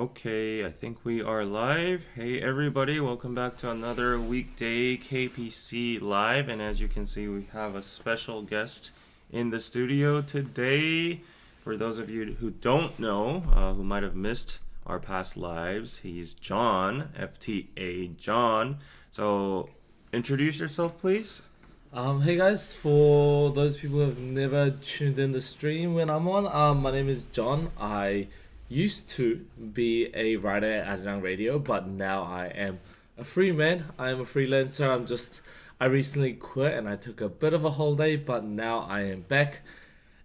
Okay, I think we are live. Hey everybody, welcome back to another weekday KPC live. And as you can see, we have a special guest in the studio today. For those of you who don't know, who might have missed our past lives, he's John, ftajohn. So introduce yourself, please. Hey guys, for those people who have never tuned in the stream when I'm on, my name is John. I used to be a writer at Arirang Radio, but now I am a free man. I am a freelancer. I recently quit and I took a bit of a holiday, but now I am back.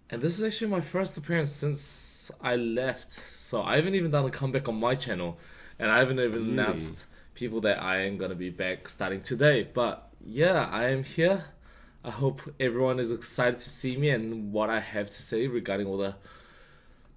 And this is actually my first appearance since I left. So I haven't even done a comeback on my channel, and I haven't even Really? announced people that I am gonna be back starting today. But yeah, I am here. I hope everyone is excited to see me and what I have to say regarding all the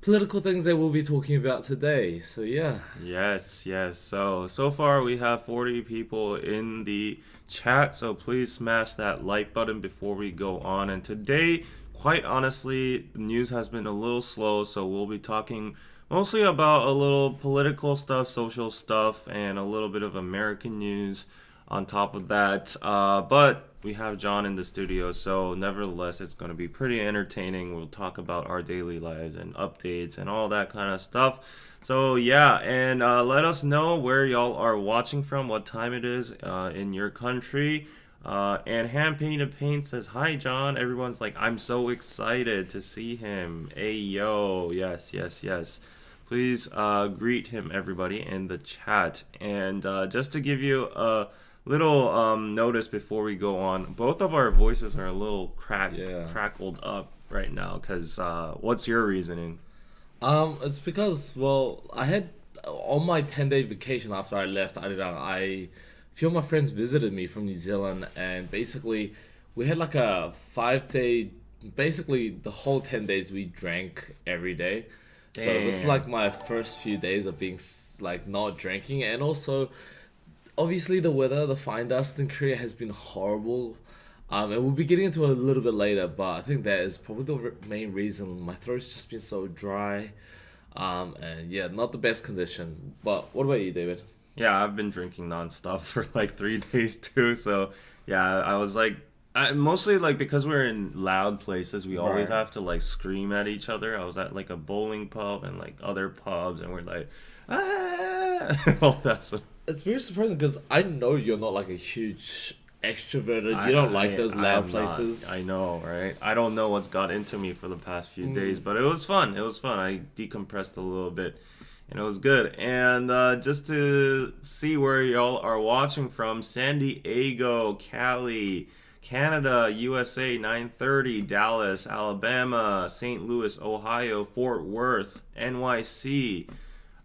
political things that we'll be talking about today. So yeah. Yes. So far we have 40 people in the chat, so please smash that like button before we go on. And today, quite honestly, the news has been a little slow, so we'll be talking mostly about a little political stuff, social stuff, and a little bit of American news on top of that. But we have John in the studio, so nevertheless, it's going to be pretty entertaining. We'll talk about our daily lives and updates and all that kind of stuff. So, yeah, and let us know where y'all are watching from, what time it is in your country. And Hand Painted Paint says, "Hi, John." Everyone's like, "I'm so excited to see him." Hey, yo. Yes. Please greet him, everybody, in the chat. And just to give you a little notice before we go on, both of our voices are a little Yeah. crackled up right now. Because what's your reasoning? It's because, well, I had on my 10-day vacation after I left Arirang, a few of my friends visited me from New Zealand, and basically we had like a 5-day, basically the whole 10 days we drank every day. So this is like Damn. my first few days of being like not drinking, and also obviously the weather, the fine dust in Korea has been horrible. And we'll be getting into it a little bit later, but I think that is probably the main reason. My throat's just been so dry, and yeah, not the best condition. But what about you, David? Yeah, I've been drinking nonstop for like 3 days too. So yeah, I was like, mostly like because we're in loud places, we always Right. have to like scream at each other. I was at like a bowling pub and like other pubs, and we're like, ah, all that. So It's very surprising because I know you're not like a huge extroverted. I, You don't like I those I loud am not. I places. know, right? I don't know what's got into me for the past few days, Mm, but it was fun. It was fun. I decompressed a little bit, and it was good. And just to see where y'all are watching from: San Diego, Cali, Canada, USA, 9:30, Dallas, Alabama, St. Louis, Ohio, Fort Worth, NYC.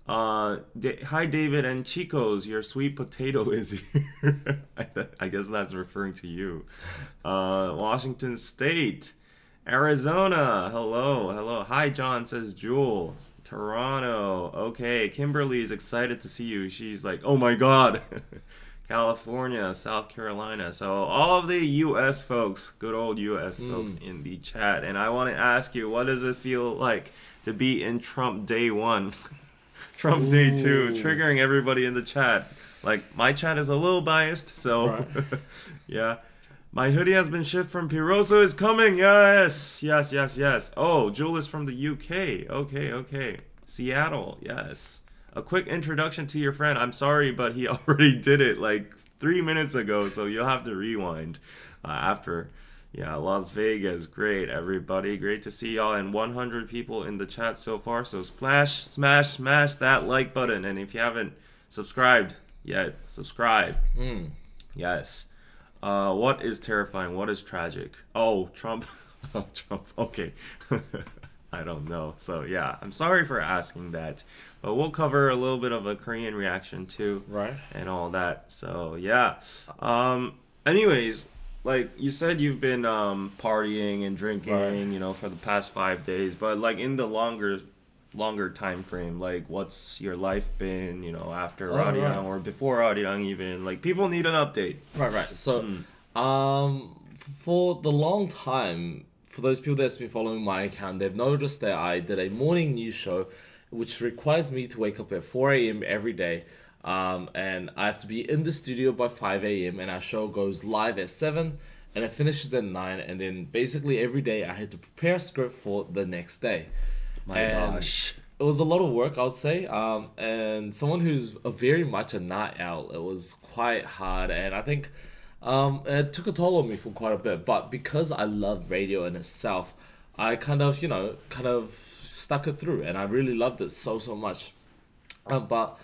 Hi David and Chico's, your sweet potato is here. I guess that's referring to you. Washington State, Arizona. Hello. Hi John, says Jewel. Toronto. Okay, Kimberly is excited to see you. She's like, oh my god. California, South Carolina. So all of the U.S. folks, good old U.S. folks mm. in the chat. And I want to ask you, what does it feel like to be in Trump day one? Trump Day 2, Ooh. triggering everybody in the chat. Like, my chat is a little biased, so Right. yeah. My hoodie has been shipped from Piroso is coming. Yes. Oh, Jewel is from the UK. Okay. Seattle. Yes. A quick introduction to your friend. I'm sorry, but he already did it like 3 minutes ago, so you'll have to rewind after. Yeah, Las Vegas. Great, everybody. Great to see y'all, and 100 people in the chat so far. So smash that like button. And if you haven't subscribed yet, subscribe. Mm. Yes. What is terrifying? What is tragic? Oh, Trump. Oh, Trump. Okay. I don't know. So, yeah, I'm sorry for asking that. But we'll cover a little bit of a Korean reaction too Right. and all that. So, yeah. Um, anyways, like you said, you've been partying and Right. drinking, for the past 5 days. But, like, in the longer time frame, like what's your life been, after Oh, right. Radiang or before Radiang even, like people need an update. Right. So, Hmm. for the long time, for those people that's been following my account, they've noticed that I did a morning news show, which requires me to wake up at 4 a.m. every day. And I have to be in the studio by 5 a.m. and our show goes live at 7 and it finishes at 9. And then basically every day I had to prepare a script for the next day. My gosh. It was a lot of work, I would say. And someone who's very much a night owl, it was quite hard. And I think it took a toll on me for quite a bit. But because I love radio in itself, I kind of stuck it through. And I really loved it so much. But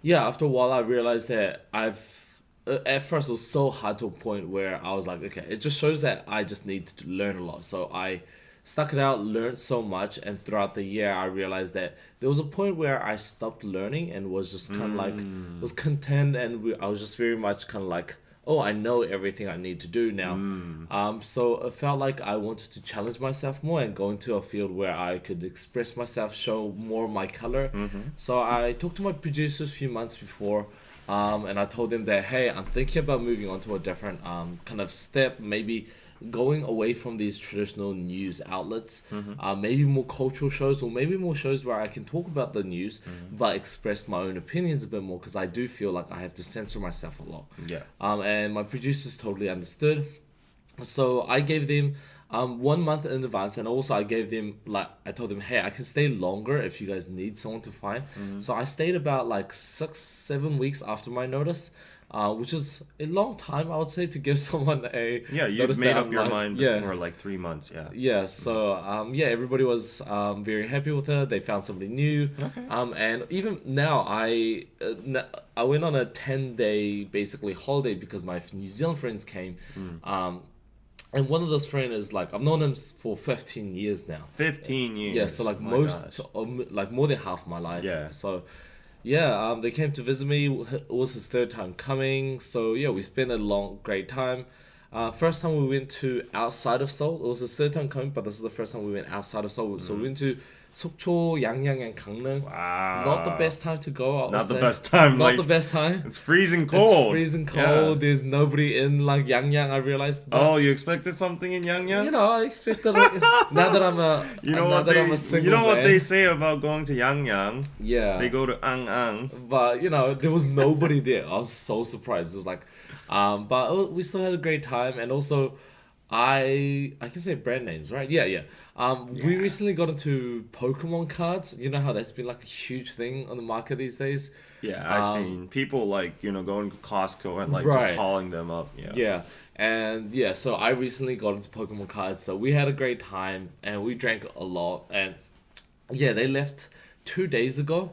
yeah, after a while, I realized that at first it was so hard to a point where I was like, okay, it just shows that I just need to learn a lot. So I stuck it out, learned so much, and throughout the year I realized that there was a point where I stopped learning and was just kind of like was content, and I was just very much kind of like, oh, I know everything I need to do now. So it felt like I wanted to challenge myself more and go into a field where I could express myself, show more of my color. So I talked to my producers a few months before. And I told them that, hey, I'm thinking about moving on to a different kind of step, maybe going away from these traditional news outlets, maybe more cultural shows, or maybe more shows where I can talk about the news, but express my own opinions a bit more, because I do feel like I have to censor myself a lot. Yeah. And my producers totally understood. So I gave them 1 month in advance, and also I gave them, like, I told them, hey, I can stay longer if you guys need someone to find. So I stayed about like 6-7 weeks after my notice, which is a long time, I would say, to give someone a You've notice made that up I'm your live. mind before like 3 months. So everybody was very happy with her. They found somebody new. Okay. And even now, I went on a 10-day basically holiday because my New Zealand friends came. And one of those friends is like, I've known him for 15 years now. 15 years. Yeah, so like like more than half my life. Yeah. So they came to visit me. It was his third time coming. So yeah, we spent a great time. First time we went to outside of Seoul. It was his third time coming, but this is the first time we went outside of Seoul. So we went to Sokcho, Yangyang, and Gangneung. Wow. Not the best time to go. Not the best time. Not the best time. It's freezing cold. It's freezing cold. Yeah. There's nobody in like Yangyang. I realized. Oh, you expected something in Yangyang? You know, I expected now that I'm a I'm a single you know what man. they say about going to Yangyang? Yeah. They go to Ang. But there was nobody there. I was so surprised. It was like, but we still had a great time, and also, I can say brand names, right? Yeah. We recently got into Pokemon cards. You know how that's been like a huge thing on the market these days. Yeah, I've seen people like going to Costco and like Right. just hauling them up. Yeah, and so I recently got into Pokemon cards, so we had a great time and we drank a lot, and they left 2 days ago,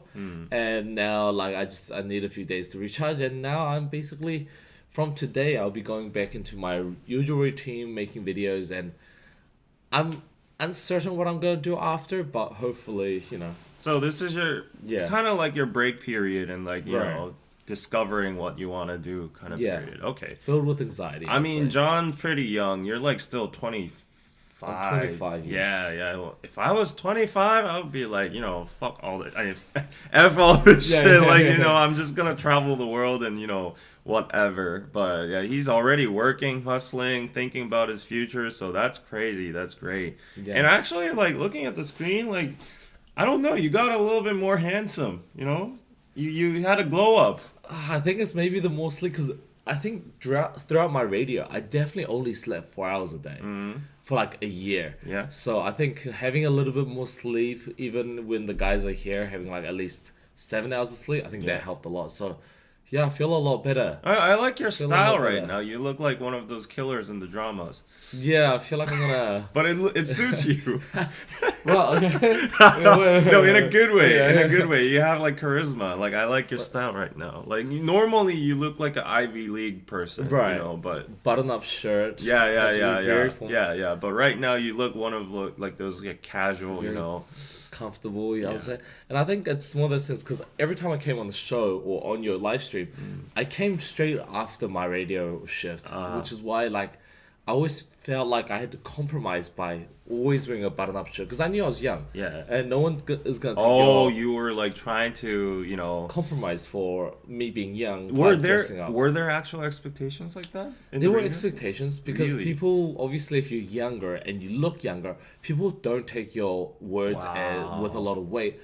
and now like I need a few days to recharge, and now I'm basically, from today I'll be going back into my usual routine, making videos, and I'm uncertain what I'm gonna do after, but hopefully So this is your kind of like your break period and like you Right. know discovering what you want to do kind of period. Okay. filled with anxiety. I mean, John's pretty young. You're like still 25. I'm 25, yes. Yeah. Well, if I was 25, I would be like, fuck all this. F all this Yeah, shit. yeah, Like, yeah. I'm just gonna travel the world and, whatever. But yeah, he's already working, hustling, thinking about his future. So that's crazy. That's great. Yeah. And actually, like, looking at the screen, like, I don't know, you got a little bit more handsome, You had a glow up. I think it's maybe the more sleep, because I think throughout my radio, I definitely only slept 4 hours a day for like a year. Yeah. So I think having a little bit more sleep, even when the guys are here, having like at least 7 hours of sleep, I think that helped a lot. So yeah, I feel a lot better. I like your Feel a style lot right better. now. You look like one of those killers in the dramas. Yeah, I feel like I'm gonna. But it suits you. Well, okay. No, in a good way. Yeah, In yeah. a good way. You have like charisma. Like I like your style right now. Like normally you look like an Ivy League person, Right. But Button-up shirt. yeah. Very formal. Yeah. But right now you look one of like those like casual, Very comfortable, I would say. And I think it's one of those things, because every time I came on the show or on your live stream, I came straight after my radio shift, which is why like I always felt like I had to compromise by always wearing a button-up shirt, because I knew I was young. Yeah. And no one is gonna think Oh, you're you were like trying to, compromise for me being young. Were by dressing up. there actual expectations like that? in There the were radio? expectations, because Really? people, obviously, if you're younger and you look younger, people don't take your words Wow. with a lot of weight.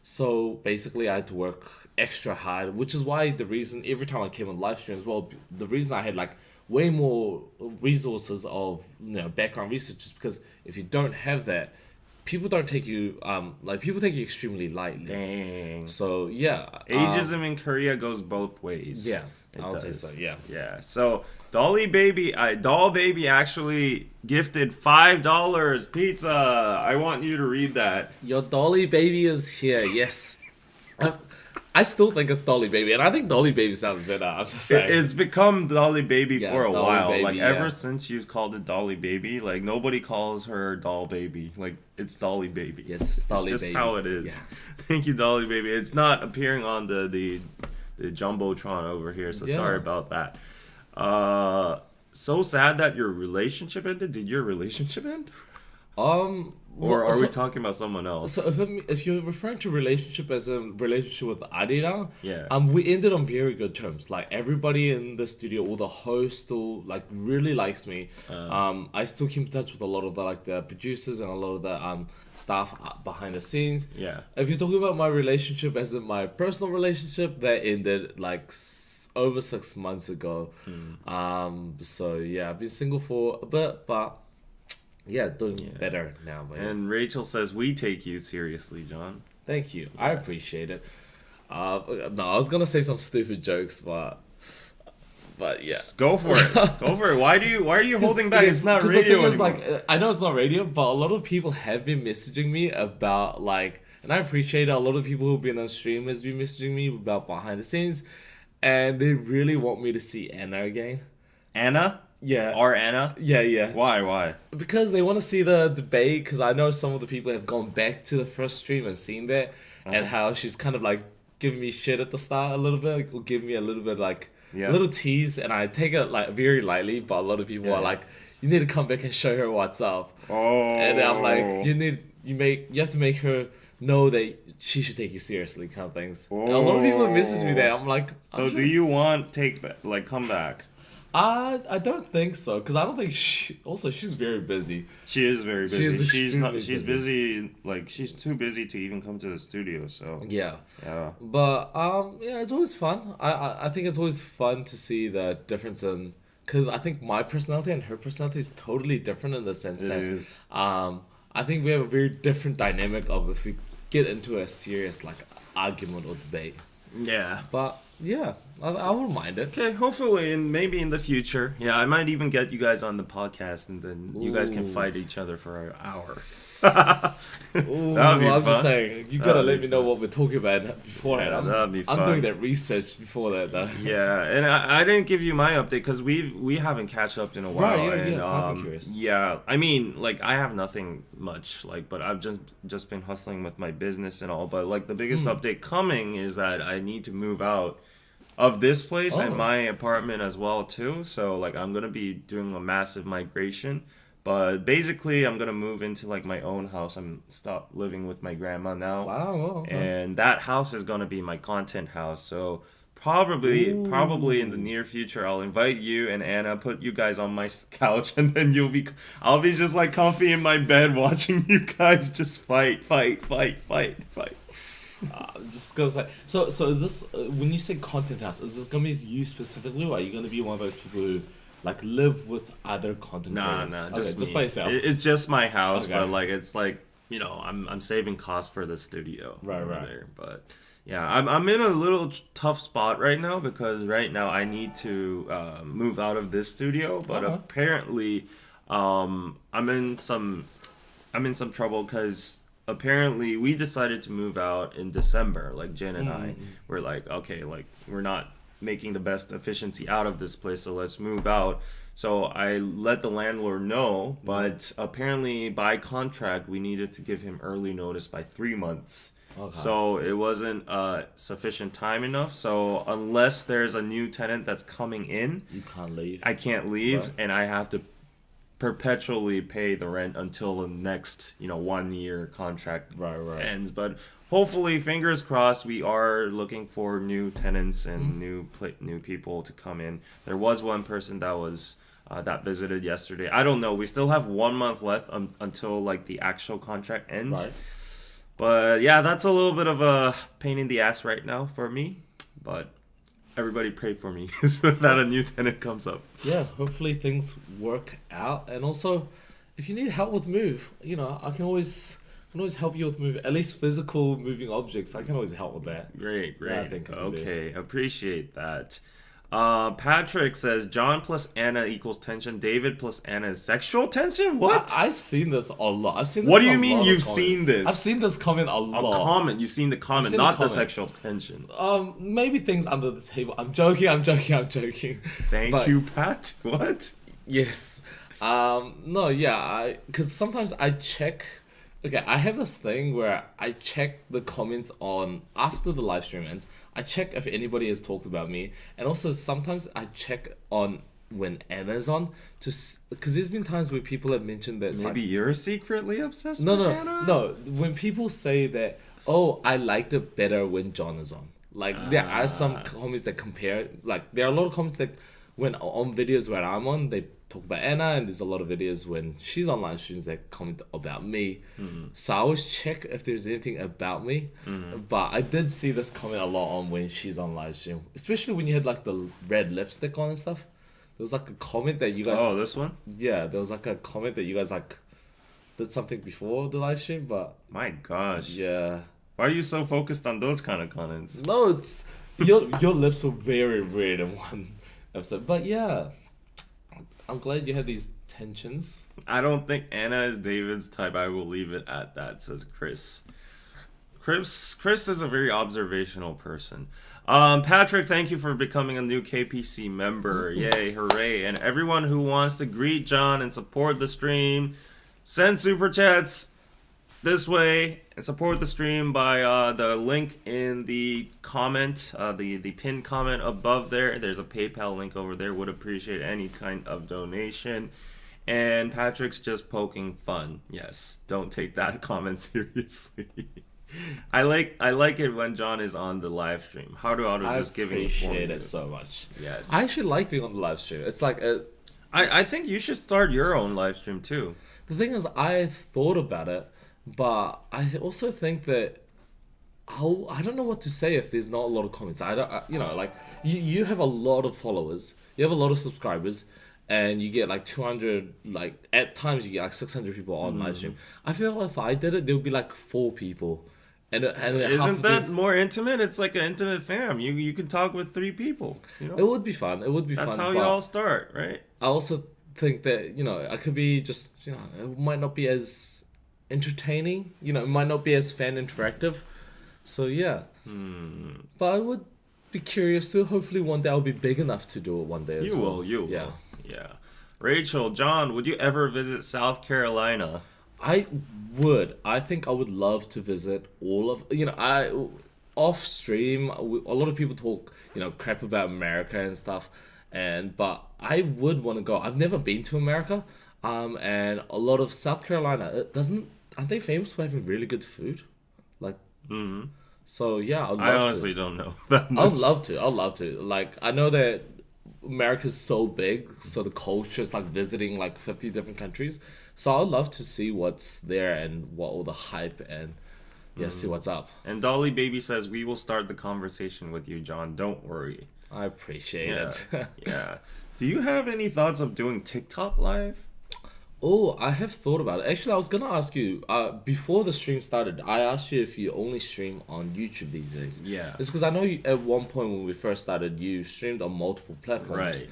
So basically, I had to work extra hard, which is why the reason every time I came on live streams, well, the reason I had like way more resources of background research is because if you don't have that, people don't take you like people take you extremely lightly. Dang. So yeah, Ageism in Korea goes both ways. yeah, It I would say does. so. Yeah. Yeah. So Doll Baby actually gifted $5 pizza. I want you to read that. Your Dolly Baby is here. Yes. I still think it's Dolly Baby, and I think Dolly Baby sounds better. I'm just saying. It's become Dolly Baby Yeah, for a Dolly while. Baby, Like yeah. ever since you called it Dolly Baby, like nobody calls her Doll Baby. Like it's Dolly Baby. Yes, it's Dolly just Baby. how it is. Yeah. Thank you, Dolly Baby. It's not appearing on the jumbotron over here, so Yeah. sorry about that. So sad that your relationship ended. Did your relationship end? Or are we talking about someone else? So if you're referring to relationship as a relationship with Adira, Yeah. we ended on very good terms. Like everybody in the studio, all the hosts still like really likes me. I still keep in touch with a lot of the producers and a lot of the staff behind the scenes. Yeah. If you're talking about my relationship as in my personal relationship, that ended like over 6 months ago. So yeah, I've been single for a bit, but. Yeah, doing better now. But And Rachel says we take you seriously, John. thank you. I appreciate it. No, I was gonna say some stupid jokes, but yeah. Go for it. Go for it. Why are you holding back? It's not 'Cause radio the thing anymore. is, like, I know it's not radio, but a lot of people have been messaging me about and I appreciate it. A lot of people who've been on stream has been messaging me about behind the scenes, and they really want me to see Anna again. Anna? Yeah. Our Anna? Yeah. Why? Because they want to see the debate, because I know some of the people have gone back to the first stream and seen that, and how she's kind of like giving me shit at the start a little bit, or giving me a little bit a little tease, and I take it like very lightly, but a lot of people are like, you need to come back and show her what's up. Oh. And I'm like, you have to make her know that she should take you seriously, kind of things. And a lot of people have messaged me that. I'm like, So do you want come back? I don't think so, because I don't think she's very busy. She is very busy. She is She's not. extremely She's busy. Like she's too busy to even come to the studio. So Yeah. yeah. But yeah, it's always fun. I think it's always fun to see the difference in, because I think my personality and her personality is totally different in the sense It that is. I think we have a very different dynamic of if we get into a serious argument or debate. Yeah. But yeah, I wouldn't mind it. Okay, hopefully, and maybe in the future. Yeah, I might even get you guys on the podcast, and then you guys can Ooh. fight each other for an hour. Ooh, That'd be I'm fun. just saying, you gotta let me know what we're talking about beforehand. Yeah, that'd be I'm fun. doing that research before that though. Yeah, and I didn't give you my update because we haven't catch up in a while. Right, yeah, and, so I'd be curious. Yeah, I mean, I have nothing much, but I've just been hustling with my business and all. But the biggest update coming is that I need to move out of this place and Oh. my apartment as well too. So I'm gonna be doing a massive migration. But basically, I'm gonna move into my own house. I'm stop living with my grandma now. Wow. Okay. And that house is gonna be my content house. So probably in the near future, I'll invite you and Anna, put you guys on my couch, and then I'll be just comfy in my bed watching you guys just fight. I'm just gonna say. So is this when you say content house? Is this gonna be you specifically, or are you gonna be one of those people who live with other content Nah, creators? just just me. by yourself. It's just my house, Okay. but it's I'm saving costs for the studio Right. there. But yeah, I'm in a little tough spot right now because right now I need to move out of this studio, but Uh-huh. apparently I'm in some trouble because apparently we decided to move out in December. Jen and I were okay, we're not making the best efficiency out of this place, so let's move out. So I let the landlord know, but apparently by contract we needed to give him early notice by 3 months. Okay. So it wasn't sufficient time enough. So unless there's a new tenant that's coming in, You can't leave. I can't leave, Right. and I have to perpetually pay the rent until the next 1 year contract Right. ends. But hopefully, fingers crossed, we are looking for new tenants and new people to come in. There was one person that was that visited yesterday. I don't know. We still have 1 month left until the actual contract ends. Right. But yeah, that's a little bit of a pain in the ass right now for me. But everybody pray for me so that a new tenant comes up. Yeah, hopefully things work out. And also, if you need help with move, I can always help you with move. At least physical moving objects, I can always help with that. Great, Yeah, I great. think I can do. Okay, appreciate that. Patrick says John plus Anna equals tension. David plus Anna is sexual tension. What? I've seen this a lot. I've seen this What do in you a mean lot of you've comments. seen this? I've seen this comment a A lot. comment. You've seen the comment, seen the not the comment. sexual tension. Maybe things under the table. I'm joking. Thank But- you, Pat. What? Yes. No, yeah, because sometimes I check. Okay, I have this thing where I check the comments on after the live stream ends. I check if anybody has talked about me, and also sometimes I check on when Anna's on because there's been times where people have mentioned that it's Maybe like, you're secretly obsessed no, with no, Anna? no. When people say that, oh, I liked it better when John is on. Like there are some comments that compare. Like there are a lot of comments that when on videos where I'm on, they talk about Anna, and there's a lot of videos when she's on live streams that comment about me. So I always check if there's anything about me. But I did see this comment a lot on when she's on live stream, especially when you had like the red lipstick on and stuff. There was like a comment that you guys. Oh, this one? Yeah, there was like a comment that you guys like did something before the live stream, but My gosh. yeah. Why are you so focused on those kind of comments? No, it's your lips were very red in one episode. But yeah, I'm glad you had these tensions. I don't think Anna is David's type. I will leave it at that, says Chris. Chris is a very observational person. Patrick, thank you for becoming a new KPC member. Yay, hooray. And everyone who wants to greet John and support the stream, send super chats this way and support the stream by the link in the comment, the pinned comment above there. There's a PayPal link over there. Would appreciate any kind of donation. And Patrick's just poking fun. Yes, don't take that comment seriously. I like it when John is on the live stream. How do I I just giving appreciate it so much. Yes. I actually like being on the live stream. It's like I think you should start your own live stream too. the thing is, I've thought about it, but I also think that I don't know what to say if there's not a lot of comments. Like you have a lot of followers, you have a lot of subscribers, and you get like 200, like at times you get like 600 people on live stream. I feel like if I did it, there would be like 4 people, and Isn't that more intimate? It's like an intimate fam. You can talk with 3 people. You know? It would be fun. It would be That's fun. how but you all start, right? I also think that I could be just it might not be as entertaining. It might not be as fan interactive. So yeah. But I would be curious to. Hopefully one day I'll be big enough to do it one day as You well. will. You Yeah. will. Yeah. Rachel, John, would you ever visit South Carolina? I would. I think I would love to visit all of. I off stream. A lot of people talk crap about America and stuff, but I would want to go. I've never been to America, and a lot of South Carolina. Aren't they famous for having really good food? Like. So yeah, I'd love I honestly to. don't know that much. I'd love to. I'd love to. Like I know that America's so big, so the culture is like visiting like 50 different countries. So I'd love to see what's there and what all the hype and see what's up. And Dolly Baby says we will start the conversation with you, John. Don't worry. I appreciate Yeah. it. Yeah. Do you have any thoughts of doing TikTok live? Oh, I have thought about it. Actually, I was gonna ask you before the stream started. I asked you if you only stream on YouTube these days. Yeah. It's because I know at one point when we first started, you streamed on multiple platforms.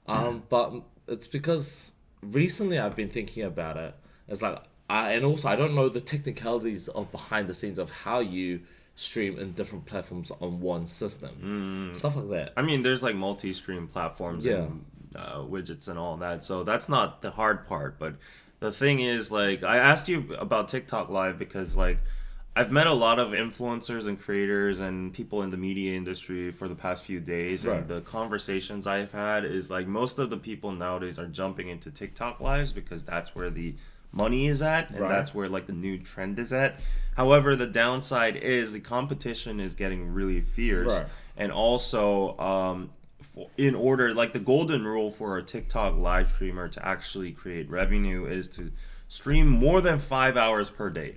Right. But it's because recently I've been thinking about it. It's like and also I don't know the technicalities of behind the scenes of how you stream in different platforms on one system, stuff like that. I mean, there's like multi-stream platforms and widgets and all that, so that's not the hard part. But the thing is, like, I asked you about TikTok Live because, like, I've met a lot of influencers and creators and people in the media industry for the past few days, Right. and the conversations I've had is like most of the people nowadays are jumping into TikTok Lives because that's where the money is at, and Right. that's where like the new trend is at. However, the downside is the competition is getting really fierce, Right. and also in order, like, the golden rule for a TikTok live streamer to actually create revenue is to stream more than 5 hours per day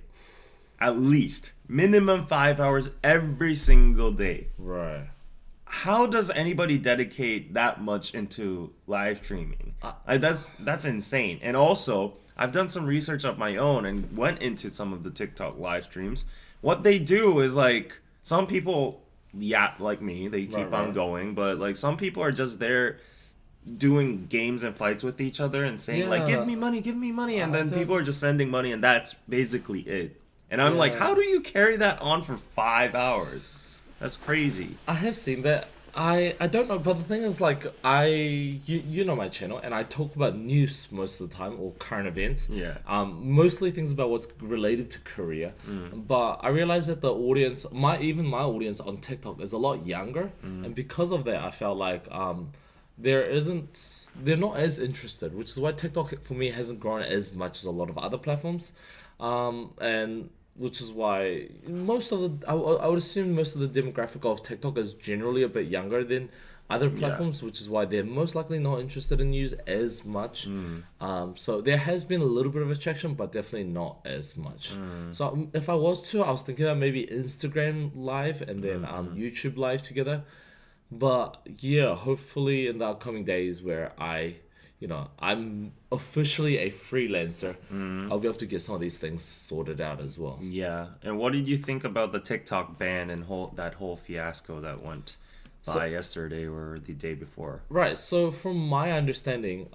at least minimum 5 hours every single day. Right. How does anybody dedicate that much into live streaming? That's insane. And also, I've done some research of my own and went into some of the TikTok live streams. What they do is like some people, yeah, like me, they keep on going, but like some people are just there doing games and fights with each other and saying like, give me money, and then people are just sending money, and that's basically it. And I'm like, how do you carry that on for 5 hours? That's crazy. I have seen that. I don't know, but the thing is, like, you know my channel, and I talk about news most of the time, or current events. Yeah. Mostly things about what's related to Korea. But I realized that the audience, my audience on TikTok is a lot younger, and because of that, I felt like they're not as interested, which is why TikTok for me hasn't grown as much as a lot of other platforms, and which is why I would assume most of the demographic of TikTok is generally a bit younger than other platforms, which is why they're most likely not interested in news as much. So there has been a little bit of attraction, but definitely not as much. So if I was thinking about maybe Instagram Live and then YouTube Live together. But yeah, hopefully in the upcoming days where I'm officially a freelancer, I'll be able to get some of these things sorted out as well. Yeah. And what did you think about the TikTok ban and that whole fiasco that went by yesterday or the day before? Right. So from my understanding,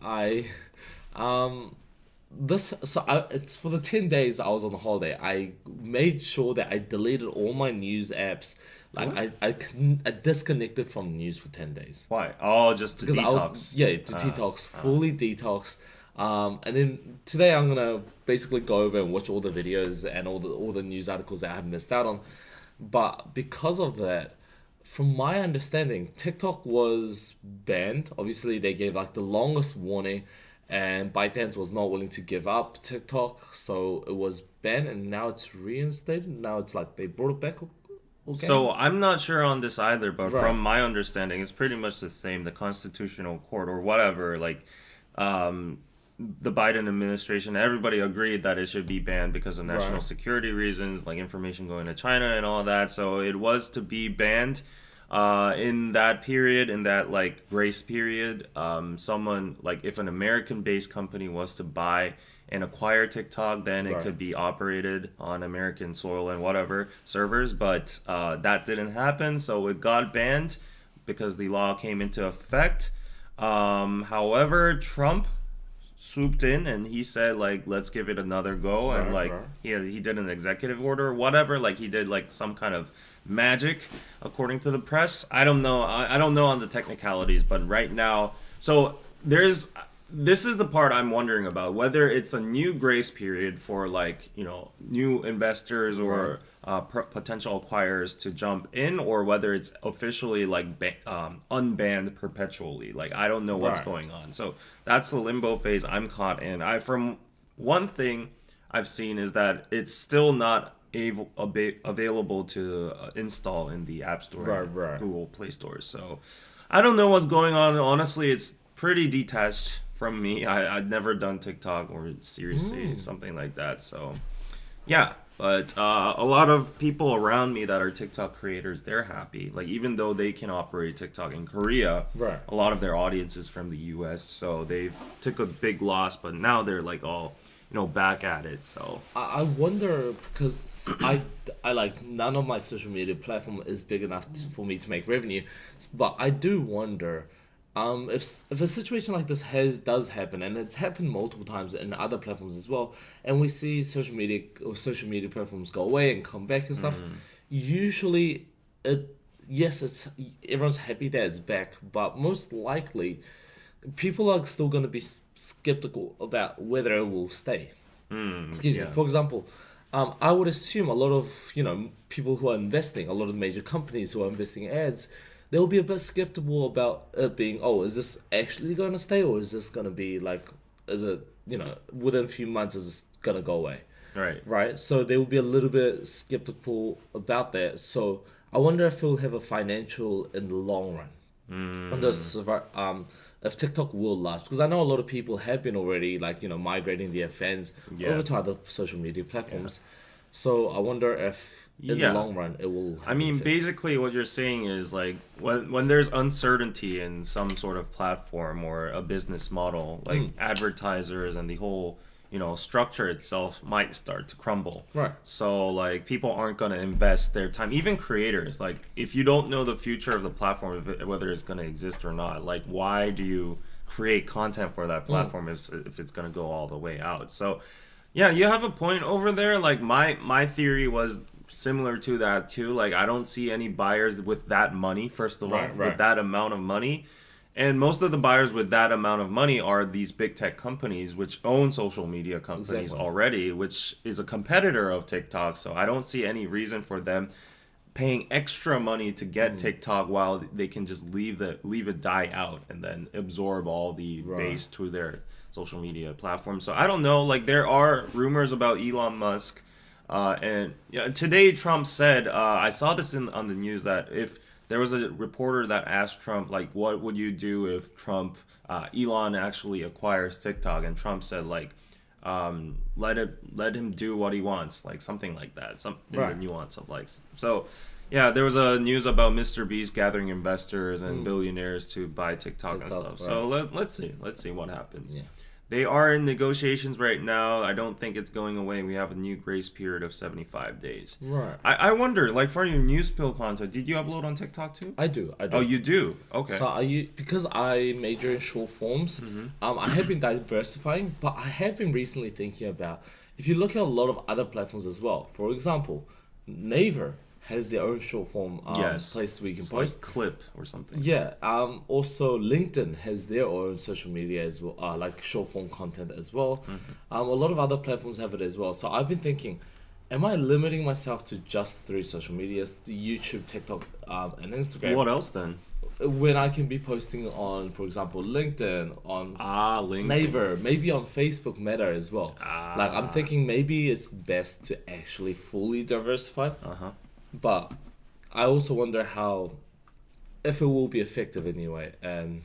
it's for the 10 days I was on the holiday. I made sure that I deleted all my news apps. Like I disconnected from news for 10 days. Why? Oh, just to detox. Detox, fully detox. And then today I'm gonna basically go over and watch all the videos and all the news articles that I have missed out on. But because of that, from my understanding, TikTok was banned. Obviously, they gave like the longest warning, and ByteDance was not willing to give up TikTok, so it was banned, and now it's reinstated. Now it's like they brought it back. Okay. So I'm not sure on this either, but from my understanding, it's pretty much the same. The Constitutional Court or whatever, like the Biden administration, everybody agreed that it should be banned because of national security reasons, like information going to China and all that. So it was to be banned in that period, in that like grace period. Someone like if an American-based company was to buy and acquire TikTok, then it could be operated on American soil and whatever servers, but that didn't happen, so it got banned because the law came into effect. However, Trump swooped in and he said like, let's give it another go, and he did an executive order or whatever, like he did like some kind of magic according to the press. I don't know on the technicalities, but right now, so this is the part I'm wondering about, whether it's a new grace period for like, new investors or potential acquirers to jump in, or whether it's officially like unbanned perpetually. Like, I don't know what's going on. So that's the limbo phase I'm caught in. From one thing I've seen is that it's still not available to install in the App Store and Google Play Store. So I don't know what's going on. Honestly, it's pretty detached from me. I'd never done TikTok or seriously something like that. So yeah, but a lot of people around me that are TikTok creators, they're happy. Like, even though they can operate TikTok in Korea, a lot of their audience is from the US, so they've took a big loss, but now they're like all back at it. So I wonder, because I like, none of my social media platform is big enough for me to make revenue, but I do wonder if a situation like this does happen, and it's happened multiple times in other platforms as well, and we see social media platforms go away and come back and stuff, usually everyone's happy that it's back, but most likely people are still going to be skeptical about whether it will stay. Excuse me. For example, I would assume a lot of people who are investing, a lot of major companies who are investing in ads, they'll be a bit skeptical about it being, is this actually going to stay, or is this going to be like, is it, within a few months, is this going to go away? Right. So they will be a little bit skeptical about that. So I wonder if it'll have a financial in the long run. If TikTok will last, because I know a lot of people have been already like, migrating their fans over to other social media platforms. So I wonder if in the Yeah. long run it will I have an mean, effect. basically, what you're saying is like when there's uncertainty in some sort of platform or a business model, like advertisers and the whole structure itself might start to crumble. Right. So like people aren't gonna invest their time, even creators. Like if you don't know the future of the platform, whether it's gonna exist or not, like why do you create content for that platform if it's gonna go all the way out? So yeah, you have a point over there. Like my theory was similar to that too. Like I don't see any buyers with that money, first of all, Right, with right. that amount of money. And most of the buyers with that amount of money are these big tech companies which own social media companies Exactly. already, which is a competitor of TikTok. So I don't see any reason for them paying extra money to get TikTok while they can just leave it die out and then absorb all the Right. base to their social media platform. So I don't know. Like there are rumors about Elon Musk, and yeah, today Trump said I saw this on the news that if there was a reporter that asked Trump like what would you do if Elon actually acquires TikTok, and Trump said like let him do what he wants, like something like that, some in the Right. nuance of like so. Yeah, there was a news about Mr. Beast gathering investors and billionaires to buy TikTok and TikTok, stuff. So right. let's see what happens. Yeah. They are in negotiations right now. I don't think it's going away. We have a new grace period of 75 days. Right. I wonder, like for your news pill content, did you upload on TikTok too? I do. I do. Oh, you do? Okay. So because I major in short forms, I have been diversifying, but I have been recently thinking about if you look at a lot of other platforms as well. For example, Naver has their own short form Yes. place where you can It's post. like clip or something. Yeah. Also, LinkedIn has their own social media as well, like short form content as well. A lot of other platforms have it as well. So I've been thinking, am I limiting myself to just three social medias, YouTube, TikTok, and Instagram? What else then? When I can be posting on, for example, LinkedIn, on LinkedIn. Naver, maybe on Facebook Meta as well. Like I'm thinking maybe it's best to actually fully diversify. But I also wonder if it will be effective anyway, and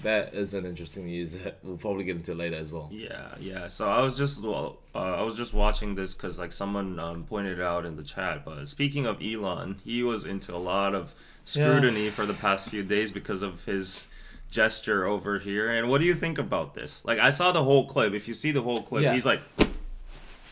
that is an interesting news that we'll probably get into later as well. Yeah. So I was just watching this because like someone pointed it out in the chat. But speaking of Elon, he was into a lot of scrutiny for the past few days because of his gesture over here. And what do you think about this? Like I saw the whole clip. If you see the whole clip, Yeah. he's like.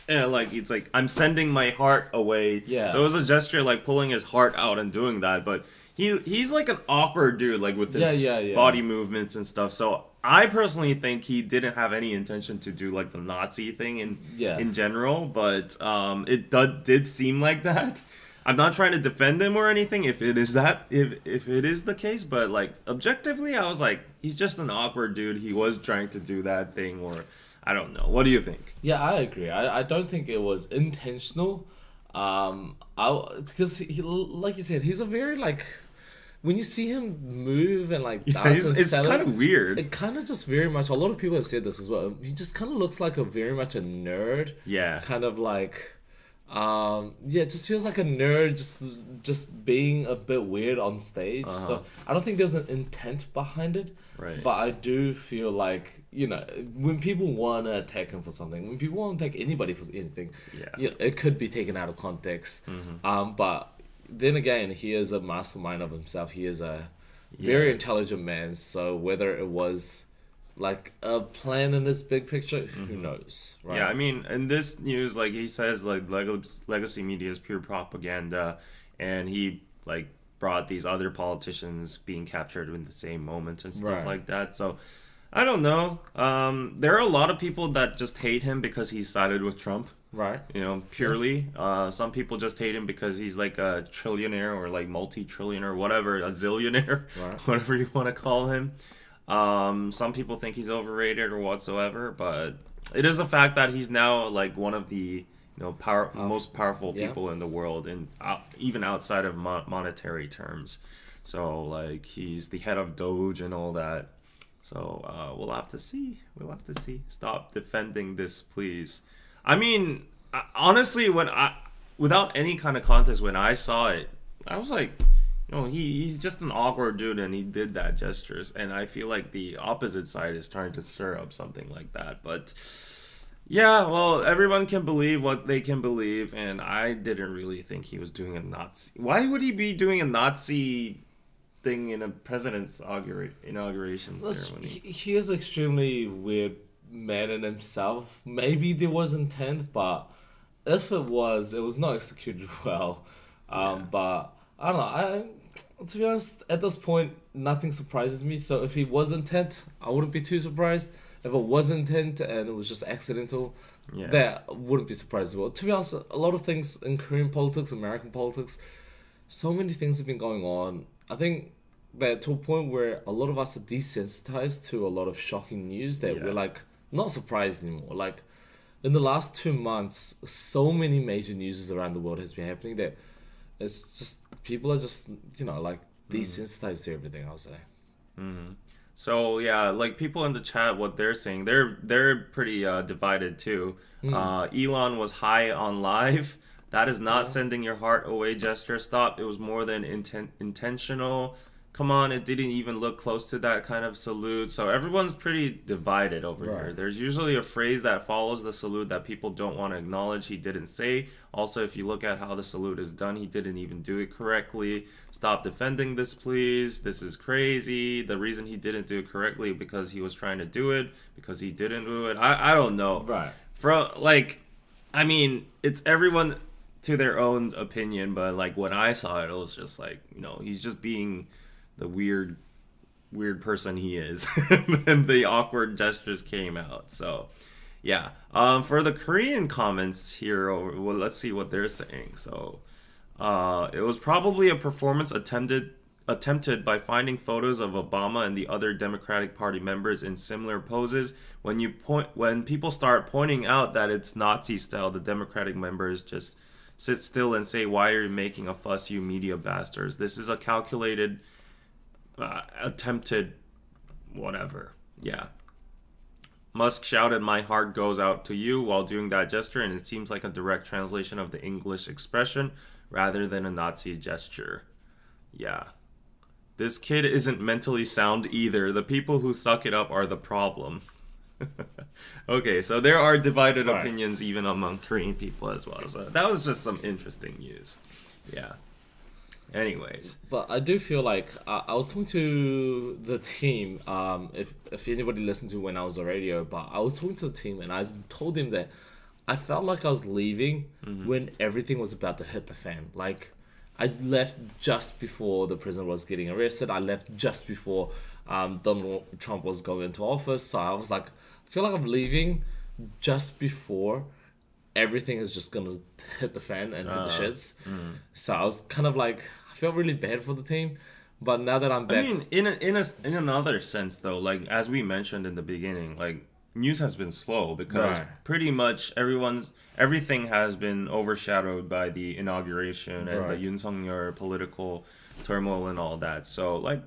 And like it's like I'm sending my heart away. Yeah. So it was a gesture like pulling his heart out and doing that, but he's like an awkward dude, like with his Yeah. body movements and stuff. So I personally think he didn't have any intention to do like the Nazi thing in general, but did seem like that. I'm not trying to defend him or anything if it is if it is the case, but like objectively I was like he's just an awkward dude. He was trying to do that thing, or I don't know. What do you think? Yeah, I agree. I don't think it was intentional. Because like you said, he's a very like when you see him move and like dance and It's settle, kind of weird. it kind of just very much. A lot of people have said this as well. He just kind of looks like a very much a nerd. Yeah. Kind of like, yeah, it just feels like a nerd just being a bit weird on stage. So I don't think there's an intent behind it. Right. But I do feel like, when people want to attack him for something, when people want to attack anybody for anything, Yeah. it could be taken out of context. But then again, he is a mastermind of himself. He is a very intelligent man. So whether it was like a plan in this big picture, who knows, right? Yeah, I mean, in this news, like he says, like legacy media is pure propaganda, and he like brought these other politicians being captured in the same moment and stuff Right. like that. So I don't know. There are a lot of people that just hate him because he sided with Trump. Right. Purely. Some people just hate him because he's like a trillionaire or like multi-trillionaire, whatever, a zillionaire, Right. whatever you want to call him. Some people think he's overrated or whatsoever, but it is a fact that he's now like one of the most powerful Yeah. people in the world, and even outside of monetary terms. So like he's the head of Doge and all that. So we'll have to see. We'll have to see. Stop defending this, please. I mean, honestly, without any kind of context, when I saw it, I was like, he's just an awkward dude, and he did that gestures, and I feel like the opposite side is trying to stir up something like that. But Yeah, well, everyone can believe what they can believe, and I didn't really think he was doing a Nazi. Why would he be doing a Nazi thing in a president's inauguration ceremony? He is extremely weird man in himself. Maybe there was intent, but if it was not executed well. Yeah. But I don't know. To be honest, at this point, nothing surprises me. So if he was intent, I wouldn't be too surprised. If it was intent and it was just accidental, Yeah. that wouldn't be surprised as well. To be honest, a lot of things in Korean politics, American politics, so many things have been going on. I think that to a point where a lot of us are desensitized to a lot of shocking news that Yeah. we're like not surprised anymore. Like in the last 2 months, so many major news around the world has been happening that it's just people are just like desensitized to everything. I'll say. So yeah, like people in the chat, what they're saying, they're pretty divided too. Elon was high on live. That is not sending your heart away gesture. Stop. It was more than intentional. Come on, it didn't even look close to that kind of salute. So everyone's pretty divided over here. Right. There's usually a phrase that follows the salute that people don't want to acknowledge he didn't say. Also, if you look at how the salute is done, he didn't even do it correctly. Stop defending this, please. This is crazy. The reason he didn't do it correctly because he was trying to do it, because he didn't do it. I don't know. Right. From I mean, it's everyone to their own opinion, but like when I saw it, it was just like, he's just being the weird person he is. And the awkward gestures came out. So yeah. For the Korean comments here, well, let's see what they're saying. So it was probably a performance attempted by finding photos of Obama and the other Democratic Party members in similar poses. When people start pointing out that it's Nazi style, the Democratic members just sit still and say, "Why are you making a fuss, you media bastards? This is a calculated, attempted, whatever." Yeah. Musk shouted, "My heart goes out to you," while doing that gesture, and it seems like a direct translation of the English expression rather than a Nazi gesture. Yeah. This kid isn't mentally sound either. The people who suck it up are the problem. Okay, so there are divided Right. opinions even among Korean people as well. So that was just some interesting news. Yeah. Anyways. But I do feel like I was talking to the team. If anybody listened to when I was on radio, but I was talking to the team and I told them that I felt like I was leaving when everything was about to hit the fan. Like I left just before the president was getting arrested. I left just before Donald Trump was going into office. So I was like, I feel like I'm leaving just before everything is just gonna hit the fan and hit the shits. So I was kind of like, I felt really bad for the team, but now that I'm back, I mean, in another sense though, like as we mentioned in the beginning, like news has been slow because Right. pretty much everything has been overshadowed by the inauguration and Right. the Yoon Suk-yeol political turmoil and all that. So like,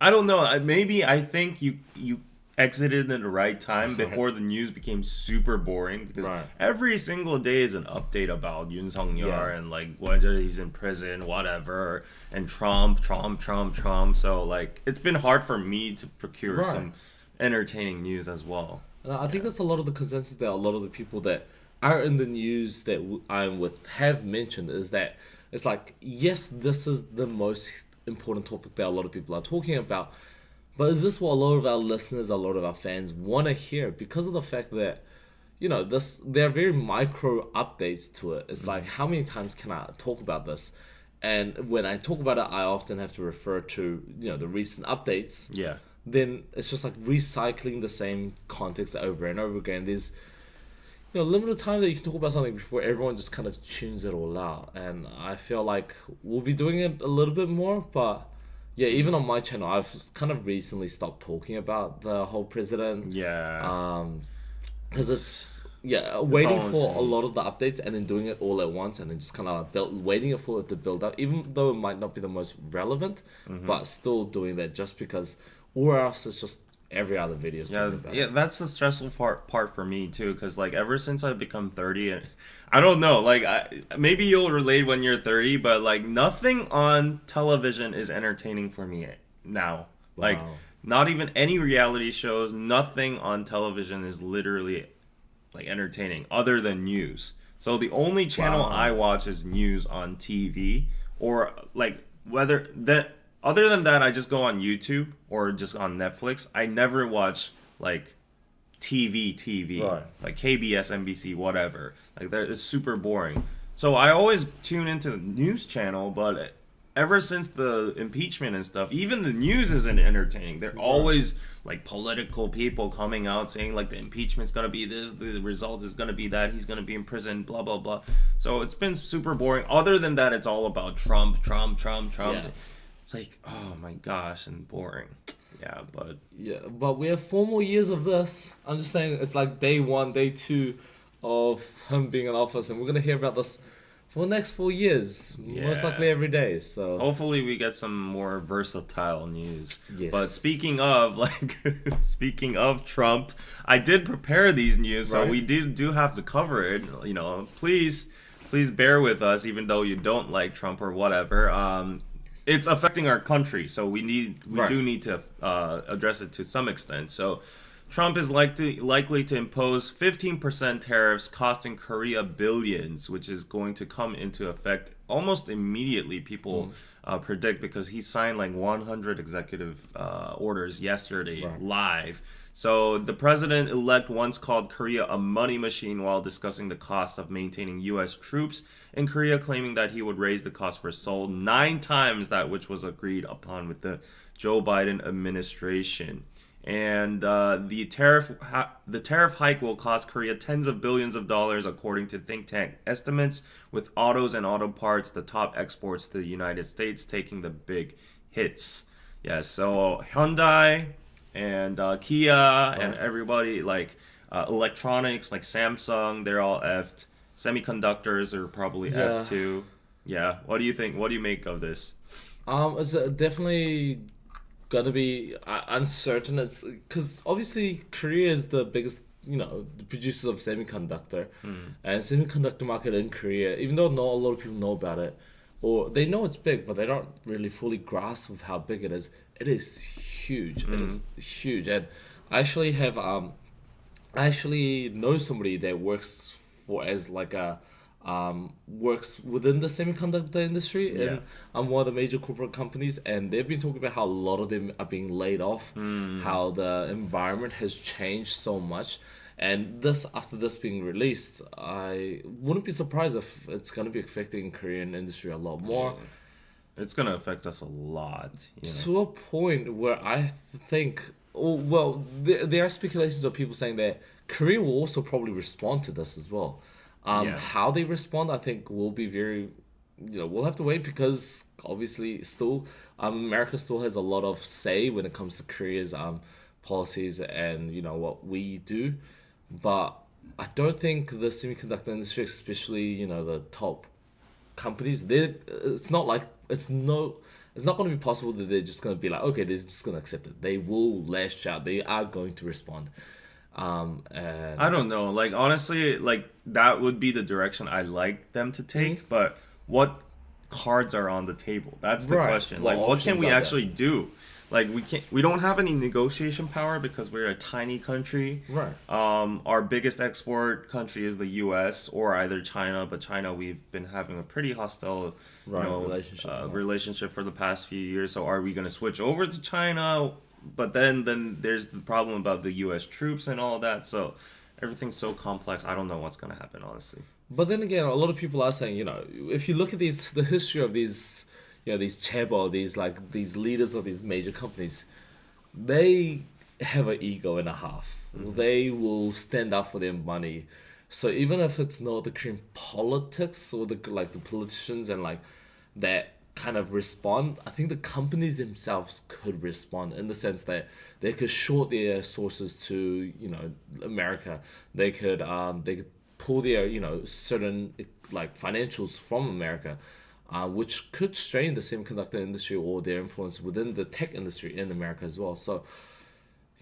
I don't know. Maybe I think you exited in the right time before the news became super boring because Right. every single day is an update about Yoon Suk-yeol Yeah. and like whether he's in prison, whatever, and Trump. So like it's been hard for me to procure Right. some entertaining news as well. and I think that's a lot of the consensus that a lot of the people that are in the news that I'm with have mentioned is that it's like, yes, this is the most important topic that a lot of people are talking about, but is this what a lot of our listeners, a lot of our fans want to hear? Because of the fact that, there are very micro updates to it. It's like, how many times can I talk about this? And when I talk about it, I often have to refer to, the recent updates. Yeah. Then it's just like recycling the same context over and over again. There's, limited time that you can talk about something before everyone just kind of tunes it all out. And I feel like we'll be doing it a little bit more, but yeah, even on my channel, I've kind of recently stopped talking about the whole president. Yeah. Because it's waiting all for a insane. lot of the updates and then doing it all at once and then just kind of waiting for it to build up, even though it might not be the most relevant, but still doing that just because, or else it's just every other video is talking about it. That's the stressful part for me too, because like ever since I've become 30, and I don't know, like maybe you'll relate when you're 30, but like nothing on television is entertaining for me now. Like Wow. not even any reality shows, nothing on television is literally like entertaining other than news. So the only channel Wow. I watch is news on TV, or like whether that other than that I just go on YouTube or just on Netflix. I never watch like TV, Right. like KBS, NBC, whatever. Like that, it's super boring. So I always tune into the news channel, but ever since the impeachment and stuff, even the news isn't entertaining. They're always like political people coming out saying like the impeachment's gonna be this, the result is gonna be that, he's gonna be in prison, blah blah blah. So it's been super boring. Other than that, it's all about Trump. Yeah. It's like, oh my gosh, and boring. Yeah, but Yeah, but we have 4 more years of this. I'm just saying it's like day one, day two of him being in office, and we're gonna hear about this for the next 4 years, most Yeah. likely every day. So hopefully we get some more versatile news. Yes. But speaking of like speaking of Trump, I did prepare these news, so Right. we do have to cover it. You know, please bear with us, even though you don't like Trump or whatever. It's affecting our country, so we Right. do need to address it to some extent. So Trump is likely to impose 15% tariffs costing Korea billions, which is going to come into effect almost immediately, people predict, because he signed like 100 executive orders yesterday Right. live. So the president-elect once called Korea a money machine while discussing the cost of maintaining U.S. troops in Korea, claiming that he would raise the cost for Seoul 9 times that which was agreed upon with the Joe Biden administration. And the tariff hike will cost Korea tens of billions of dollars, according to think tank estimates, with autos and auto parts, the top exports to the United States, taking the big hits. Yeah, so Hyundai and Kia and everybody, like electronics like Samsung, they're all effed. Semiconductors are probably Yeah. effed too. Yeah, what do you think? What do you make of this? it's definitely gonna be uncertain, because obviously Korea is the biggest, the producers of semiconductor, and semiconductor market in Korea, even though not a lot of people know about it, or they know it's big, but they don't really fully grasp of how big it is. It is huge. It is huge, and I actually have I actually know somebody that works for as like a works within the semiconductor industry Yeah. in one of the major corporate companies, and they've been talking about how a lot of them are being laid off, how the environment has changed so much. And this, after this being released, I wouldn't be surprised if it's going to be affecting Korean industry a lot more, It's gonna affect us a lot. You know? to a point where I think, oh, well, there are speculations of people saying that Korea will also probably respond to this as well. Yeah. How they respond, I think, will be very, we'll have to wait, because obviously still, America still has a lot of say when it comes to Korea's policies and what we do, but I don't think the semiconductor industry, especially the top companies, it's not like it's not going to be possible that they're just going to be like, okay, they're just going to accept it. They will lash out. They are going to respond. And I don't know. Like honestly, like that would be the direction I like them to take. But what cards are on the table? That's the Right. question. What Like, what can options we are there? actually do? Like, we don't have any negotiation power because we're a tiny country. Right. Our biggest export country is the U.S. or either China. But China, we've been having a pretty hostile, Right, relationship, yeah. relationship for the past few years. So are we going to switch over to China? But then there's the problem about the U.S. troops and all that. So everything's so complex. I don't know what's going to happen, honestly. But then again, a lot of people are saying, if you look at the history of these, these chaebol, these leaders of these major companies, they have an ego and a half. They will stand up for their money. So even if it's not the Korean politics or the politicians and that kind of respond, I think the companies themselves could respond in the sense that they could short their sources to America. They could pull their certain financials from America, which could strain the semiconductor industry or their influence within the tech industry in America as well. So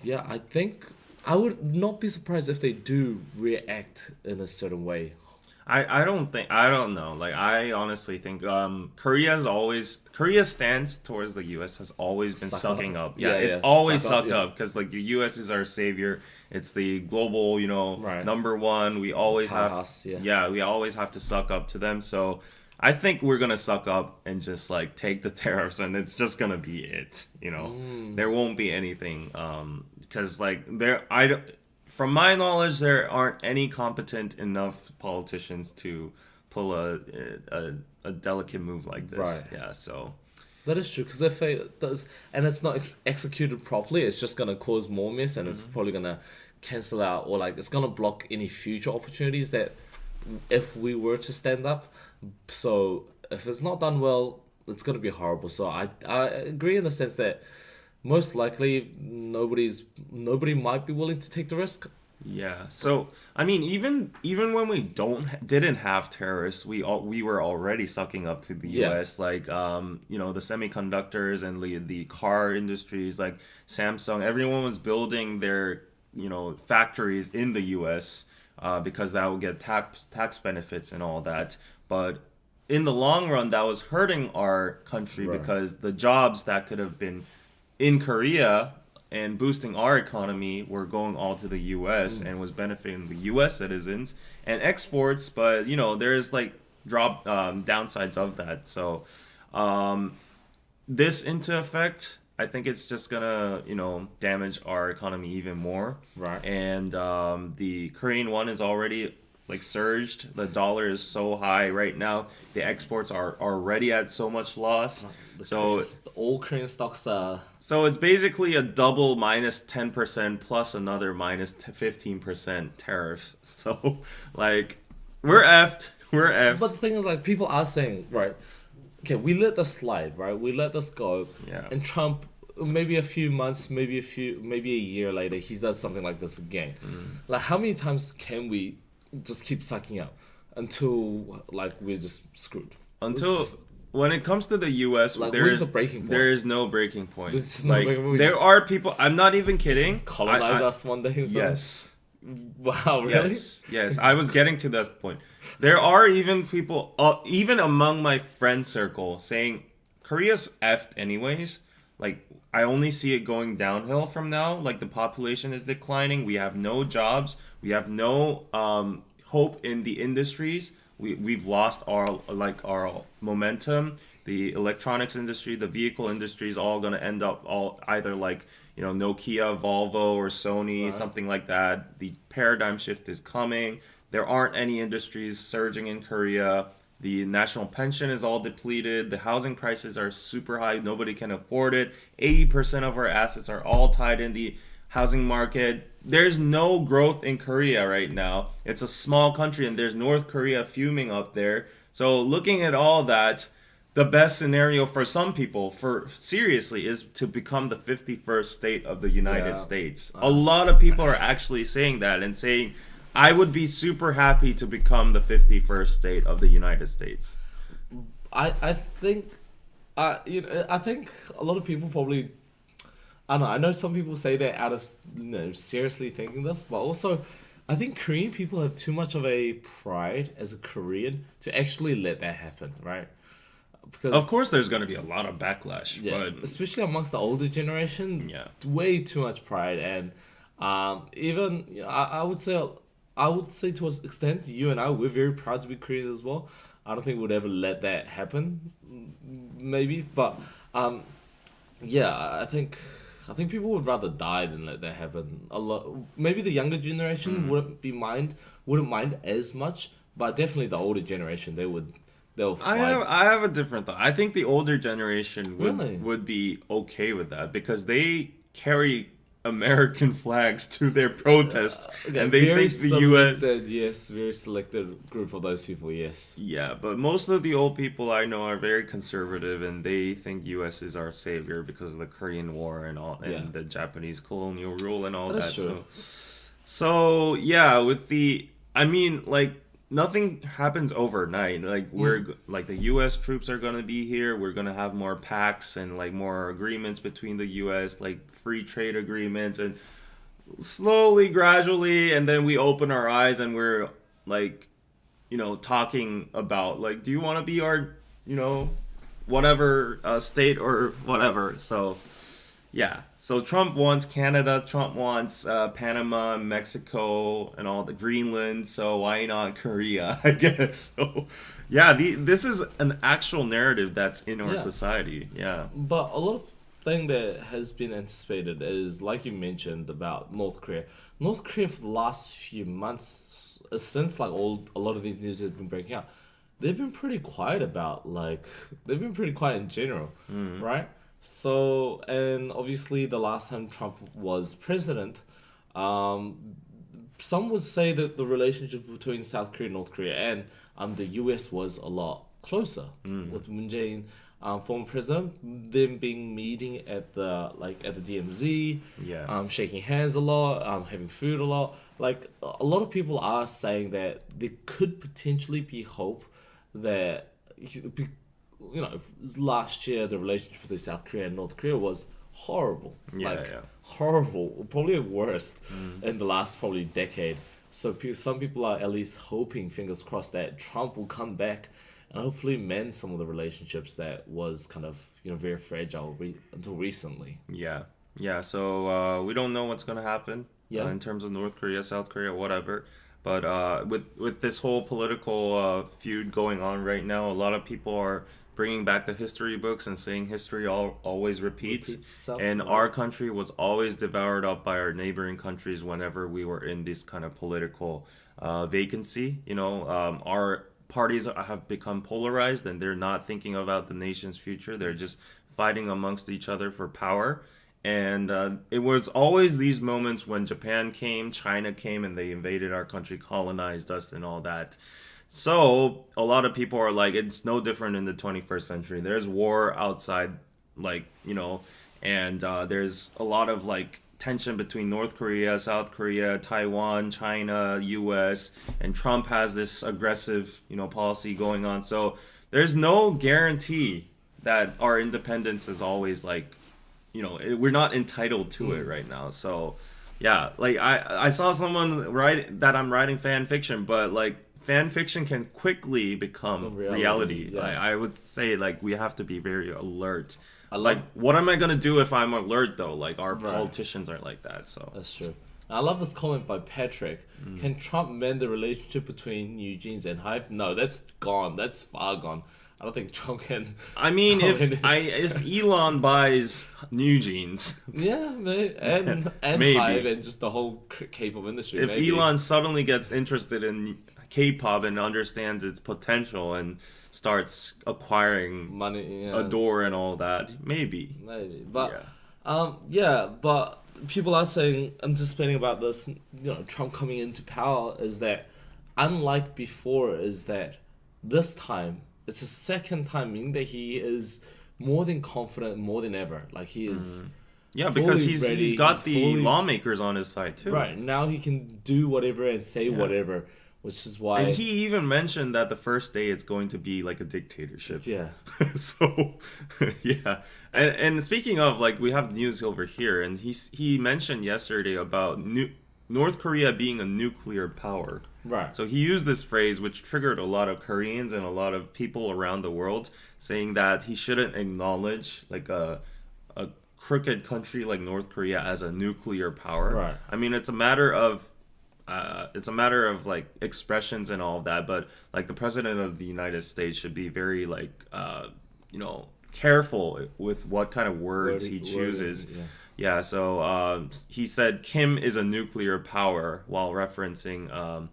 yeah, I think I would not be surprised if they do react in a certain way. I don't know. Like I honestly think Korea's stance towards the US has always been Suck sucking up. up. Yeah, Yeah, it's yeah. always Suck up. suck Yeah. up because like the US is our savior. It's the global, Right. number one. We always have Powerhouse. Yeah. yeah, we always have to suck up to them. So I think we're gonna suck up and just like take the tariffs and it's just gonna be it. There won't be anything because from my knowledge, there aren't any competent enough politicians to pull a delicate move like this. Right. Yeah, so That is true because if it does, and it's not executed properly, it's just gonna cause more mess, and it's probably gonna cancel out or like it's gonna block any future opportunities that if we were to stand up. So if it's not done well, it's gonna be horrible. So I agree in the sense that most likely nobody might be willing to take the risk. yeah. So I mean, even when we didn't have terrorists, we were already sucking up to the Yeah. U.S. Like the semiconductors and the car industries, like Samsung. Everyone was building their factories in the U.S. Because that would get tax benefits and all that. But in the long run, that was hurting our country Right. because the jobs that could have been in Korea and boosting our economy were going all to the US and was benefiting the US citizens and exports, but there's like downsides of that. So this into effect, I think it's just gonna damage our economy even more. Right. And the Korean won is already like surged. The dollar is so high right now. The exports are already at so much loss. So All Korean stocks are so it's basically a double minus 10% plus another minus 15% tariff. So like we're effed. We're effed. But the thing is, like, people are saying, right, okay, we let this slide, right? We let this go. Yeah. And Trump, maybe a few months, maybe a year later, he does something like this again. Like, how many times can we just keep sucking up until, like, we're just screwed? Until This- when it comes to the U.S., Like, there where's is the breaking point? There is no breaking point. There's no Like breaking point. there Just are people. I'm not even kidding. colonize us one day himself? Yes. Wow, really? Yes. I was getting to that point. There are even people, even among my friend circle, saying Korea's effed anyways. Like I only see it going downhill from now. Like the population is declining. We have no jobs. We have no hope in the industries. We've lost our momentum. The electronics industry, the vehicle industry is all gonna end up all either like Nokia, Volvo, or Sony, something like that. The paradigm shift is coming. There aren't any industries surging in Korea. The national pension is all depleted. The housing prices are super high. Nobody can afford it. 80% of our assets are all tied in the housing market. There's no growth in Korea right now. It's a small country and there's North Korea fuming up there. So looking at all that, the best scenario for some people, for seriously, is to become the 51st state of the United Yeah. States. A lot of people are actually saying that and saying, I would be super happy to become the 51st state of the United States. I think, I think a lot of people probably, I don't know. I know some people say they're out of seriously thinking this, but also, I think Korean people have too much of a pride as a Korean to actually let that happen, right? Because Of course, there's going to be a lot of backlash, yeah, but especially amongst the older generation, Yeah. way too much pride, and even I would say to an extent, you and I, we're very proud to be Korean as well. I don't think we'd ever let that happen, maybe, but yeah, I think people would rather die than let that happen. A lot, maybe the younger generation wouldn't mind as much, but definitely the older generation, they'll fight. I have a different thought. I think the older generation Really? would be okay with that because they carry American flags to their protests, Okay, and they very think the U.S. selected, yes, very selected group of those people, yes. Yeah, but most of the old people I know are very conservative, and they think U.S. is our savior because of the Korean War and all, and Yeah. the Japanese colonial rule and all That that. is true. So yeah, I mean, like nothing happens overnight. Like like the U.S. troops are gonna be here. We're gonna have more pacts and like more agreements between the U.S. like free trade agreements, and slowly, gradually, and then we open our eyes and we're like, talking about like, do you want to be our, whatever state or whatever. So yeah. So Trump wants Canada, Trump wants Panama, Mexico, and all the Greenland. So why not Korea? I guess. So yeah, this is an actual narrative that's in our Yeah. society. Yeah. But a lot of thing that has been anticipated is, like you mentioned, about North Korea. North Korea for the last few months, since like a lot of these news have been breaking out, they've been pretty quiet about they've been pretty quiet in general, right? So, and obviously the last time Trump was president, some would say that the relationship between South Korea and North Korea and the US was a lot closer with Moon Jae-in, former president, them being meeting at the DMZ, Yeah. shaking hands a lot, having food a lot. Like a lot of people are saying that there could potentially be hope that last year the relationship between South Korea and North Korea was horrible. Yeah. Horrible, probably worst in the last probably decade. So some people are at least hoping, fingers crossed, that Trump will come back and hopefully mend some of the relationships that was kind of very fragile until recently. Yeah. Yeah. So we don't know what's gonna happen. Yeah. In terms of North Korea, South Korea, whatever. But with this whole political feud going on right now, a lot of people are bringing back the history books and saying history always repeats. Repeats itself, And right. our country was always devoured up by our neighboring countries whenever we were in this kind of political vacancy. Our parties have become polarized and they're not thinking about the nation's future. They're just fighting amongst each other for power. And it was always these moments when Japan came, China came, and they invaded our country, colonized us, and all that. So a lot of people are like, it's no different in the 21st century. There's war outside, and there's a lot of tension between North Korea, South Korea, Taiwan, China, U.S., and Trump has this aggressive, policy going on. So there's no guarantee that our independence is always we're not entitled to it right now. So yeah, I saw someone write that I'm writing fan fiction, but fan fiction can quickly become reality. Yeah. I would say we have to be very alert. I love What am I gonna do if I'm alert though? Our politicians are like that. So That's true. I love this comment by Patrick. Can Trump mend the relationship between New Jeans and Hive? No, that's gone. That's far gone. I don't think Trump can. I mean, solve if Elon buys New Jeans, yeah, and Maybe. Hive and just the whole K-pop industry. if maybe. Elon suddenly gets interested in K-pop and understands its potential and starts acquiring money, Adore and all that, maybe. but but people are saying, anticipating about this, Trump coming into power, is that unlike before, is that this time it's a second time, meaning that he is more than confident, more than ever. He is. Yeah, because fully he's ready, got he's the fully- lawmakers on his side too. Right, now he can do whatever and say whatever, which is why. And he even mentioned that the first day it's going to be like a dictatorship. Yeah. So, yeah. And speaking of, we have news over here, and he mentioned yesterday about North Korea being a nuclear power. Right. So he used this phrase, which triggered a lot of Koreans and a lot of people around the world, saying that he shouldn't acknowledge a crooked country like North Korea as a nuclear power. Right. I mean, it's a matter of expressions and all of that, but the president of the United States should be very careful with what kind of words he chooses. Yeah, so he said Kim is a nuclear power while referencing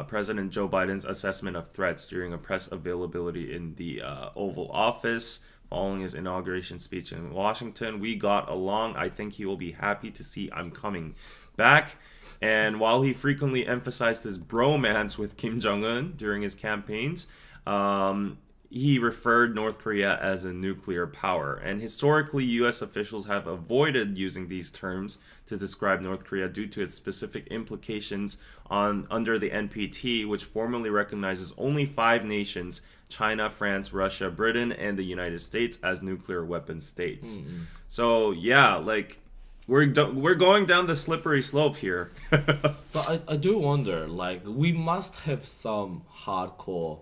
President Joe Biden's assessment of threats during a press availability in the Oval Office following his inauguration speech in Washington. We got along. I think he will be happy to see I'm coming back. And while he frequently emphasized his bromance with Kim Jong-un during his campaigns, he referred North Korea as a nuclear power. And historically, U.S. officials have avoided using these terms to describe North Korea due to its specific implications under the NPT, which formally recognizes only 5 nations, China, France, Russia, Britain, and the United States, as nuclear weapon states. So, yeah, we're going down the slippery slope here. But I do wonder, like, we must have some hardcore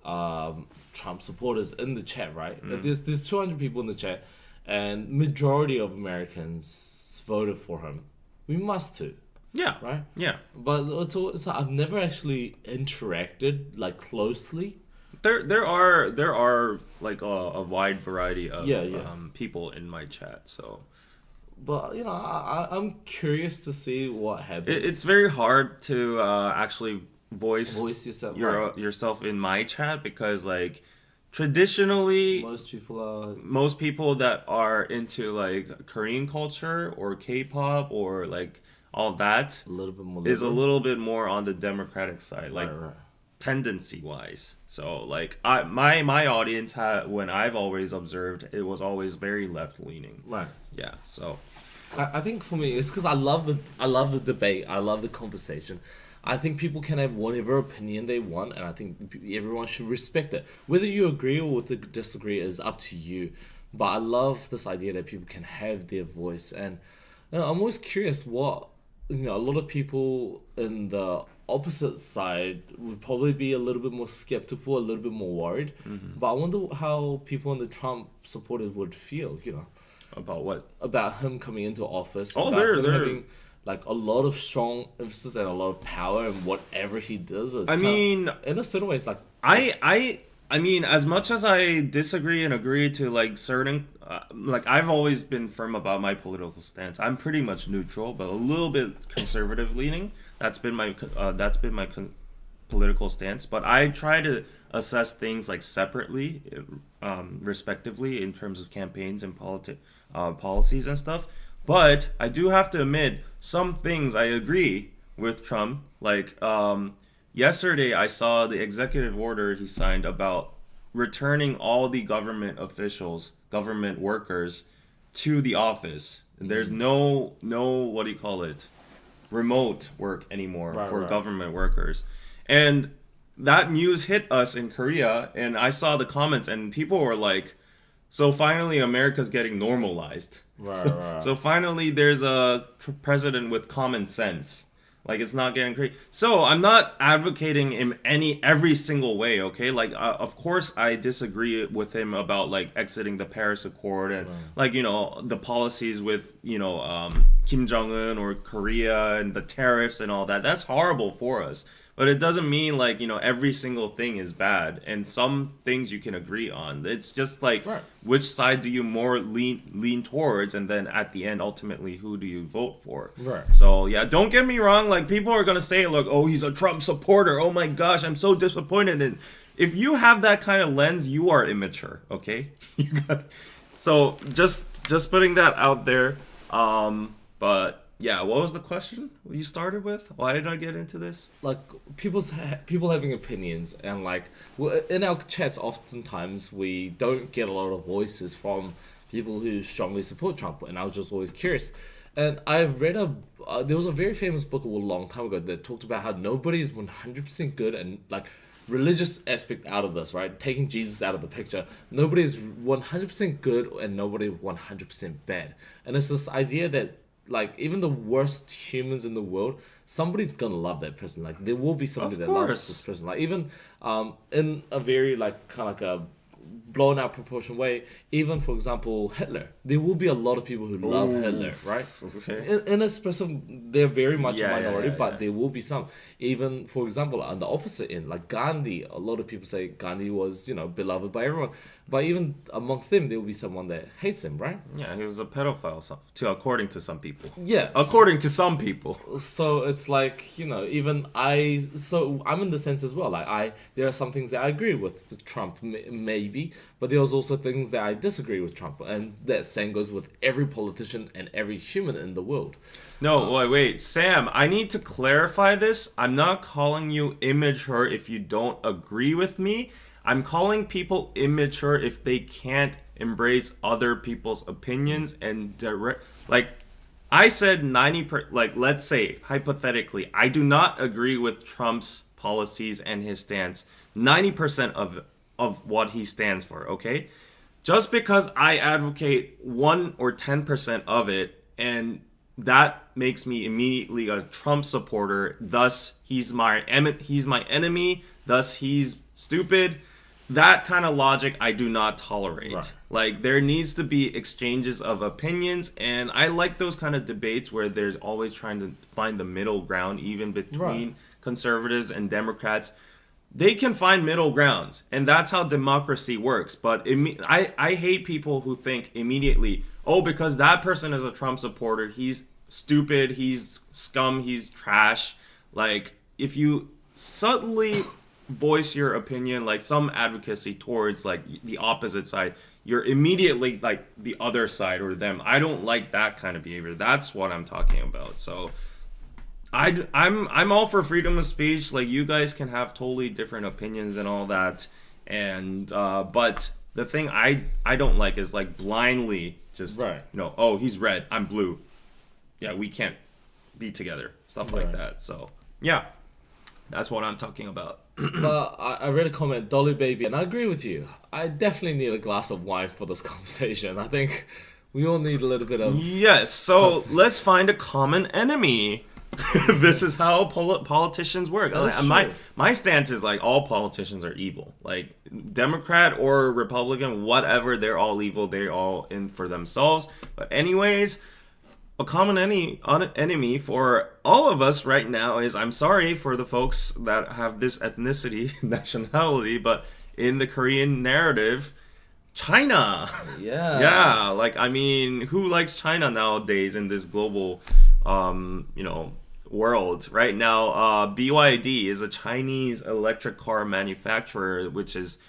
Trump supporters in the chat, right? If there's 200 people in the chat, and majority of Americans voted for him. We must too, Yeah. right? Yeah. But it's I've never actually interacted like closely. There are like a wide variety of Yeah, yeah. people in my chat, so But I'm curious to see what happens. it's very hard to actually voice yourself. yourself in my chat because like traditionally most people that are into like Korean culture or K-pop or like all that a little bit more is a liberal. little bit more on the Democratic side, like Right. tendency wise. So like my audience had when I've always observed it was always very left leaning. Right. Yeah. So I think for me it's because I love the debate. I love the conversation. I think people can have whatever opinion they want, and I think everyone should respect it. Whether you agree or disagree is up to you. But I love this idea that people can have their voice, and I'm always curious what a lot of people in the opposite side would probably be a little bit more skeptical, a little bit more worried. But I wonder how people in the Trump supporters would feel. about what? About him coming into office. Oh, about they're him they're having like a lot of strong emphasis and a lot of power in whatever he does. I mean, in a certain way, it's like I mean, as much as I disagree and agree to like certain, like I've always been firm about my political stance. I'm pretty much neutral, but a little bit conservative leaning. That's been my political stance. But I try to assess things like separately, respectively, in terms of campaigns and policies and stuff. But I do have to admit, some things I agree with Trump. Like yesterday, I saw the executive order he signed about returning all the government officials, government workers, to the office. There's no what do you call it, remote work anymore for government workers, and that news hit us in Korea, and I saw the comments, and people were like, so finally America's getting normalized. So finally there's a president with common sense. Like it's not getting crazy. So I'm not advocating in every single way, okay? Like of course I disagree with him about like exiting the Paris Accord and like the policies with Kim Jong-un or Korea and the tariffs and all that. That's horrible for us. But it doesn't mean like every single thing is bad, and some things you can agree on. It's just like which side do you more lean towards, and then at the end, ultimately, who do you vote for? Right. So yeah, don't get me wrong. Like people are gonna say, look, oh, he's a Trump supporter. Oh my gosh, I'm so disappointed. And if you have that kind of lens, you are immature. Okay, so just putting that out there. But. Yeah, what was the question you started with? Why did I get into this? Like people having opinions, and like in our chats, oftentimes we don't get a lot of voices from people who strongly support Trump, and I was just always curious. And I've read there was a very famous book a long time ago that talked about how nobody is 100% good, and like religious aspect out of this, right? Taking Jesus out of the picture, nobody is 100% good and nobody 100% bad. And it's this idea that like even the worst humans in the world, somebody's gonna love that person. Like there will be somebody that loves this person. Like even in a very like kind of like a blown out proportion way, even for example Hitler, there will be a lot of people who love Hitler, right? Okay. In a specific, they're very much a minority, but yeah. there will be some. Even for example on the opposite end, like Gandhi, a lot of people say Gandhi was beloved by everyone, but even amongst them there will be someone that hates him, right? Yeah, he was a pedophile, according to some people. Yeah, according to some people. So it's like even I'm in the sense as well. Like there are some things that I agree with Trump, maybe, but there's also things that I disagree with Trump, and that same goes with every politician and every human in the world. No, wait, Sam, I need to clarify this. I'm not calling you immature if you don't agree with me. I'm calling people immature if they can't embrace other people's opinions and like I said 90%, like let's say hypothetically, I do not agree with Trump's policies and his stance 90% of what he stands for, okay? Just because I advocate 1 or 10% of it and that makes me immediately a Trump supporter. Thus, he's my enemy. Thus, he's stupid. That kind of logic I do not tolerate. Right. Like, there needs to be exchanges of opinions, and I like those kind of debates where there's always trying to find the middle ground, even between conservatives and Democrats. They can find middle grounds, and that's how democracy works. But I hate people who think immediately, oh, because that person is a Trump supporter, he's stupid, he's scum, he's trash. Like, if you subtly voice your opinion, like some advocacy towards like the opposite side, you're immediately like the other side or them. I don't like that kind of behavior. That's what I'm talking about. So I'm all for freedom of speech. Like, you guys can have totally different opinions and all that, and but the thing I don't like is like blindly just oh, he's red, I'm blue, yeah, we can't be together, stuff like that. So yeah, that's what I'm talking about. But I read a comment, Dolly Baby, and I agree with you. I definitely need a glass of wine for this conversation. I think we all need a little bit of yes. So substance. let's find a common enemy. This is how politicians work. My stance is like all politicians are evil. Like, Democrat or Republican, whatever, they're all evil. They're all in for themselves. But anyways, a common enemy for all of us right now is, I'm sorry for the folks that have this ethnicity, nationality, but in the Korean narrative, China. Yeah. Like, I mean, who likes China nowadays in this global, world right now? BYD is a Chinese electric car manufacturer, which is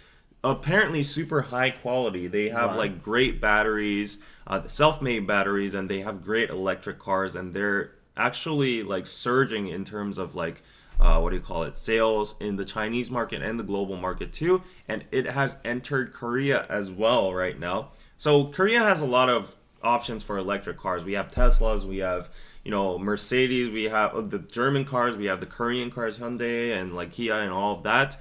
apparently super high quality. They have like great batteries, self-made batteries, and they have great electric cars, and they're actually like surging in terms of like sales in the Chinese market and the global market too. And it has entered Korea as well right now. So Korea has a lot of options for electric cars. We have Teslas, we have Mercedes, we have the German cars, we have the Korean cars, Hyundai and like Kia and all of that.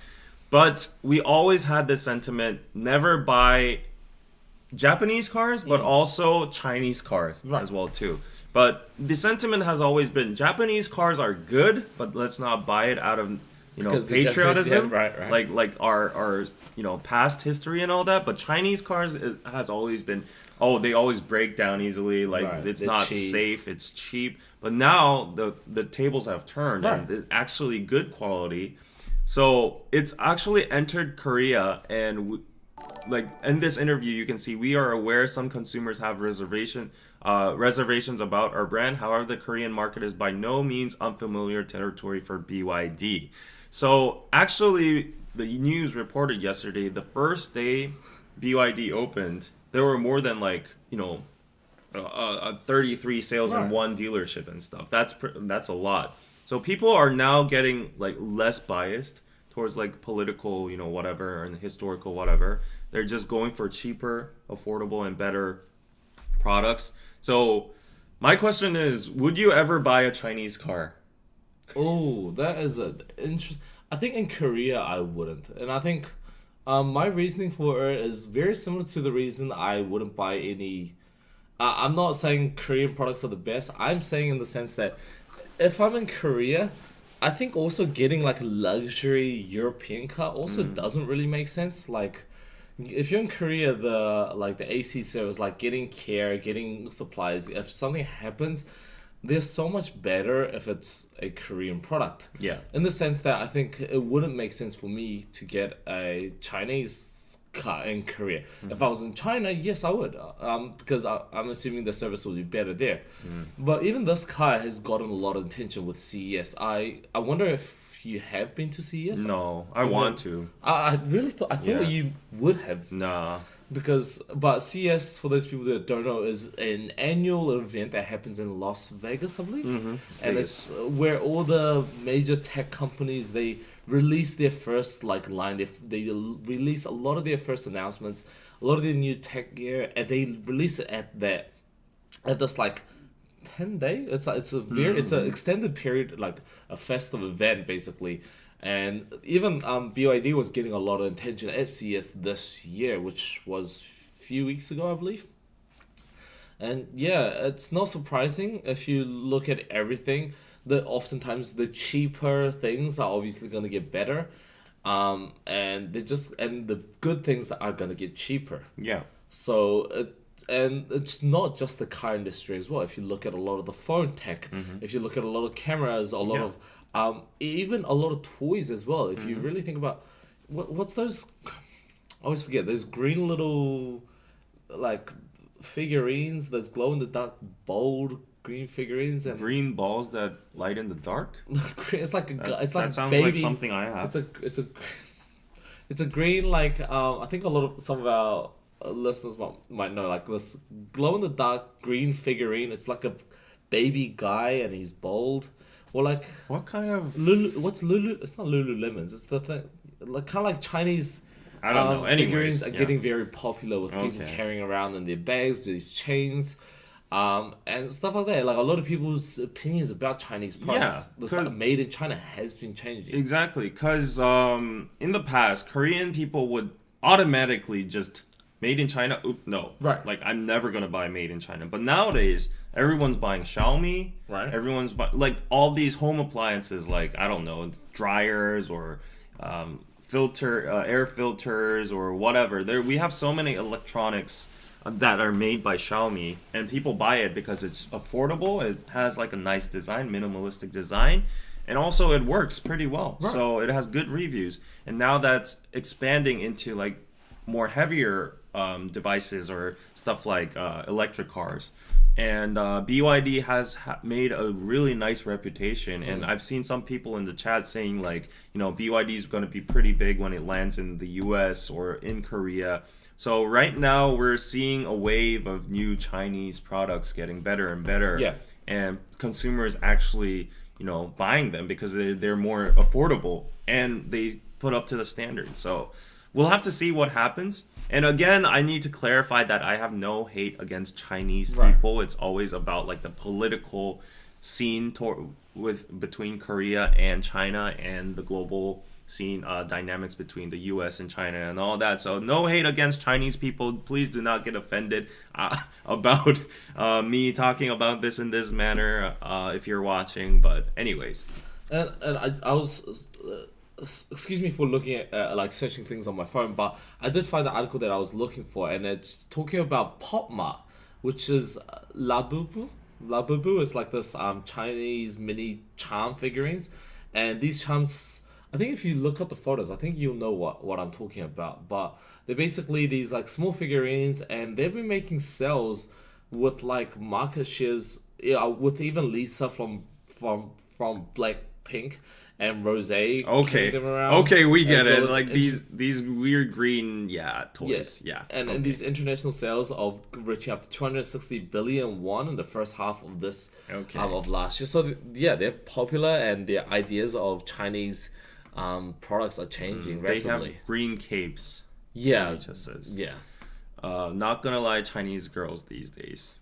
But we always had this sentiment, never buy Japanese cars, but also Chinese cars as well too. But the sentiment has always been, Japanese cars are good, but let's not buy it out of patriotism, like our past history and all that. But Chinese cars, it has always been, they always break down easily. Like, it's not cheap. Safe, it's cheap. But now the tables have turned, and it's actually good quality. So it's actually entered Korea, and like in this interview, you can see we are aware some consumers have reservations about our brand. However, the Korean market is by no means unfamiliar territory for BYD. So actually, the news reported yesterday, the first day BYD opened, there were more than 33 sales in one dealership and stuff. That's a lot. So people are now getting like less biased towards like political, whatever, and historical whatever. They're just going for cheaper, affordable, and better products. So my question is, would you ever buy a Chinese car? Oh, that is I think in Korea I wouldn't, and I think my reasoning for it is very similar to the reason I wouldn't buy any. I'm not saying Korean products are the best. I'm saying in the sense that if I'm in Korea, I think also getting like a luxury European car also doesn't really make sense. Like, if you're in Korea, the AC service, like getting care, getting supplies, if something happens, they're so much better if it's a Korean product. Yeah. In the sense that I think it wouldn't make sense for me to get a Chinese car in Korea. If I was in China, yes, I would, because I'm assuming the service will be better there. But even this car has gotten a lot of attention with CES. I wonder if you have been to CES. No, I want to. I really thought you would have. Nah. But CES, for those people that don't know, is an annual event that happens in Las Vegas, I believe. And it's where all the major tech companies, they release their first line. They release a lot of their first announcements, a lot of their new tech gear, and they release it at this 10-day. It's an extended period, like a festive event basically. And even BYD was getting a lot of attention at CES this year, which was a few weeks ago, I believe. And yeah, it's not surprising if you look at everything that oftentimes the cheaper things are obviously going to get better. And the good things are going to get cheaper. Yeah. So and it's not just the car industry as well. If you look at a lot of the phone tech, if you look at a lot of cameras, a lot of even a lot of toys as well. If you really think about what's those, I always forget those green little like figurines, those glow in the dark bold green figurines and Green balls that light in the dark? it's like it's like That sounds baby. like something I have. It's a green like I think a lot of some of our listeners might know like this glow in the dark green figurine. It's like a baby guy and he's bold. Or like What kind of... What's Lulu? It's not Lululemons. It's the thing like kind of like Chinese. I don't know. Anyways, figurines are yeah. getting very popular with people Okay. carrying around in their bags these chains. And stuff like that. Like a lot of people's opinions about Chinese products, the stuff 'cause- made in China has been changing. Exactly, because in the past, Korean people would automatically just made in China. Oop, no, Right. Like I'm never gonna buy made in China. But nowadays, everyone's buying Xiaomi. Right. Everyone's buying like all these home appliances, like I don't know, dryers or air filters or whatever. We have so many electronics that are made by Xiaomi, and people buy it because it's affordable. It has like a nice design, minimalistic design, and also it works pretty well. Right. So it has good reviews, and now that's expanding into like more heavier devices or stuff like electric cars. And BYD has made a really nice reputation, and I've seen some people in the chat saying like, BYD is going to be pretty big when it lands in the US or in Korea. So right now we're seeing a wave of new Chinese products getting better and better. Yeah. And consumers actually, buying them because they're more affordable and they put up to the standard. So we'll have to see what happens. And again, I need to clarify that I have no hate against Chinese Right. people. It's always about like the political scene between Korea and China and the global scene dynamics between the US and China and all that. So no hate against Chinese people. Please do not get offended about me talking about this in this manner if you're watching. But anyways. And I was excuse me for looking at like searching things on my phone, but I did find the article that I was looking for, and it's talking about Popma, which is Labubu. Labubu is like this Chinese mini charm figurines, and these charms, I think if you look at the photos, I think you'll know what I'm talking about. But they're basically these like small figurines, and they've been making sales with like market shares, with even Lisa from Blackpink and Rose. Okay. them around, Okay, we get as well it. as Like these weird green toys. Yeah. And okay. these international sales of reaching up to 260 billion won in the first half of this Okay. of last year. So they're popular, and their ideas of Chinese products are changing They rapidly. have green capes. Yeah, It just says. yeah. Not gonna lie, Chinese girls these days.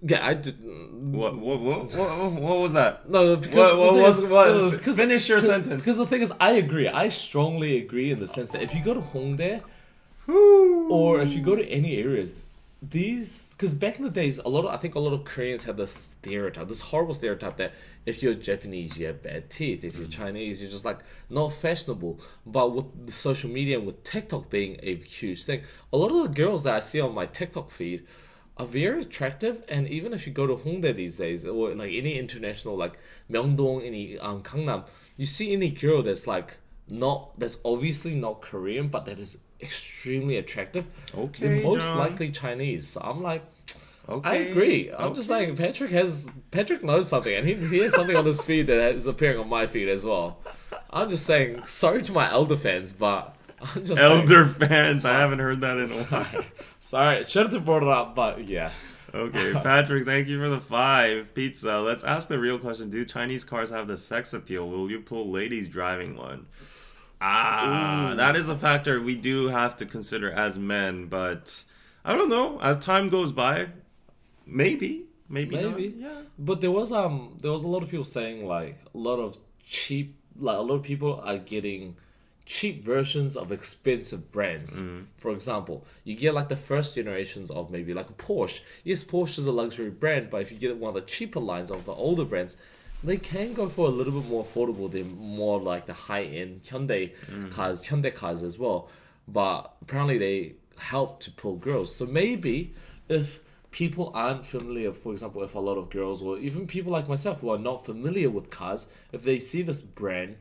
Yeah, I did. What was that? No, because Finish your sentence. Because the thing is, I agree. I strongly agree in the sense that if you go to Hongdae, Whew. or if you go to any areas, because back in the days, I think a lot of Koreans had this stereotype, this horrible stereotype that if you're Japanese, you have bad teeth. If you're Chinese, you're just like not fashionable. But with the social media and with TikTok being a huge thing, a lot of the girls that I see on my TikTok feed are very attractive. And even if you go to Hongdae these days, or like any international, like Myeongdong, any Gangnam, you see any girl that's like that's obviously not Korean, but that is extremely attractive. Okay, They're most John. likely Chinese. So I'm like, Okay. I agree. I'm just saying Patrick knows something, and he has something on his feed that is appearing on my feed as well. I'm just saying, sorry to my elder fans, but I'm just saying, Elder fans. I haven't heard that in a while. sorry, should have brought it up, but yeah. Okay, Patrick, thank you for the 5 pizza. Let's ask the real question. Do Chinese cars have the sex appeal? Will you pull ladies driving one? That is a factor we do have to consider as men, but I don't know. As time goes by, maybe not. Yeah. But there was a lot of people saying like a lot of people are getting cheap versions of expensive brands. For example, you get like the first generations of maybe like a Porsche. Yes, Porsche is a luxury brand, but if you get one of the cheaper lines of the older brands, they can go for a little bit more affordable than more like the high-end Hyundai cars as well. But apparently they help to pull girls. So maybe if people aren't familiar, for example, if a lot of girls or even people like myself who are not familiar with cars, if they see this brand,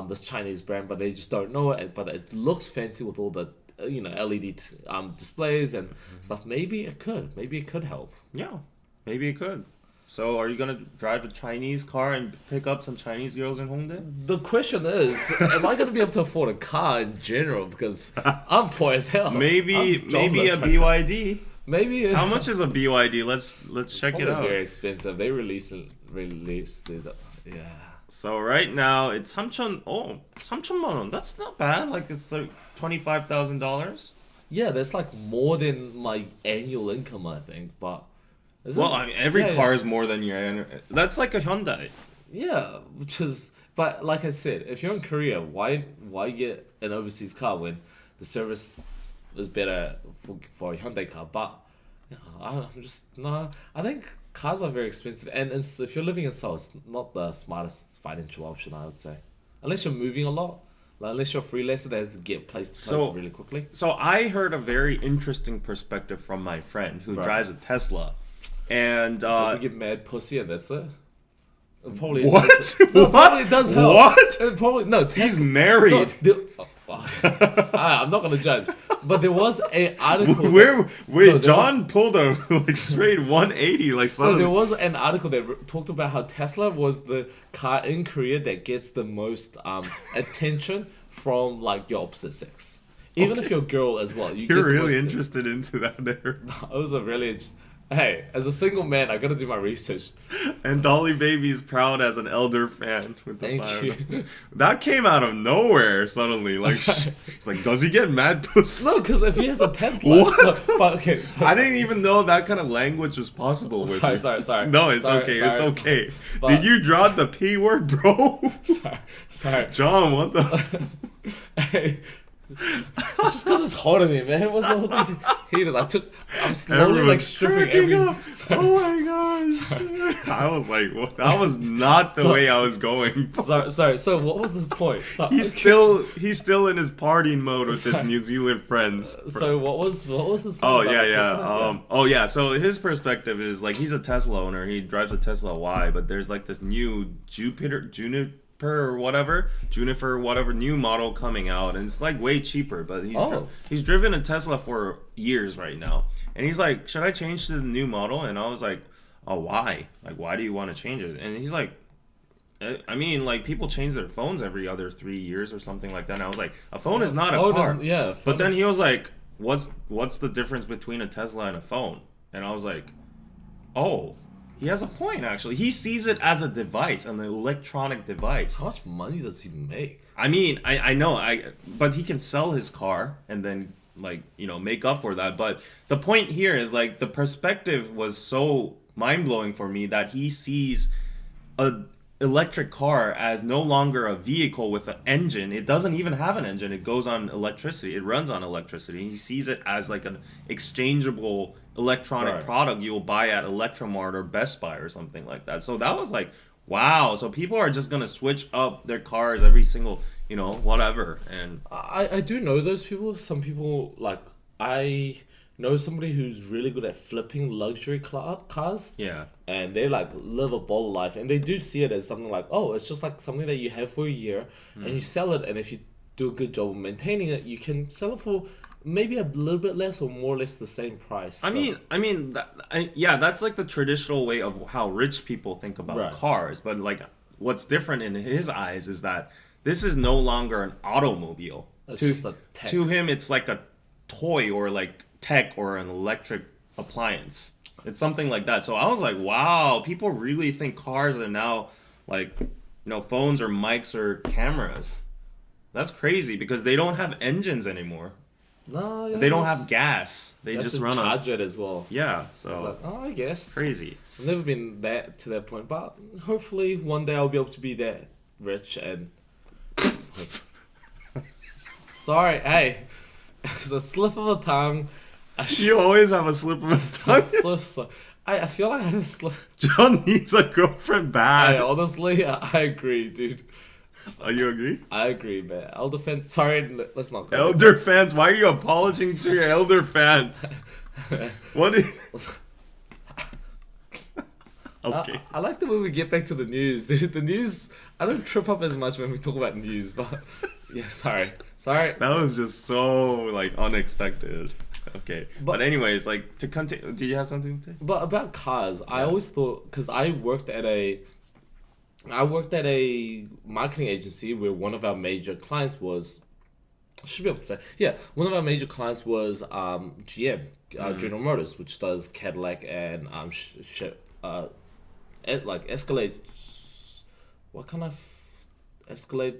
this Chinese brand, but they just don't know it, but it looks fancy with all the LED displays and stuff, maybe it could help. Yeah, maybe it could. So are you gonna drive a Chinese car and pick up some Chinese girls in Hongdae? The question is, am I going to be able to afford a car in general? Because I'm poor as hell. Maybe a jobless right now. BYD. Maybe How much is a BYD? Let's check it probably out. very expensive. They released it. Yeah. So right now it's 3,000만 원. That's not bad. Like it's like $25,000. Yeah, that's like more than my annual income, I think. But Well, I mean, every Yeah, car yeah. is more than your. That's like a Hyundai. Yeah, which is, but like I said, if you're in Korea, why get an overseas car when the service is better for a Hyundai car? But I'm just no. I think cars are very expensive, and if you're living in Seoul, it's not the smartest financial option, I would say, unless you're moving a lot. Like, unless you're a freelancer that has to get place to place really quickly. So I heard a very interesting perspective from my friend who Right. drives a Tesla, and Does it get mad pussy and that's it? It probably what? No, What? probably it does help. What? It probably no. He's No, married. I'm not gonna judge, but there was an article. Wait, there John pulled a like straight 180, like So suddenly. there was an article that talked about how Tesla was the car in Korea that gets the most attention from like your opposite sex. Even if you're a girl as well, you You're get the really most interested into that there. It was a really hey, as a single man, I gotta do my research. And Dolly Baby's proud as an elder fan with the Thank fire. you. That came out of nowhere suddenly. Like, it's like, does he get mad pussy? No, because if he has a Tesla, What? No, but okay, so, I didn't even know that kind of language was possible. With sorry, you. sorry. No, it's Sorry, okay. sorry. It's okay. But- Did you draw the P word, bro? sorry. John, what the? Hey, it's just because it's hot in here, man. It wasn't all these heaters. I'm slowly like Everyone's stripping cracking every. up. Sorry. Oh my gosh. I was like, what? That was not the So- way I was going. Sorry. So what was this point? So, He's still in his partying mode with his Sorry. New Zealand friends. So what was his point? Oh about yeah, Tesla? yeah. Oh yeah. So his perspective is like he's a Tesla owner. He drives a Tesla Y, but there's like this new Juniper or whatever new model coming out, and it's like way cheaper. But he's driven a Tesla for years right now, and he's like, should I change to the new model? And I was like, oh, why? Like, why do you want to change it? And he's like, I mean, like people change their phones every other 3 years or something like that. And I was like, a phone is not a car. Yeah. But then he was like, what's the difference between a Tesla and a phone? And I was like, oh, he has a point actually. He sees it as a device, an electronic device. How much money does he make? I mean, I know, but he can sell his car and then like, make up for that. But the point here is like the perspective was so mind-blowing for me that he sees a electric car as no longer a vehicle with an engine. It doesn't even have an engine. It goes on electricity. It runs on electricity. He sees it as like an exchangeable electronic product you'll buy at Electromart or Best Buy or something like that. So that was like, wow. So people are just gonna switch up their cars every single, whatever. And I do know those people. Some people like I know somebody who's really good at flipping luxury cars. yeah, And they like live a baller life, and they do see it as something like, oh, it's just like something that you have for a year, and you sell it, and if you do a good job of maintaining it, you can sell it for maybe a little bit less or more or less the same price. I mean, that's like the traditional way of how rich people think about cars. But like, what's different in his eyes is that this is no longer an automobile. It's just a tech. To him, it's like a toy or like tech or an electric appliance. It's something like that. So I was like, wow, people really think cars are now like, phones or mics or cameras. That's crazy because they don't have engines anymore. No, yeah, They don't have gas. They just run on. charge it as well. Yeah, It's so like, oh, I guess. crazy. I've never been to that point, but hopefully one day I'll be able to be that rich and Sorry, hey. It's a slip of a tongue. You always have a slip of a tongue. I feel like I have a slip. John needs a girlfriend bad. Hey, honestly, I agree, dude. Oh, you agree? I agree, man. Elder fans. Sorry, let's not go. Elder fans, why are you apologizing to your elder fans? What? Okay. I like the way we get back to the news. The news. I don't trip up as much when we talk about news, but yeah, sorry. That was just so like unexpected. Okay, but anyways, like to continue. Do you have something to say? But about cars, I always thought, because I worked at a marketing agency where one of our major clients was, I should be able to say, yeah, one of our major clients was GM, General Motors, which does Cadillac and like Escalade. What kind of Escalade?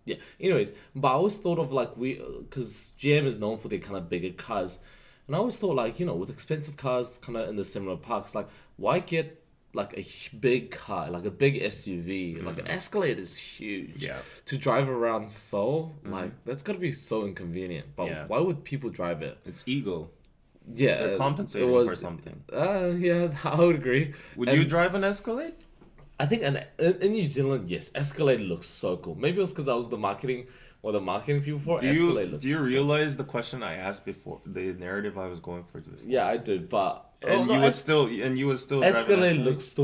Yeah. Anyways, but I always thought of like because GM is known for their kind of bigger cars, and I always thought like with expensive cars kind of in the similar parks, like why get like a big car, like a big SUV, like an Escalade is huge. Yeah. To drive around Seoul, like that's gotta be so inconvenient. But why would people drive it? It's ego. Yeah, They're compensating for something. Yeah, I would agree. Would you drive an Escalade? I think in New Zealand, yes, Escalade looks so cool. Maybe it was because I was the marketing people for Escalade. Do you realize the question I asked before, the narrative I was going for? Yeah, I did, but you would still Escalade looks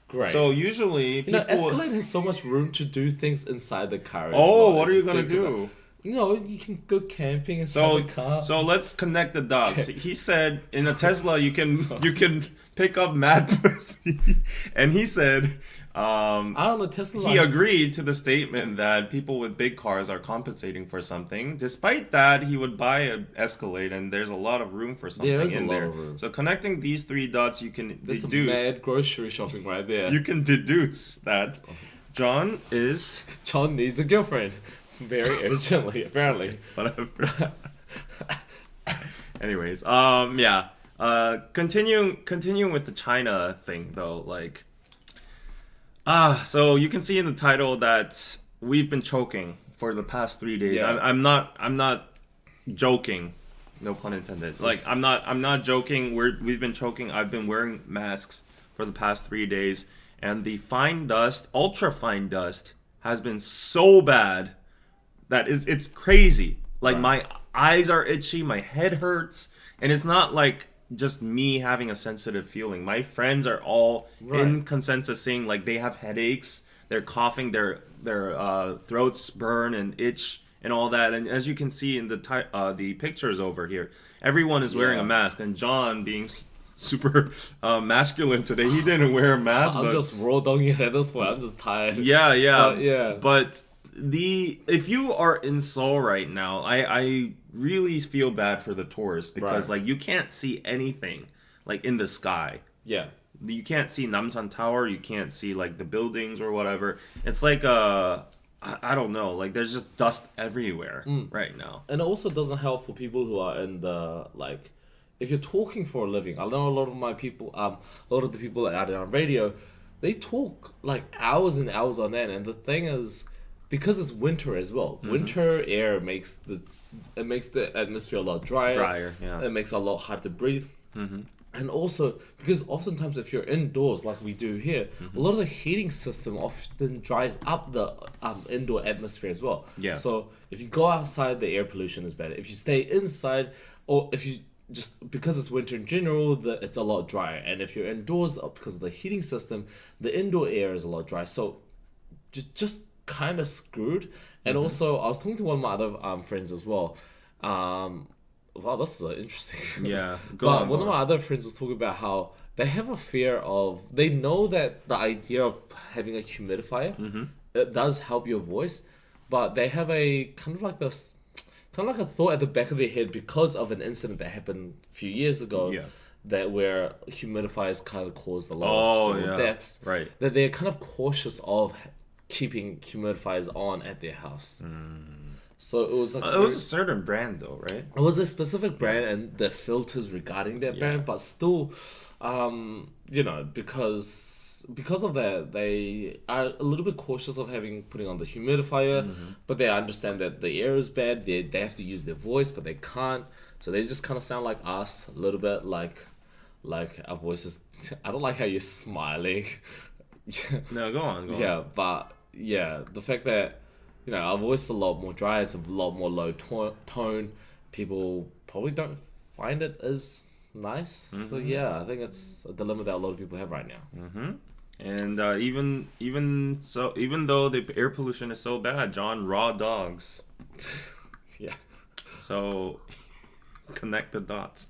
great. So usually people, Escalade has so much room to do things inside the car. What are you gonna do? You can go camping inside the car. So let's connect the dots. He said in a Tesla you can pick up mad pussy, and he said I don't know, Tesla. He agreed to the statement that people with big cars are compensating for something. Despite that, he would buy an Escalade, and there's a lot of room for something There's in a lot there. of room. So connecting these three dots, you can That's deduce. That's mad grocery shopping right there. You can deduce that John needs a girlfriend very urgently, apparently. Whatever. Anyways, yeah. Continuing with the China thing though, like. So you can see in the title that we've been choking for the past 3 days. Yeah. I'm not joking, no pun intended. Like I'm not joking. We've been choking. I've been wearing masks for the past 3 days, and the fine dust, ultra fine dust, has been so bad that it's crazy. Like my eyes are itchy, my head hurts, and it's not like just me having a sensitive feeling. My friends are all in consensus saying like they have headaches, they're coughing, their throats burn and itch and all that. And as you can see in the pictures over here, everyone is wearing a mask. And John, being super masculine today, he didn't wear a mask. I'm just raw dogging it at this point. I'm just tired. Yeah. But if you are in Seoul right now, I really feel bad for the tourists because like you can't see anything like in the sky. Yeah. You can't see Namsan Tower, you can't see like the buildings or whatever. It's like I don't know, like there's just dust everywhere right now. And it also doesn't help for people who are in the like if you're talking for a living. I know a lot of my people a lot of the people out on radio, they talk like hours and hours on end, and the thing is because it's winter as well. Winter air makes the atmosphere a lot drier. Yeah. It makes it a lot harder to breathe. And also because oftentimes if you're indoors like we do here, a lot of the heating system often dries up the indoor atmosphere as well. Yeah. So if you go outside, the air pollution is better. If you stay inside, or if you just because it's winter in general, it's a lot drier. And if you're indoors, because of the heating system, the indoor air is a lot drier. So just kind of screwed. And also I was talking to one of my other friends as well. Wow, this is interesting. Yeah. But one of my other friends was talking about how they have a fear of, they know that the idea of having a humidifier, it does help your voice, but they have a kind of like a thought at the back of their head because of an incident that happened a few years ago. Yeah. That where humidifiers kind of caused a lot of deaths. Right. That they're kind of cautious of keeping humidifiers on at their house. So it was like It was a certain brand though, right? it was a specific brand and the filters regarding that brand, but still, because of that, they are a little bit cautious of putting on the humidifier, but they understand that the air is bad. They have to use their voice, but they can't. So they just kind of sound like us a little bit, like our voices. I don't like how you're smiling. No, go on. Yeah, but yeah, the fact that our voice is a lot more dry, it's a lot more low tone. People probably don't find it as nice. So yeah, I think it's a dilemma that a lot of people have right now. And even though the air pollution is so bad, John, raw dogs. Yeah. So connect the dots.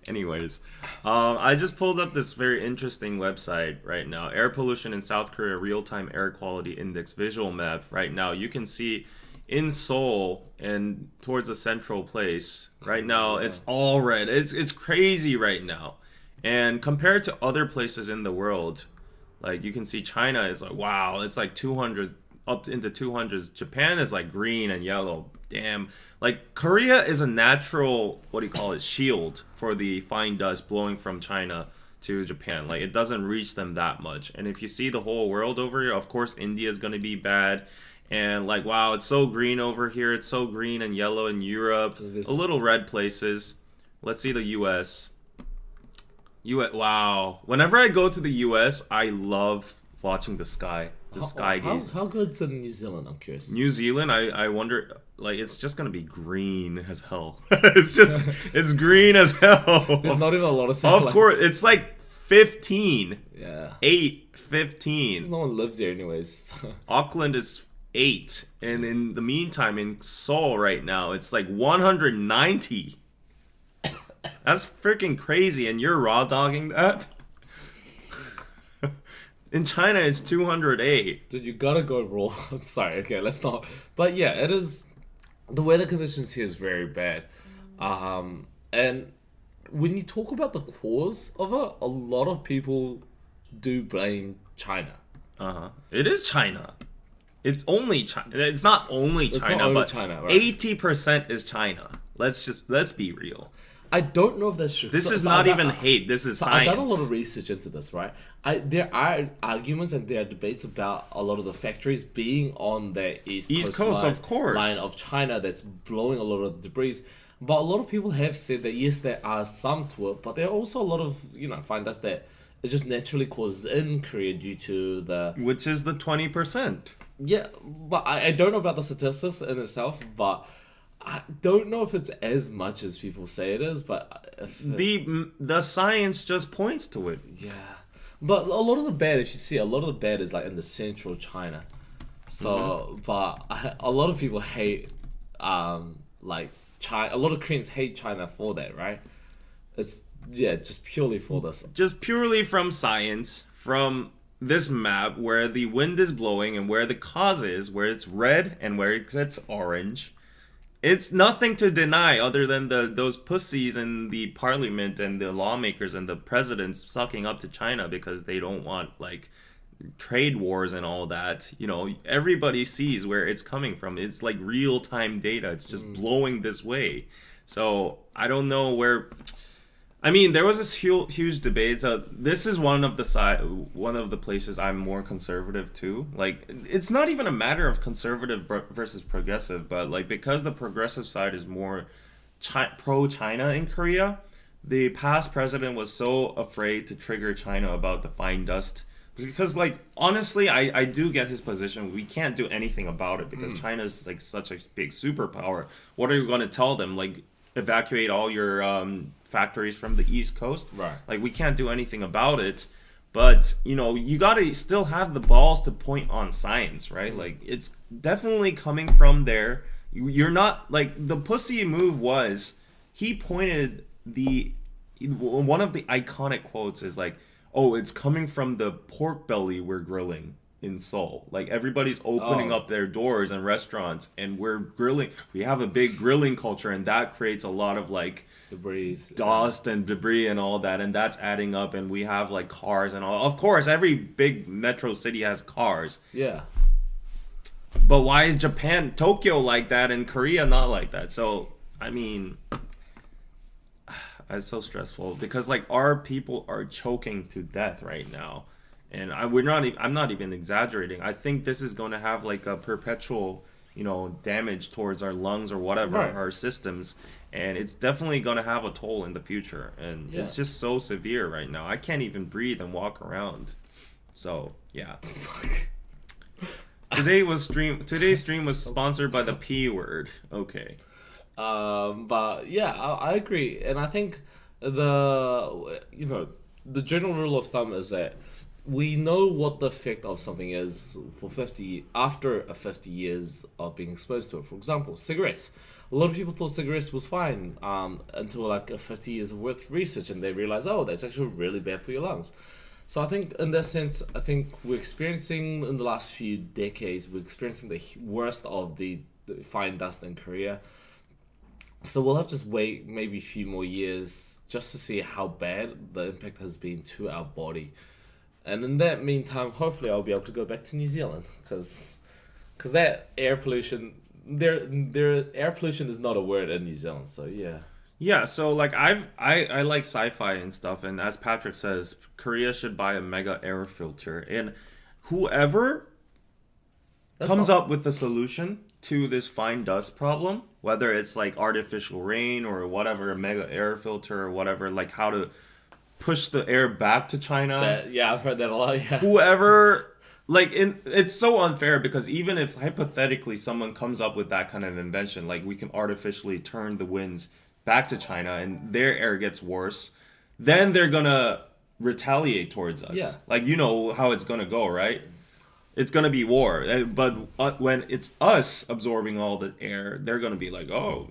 Anyways, I just pulled up this very interesting website right now. Air pollution in South Korea real-time air quality index visual map. Right now, you can see in Seoul and towards a central place. Right now, it's all red. It's crazy right now. And compared to other places in the world, like you can see China is like, wow, it's like 200 up into 200s. Japan is like green and yellow. Damn. Like Korea is a natural, what do you call it, shield for the fine dust blowing from China to Japan. Like it doesn't reach them that much. And if you see the whole world over here, of course India is going to be bad. And like, wow, it's so green over here. It's so green and yellow in Europe. A little red places. Let's see the US. Wow. Whenever I go to the US, I love watching the sky. How good's in New Zealand? I'm curious. New Zealand, I wonder, like, it's just gonna be green as hell. It's green as hell. There's not even a lot of sunlight. Of course, it's like 15. Yeah. 8, 15. Because no one lives there anyways. Auckland is 8. And in the meantime, in Seoul right now, it's like 190. That's freaking crazy. And you're raw dogging that? In China, it's 208. Dude, you gotta go raw. I'm sorry. Okay, let's not. But yeah, it is. The weather conditions here is very bad. And when you talk about the cause of it, a lot of people do blame China. It is China. It's only China. It's not only China, not only but China, right? 80% is China. Let's be real. I don't know if that's true. This is not even hate. This is science. I've done a lot of research into this, right? There are arguments and there are debates about a lot of the factories being on the East Coast of course, line of China that's blowing a lot of the debris. But a lot of people have said that yes, there are some to it, but there are also a lot of fine dust that it just naturally causes in Korea due to the which is the 20%. Yeah, but I don't know about the statistics in itself, but I don't know if it's as much as people say it is, but the science just points to it. Yeah, but a lot of the bad, if you see, a lot of the bad is like in the central China. So, but a lot of people hate, like China. A lot of Koreans hate China for that, right? It's just purely for this. Just purely from science, from this map where the wind is blowing and where the cause is, where it's red and where it's orange. It's nothing to deny other than those pussies in the parliament and the lawmakers and the presidents sucking up to China because they don't want like trade wars and all that. Everybody sees where it's coming from. It's like real-time data. It's just blowing this way. So I don't know where. I mean, there was this huge debate. This is one of the places I'm more conservative too. Like, it's not even a matter of conservative versus progressive, but like because the progressive side is more pro-China in Korea, the past president was so afraid to trigger China about the fine dust. Because, like, honestly, I do get his position. We can't do anything about it because China's like such a big superpower. What are you going to tell them? Like, evacuate all your factories from the East Coast? Right. Like, we can't do anything about it. But, you got to still have the balls to point on science, right? Like, it's definitely coming from there. You're not, like, the pussy move was, he pointed one of the iconic quotes is like, oh, it's coming from the pork belly we're grilling in Seoul. Like, everybody's opening up their doors and restaurants and we're grilling. We have a big grilling culture and that creates a lot of like debris, dust and debris and all that, and that's adding up, and we have like cars and all. Of course, every big metro city has cars. Yeah. But why is Japan, Tokyo like that and Korea not like that? So, I mean, it's so stressful because like our people are choking to death right now. And I'm not even exaggerating. I think this is going to have like a perpetual, damage towards our lungs or whatever, Right. our systems. And it's definitely going to have a toll in the future. And it's just so severe right now. I can't even breathe and walk around. So, yeah. Today's stream was sponsored by the P word. Okay. But yeah, I agree, and I think the general rule of thumb is that we know what the effect of something is for 50 years of being exposed to it. For example, cigarettes. A lot of people thought cigarettes was fine until like 50 years of worth of research, and they realized, oh, that's actually really bad for your lungs. So I think in that sense, I think we're experiencing in the last few decades, we're experiencing the worst of the fine dust in Korea. So we'll have to just wait maybe a few more years just to see how bad the impact has been to our body. And in that meantime, hopefully I'll be able to go back to New Zealand because that air pollution, their air pollution is not a word in New Zealand. So yeah. Yeah, so like I like sci-fi and stuff, and as Patrick says, Korea should buy a mega air filter, and whoever comes up with the solution to this fine dust problem, whether it's like artificial rain or whatever, a mega air filter or whatever, like how to push the air back to China. Yeah, I've heard that a lot. Yeah. Whoever, it's so unfair because even if hypothetically someone comes up with that kind of invention, like we can artificially turn the winds back to China and their air gets worse, then they're gonna retaliate towards us. Yeah. Like, you know how it's gonna go, right? It's gonna be war. But when it's us absorbing all the air, they're gonna be like, oh,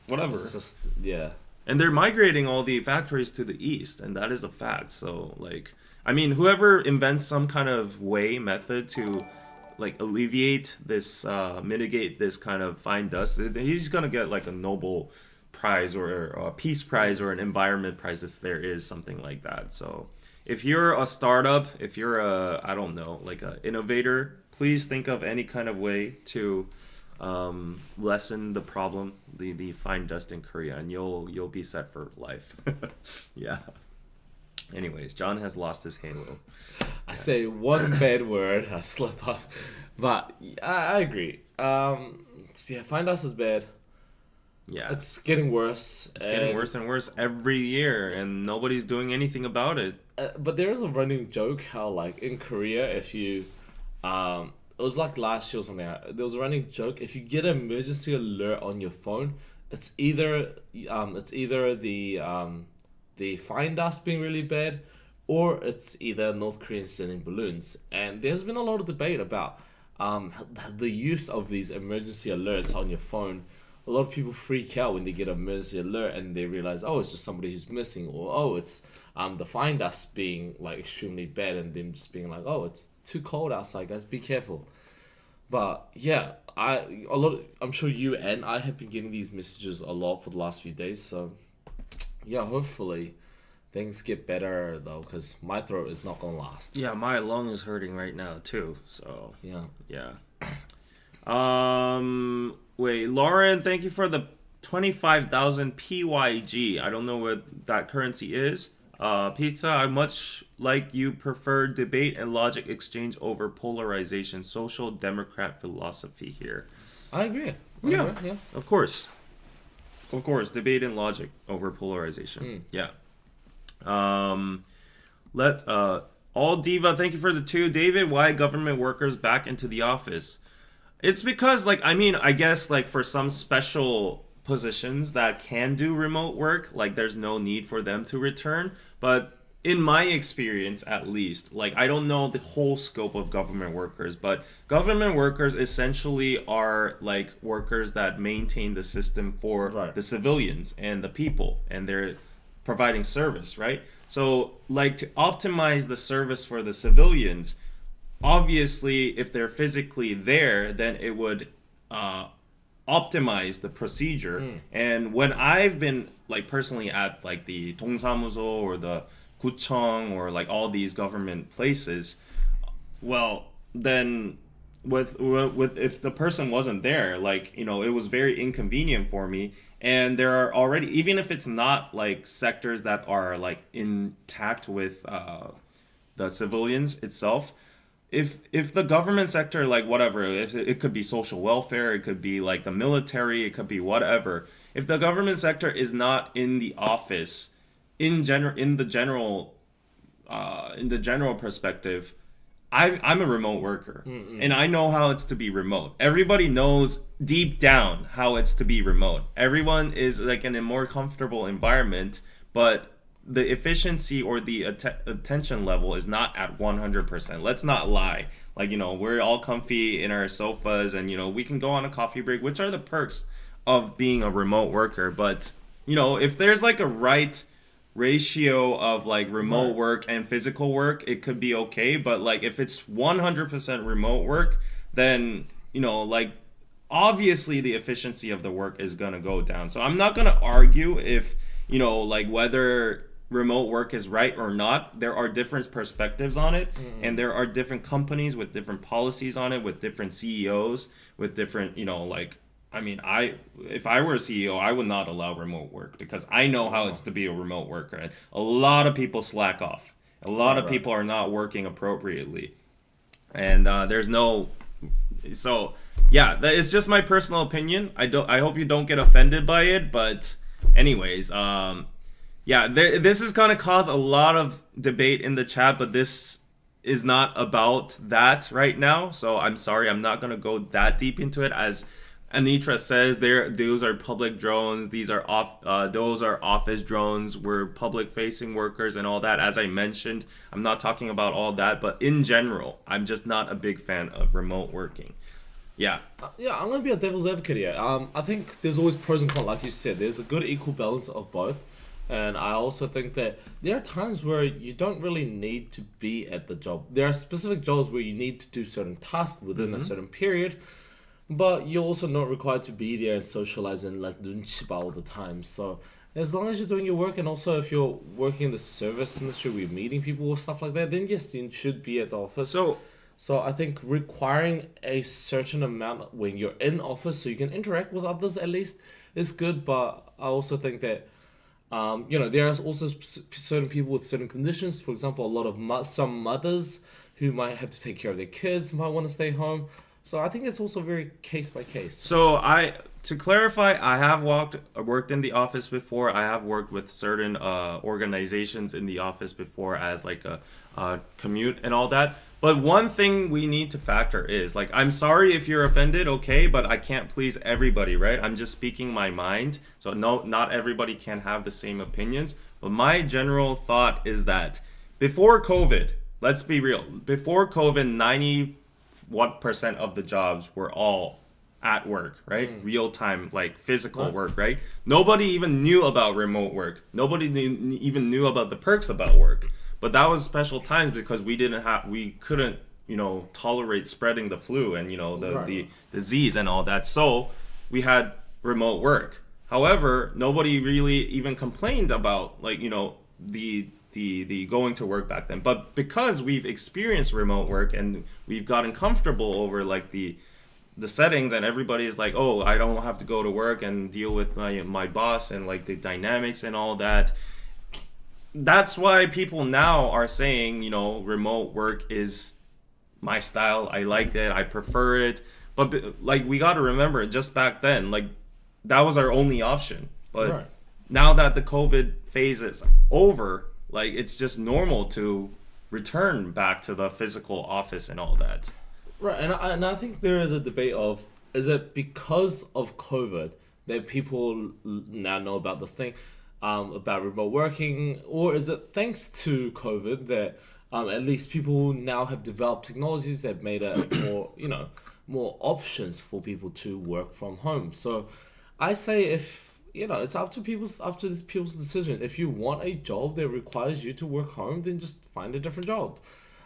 whatever. It's just, yeah. And they're migrating all the factories to the east, and that is a fact. So, like, I mean, whoever invents some kind of method to like alleviate this, mitigate this kind of fine dust, he's gonna get like a Nobel Prize or a Peace Prize or an Environment Prize if there is something like that. So if you're a startup, if you're I don't know, like an innovator, please think of any kind of way to lessen the problem, the fine dust in Korea, and you'll be set for life. Yeah. Anyways, John has lost his halo. I say one bad word, I slip up. But I agree. Fine dust is bad. Yeah. It's getting worse. It's getting worse and worse every year, and nobody's doing anything about it. But there is a running joke how, like, in Korea, if you... it was like last year or something. There was a running joke. If you get an emergency alert on your phone, it's either the fine dust being really bad, or it's either North Koreans sending balloons. And there's been a lot of debate about the use of these emergency alerts on your phone. A lot of people freak out when they get an emergency alert and they realize, oh, it's just somebody who's missing, or oh, it's the fine dust being like extremely bad, and them just being like, oh, it's too cold outside, guys, be careful. But yeah, I'm sure you and I have been getting these messages a lot for the last few days. So yeah, hopefully things get better though, because my throat is not gonna last. Yeah, my lung is hurting right now too. So Yeah. Wait, Lauren, thank you for the 25,000 PYG. I don't know what that currency is. Pizza, I much like you prefer debate and logic exchange over polarization. Social democrat philosophy here. I agree. Yeah. Of course, debate and logic over polarization. Yeah. Let's all diva, thank you for the 2. David, why government workers back into the office? It's because, like, I mean, I guess, like, for some special positions that can do remote work, like, there's no need for them to return. But in my experience, at least, like, I don't know the whole scope of government workers, but government workers essentially are, like, workers that maintain the system for the civilians and the people, and they're providing service, right? So, like, to optimize the service for the civilians, obviously, if they're physically there, then it would optimize the procedure. And when I've been, like, personally at, like, the 동사무소 or the 구청 or, like, all these government places, well, then with if the person wasn't there, like, it was very inconvenient for me. And there are already, even if it's not like sectors that are like intact with the civilians itself, if the government sector, like whatever, it could be social welfare, it could be like the military, it could be whatever. If the government sector is not in the office, in the general perspective, I'm a remote worker, and I know how it's to be remote. Everybody knows deep down how it's to be remote. Everyone is like in a more comfortable environment, but the efficiency or the attention level is not at 100%. Let's not lie. Like, we're all comfy in our sofas, and we can go on a coffee break, which are the perks of being a remote worker. But if there's like a right ratio of like remote work and physical work, it could be okay. But like if it's 100% remote work, then like obviously the efficiency of the work is gonna go down. So I'm not gonna argue if like whether remote work is right or not. There are different perspectives on it, and there are different companies with different policies on it, with different CEOs, with different like, I mean, if I were a CEO, I would not allow remote work, because I know how it's to be a remote worker. And a lot of people slack off. A lot of people are not working appropriately, and there's no. So yeah, it's just my personal opinion. I hope you don't get offended by it, but anyways, yeah, this is gonna cause a lot of debate in the chat, but this is not about that right now. So I'm sorry, I'm not gonna go that deep into it. As Anitra says, those are public drones. Those are office drones. We're public-facing workers and all that. As I mentioned, I'm not talking about all that, but in general, I'm just not a big fan of remote working. Yeah. Yeah, I'm gonna be a devil's advocate here. I think there's always pros and cons, like you said. There's a good equal balance of both, and I also think that there are times where you don't really need to be at the job. There are specific jobs where you need to do certain tasks within a certain period. But you're also not required to be there and socialize and like doing chiba all the time. So as long as you're doing your work, and also if you're working in the service industry where you're meeting people or stuff like that, then yes, you should be at the office. So I think requiring a certain amount when you're in office so you can interact with others at least is good. But I also think that there are also certain people with certain conditions. For example, a lot of some mothers who might have to take care of their kids might want to stay home. So I think it's also very case by case. So to clarify, I have worked in the office before. I have worked with certain organizations in the office before as like a commute and all that. But one thing we need to factor is, like, I'm sorry if you're offended, okay, but I can't please everybody, right? I'm just speaking my mind. So no, not everybody can have the same opinions. But my general thought is that before COVID, let's be real, before COVID, 91% of the jobs were all at work, right? Real time, like physical work, right? Nobody even knew about remote work. Nobody even knew about the perks about work. But that was special times because we couldn't, tolerate spreading the flu and, the disease and all that. So we had remote work. However, nobody really even complained about, like, the going to work back then. But because we've experienced remote work and we've gotten comfortable over like the settings, and everybody's like, oh, I don't have to go to work and deal with my boss and like the dynamics and all that. That's why people now are saying, remote work is my style. I like it. I prefer it. But like, we got to remember, just back then, like, that was our only option. But now that the COVID phase is over, like, it's just normal to return back to the physical office and all that. Right, and I think there is a debate of, is it because of COVID that people now know about this thing, about remote working, or is it thanks to COVID that at least people now have developed technologies that made it more options for people to work from home? So I say, if it's up to people's decision. If you want a job that requires you to work home, then just find a different job.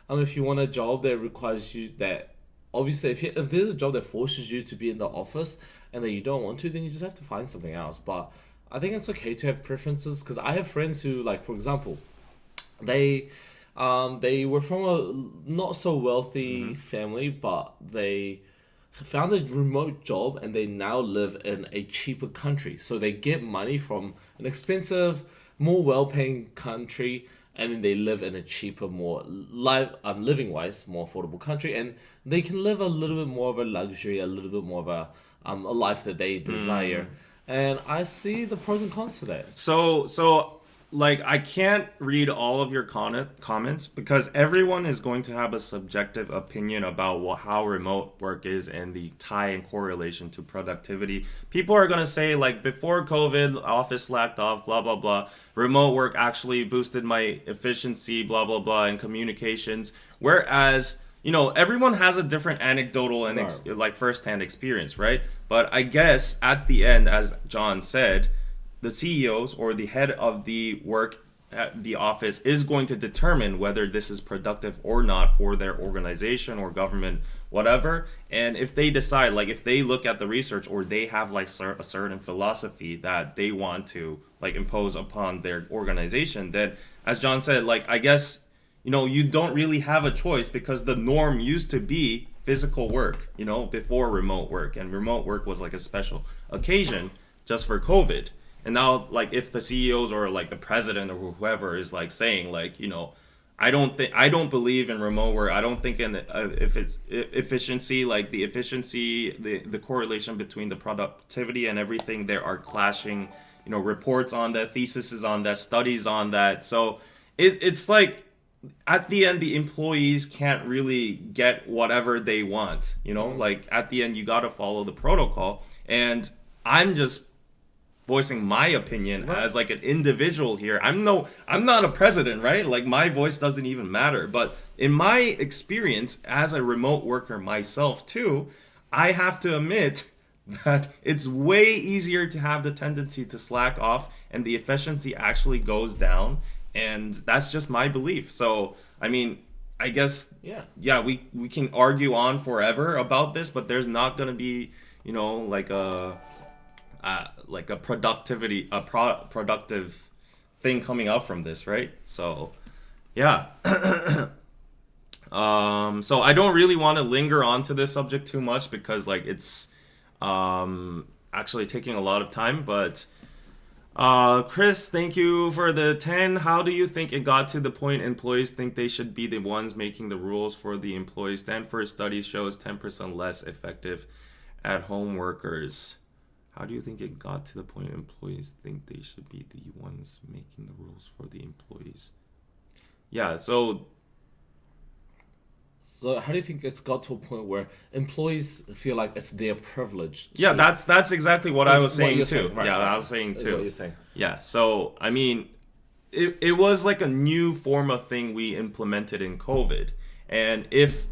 If you want a job that requires you, that obviously if there's a job that forces you to be in the office and that you don't want to, then you just have to find something else. But I think it's okay to have preferences, because I have friends who, like, for example, they They were from a not so wealthy Mm-hmm. family, but they found a remote job and they now live in a cheaper country. So they get money from an expensive, more well-paying country, and then they live in a cheaper, more living-wise, more affordable country, and they can live a little bit more of a luxury, a little bit more of a life that they desire. And I see the pros and cons to that. So like I can't read all of your comments because everyone is going to have a subjective opinion about how remote work is and the tie and correlation to productivity. People are going to say like before COVID, office slacked off, blah blah blah. Remote work actually boosted my efficiency, blah blah blah, and communications. Whereas everyone has a different anecdotal and like firsthand experience, right? But I guess at the end, as John said, the CEOs or the head of the work at the office is going to determine whether this is productive or not for their organization or government, whatever. And if they decide, like if they look at the research or they have like a certain philosophy that they want to like impose upon their organization, then as John said, like I guess you don't really have a choice because the norm used to be physical work, before remote work, and remote work was like a special occasion just for COVID. And now, like, if the CEOs or like the president or whoever is like saying, like, I don't believe in remote work. I don't think in if it's efficiency, like the efficiency, the correlation between the productivity and everything. There are clashing, reports on that, theses on that, studies on that. So it's like at the end, the employees can't really get whatever they want. Like at the end, you got to follow the protocol. And I'm just voicing my opinion as like an individual here. I'm not a president, right? Like my voice doesn't even matter. But in my experience as a remote worker myself too, I have to admit that it's way easier to have the tendency to slack off and the efficiency actually goes down. And that's just my belief. So, I mean, I guess, we can argue on forever about this, but there's not going to be, like a productive thing coming out from this, right? So yeah. So I don't really want to linger on to this subject too much because like it's actually taking a lot of time. But Chris, thank you for the 10. How do you think it got to the point employees think they should be the ones making the rules for the employees? Stanford study shows 10% less effective at home workers. How do you think it got to the point employees think they should be the ones making the rules for the employees? Yeah, so how do you think it's got to a point where employees feel like it's their privilege? Yeah, that's exactly what I was saying too. Saying, right, yeah, right. I was saying too. What you're saying. Yeah, so I mean, it was like a new form of thing we implemented in COVID, and if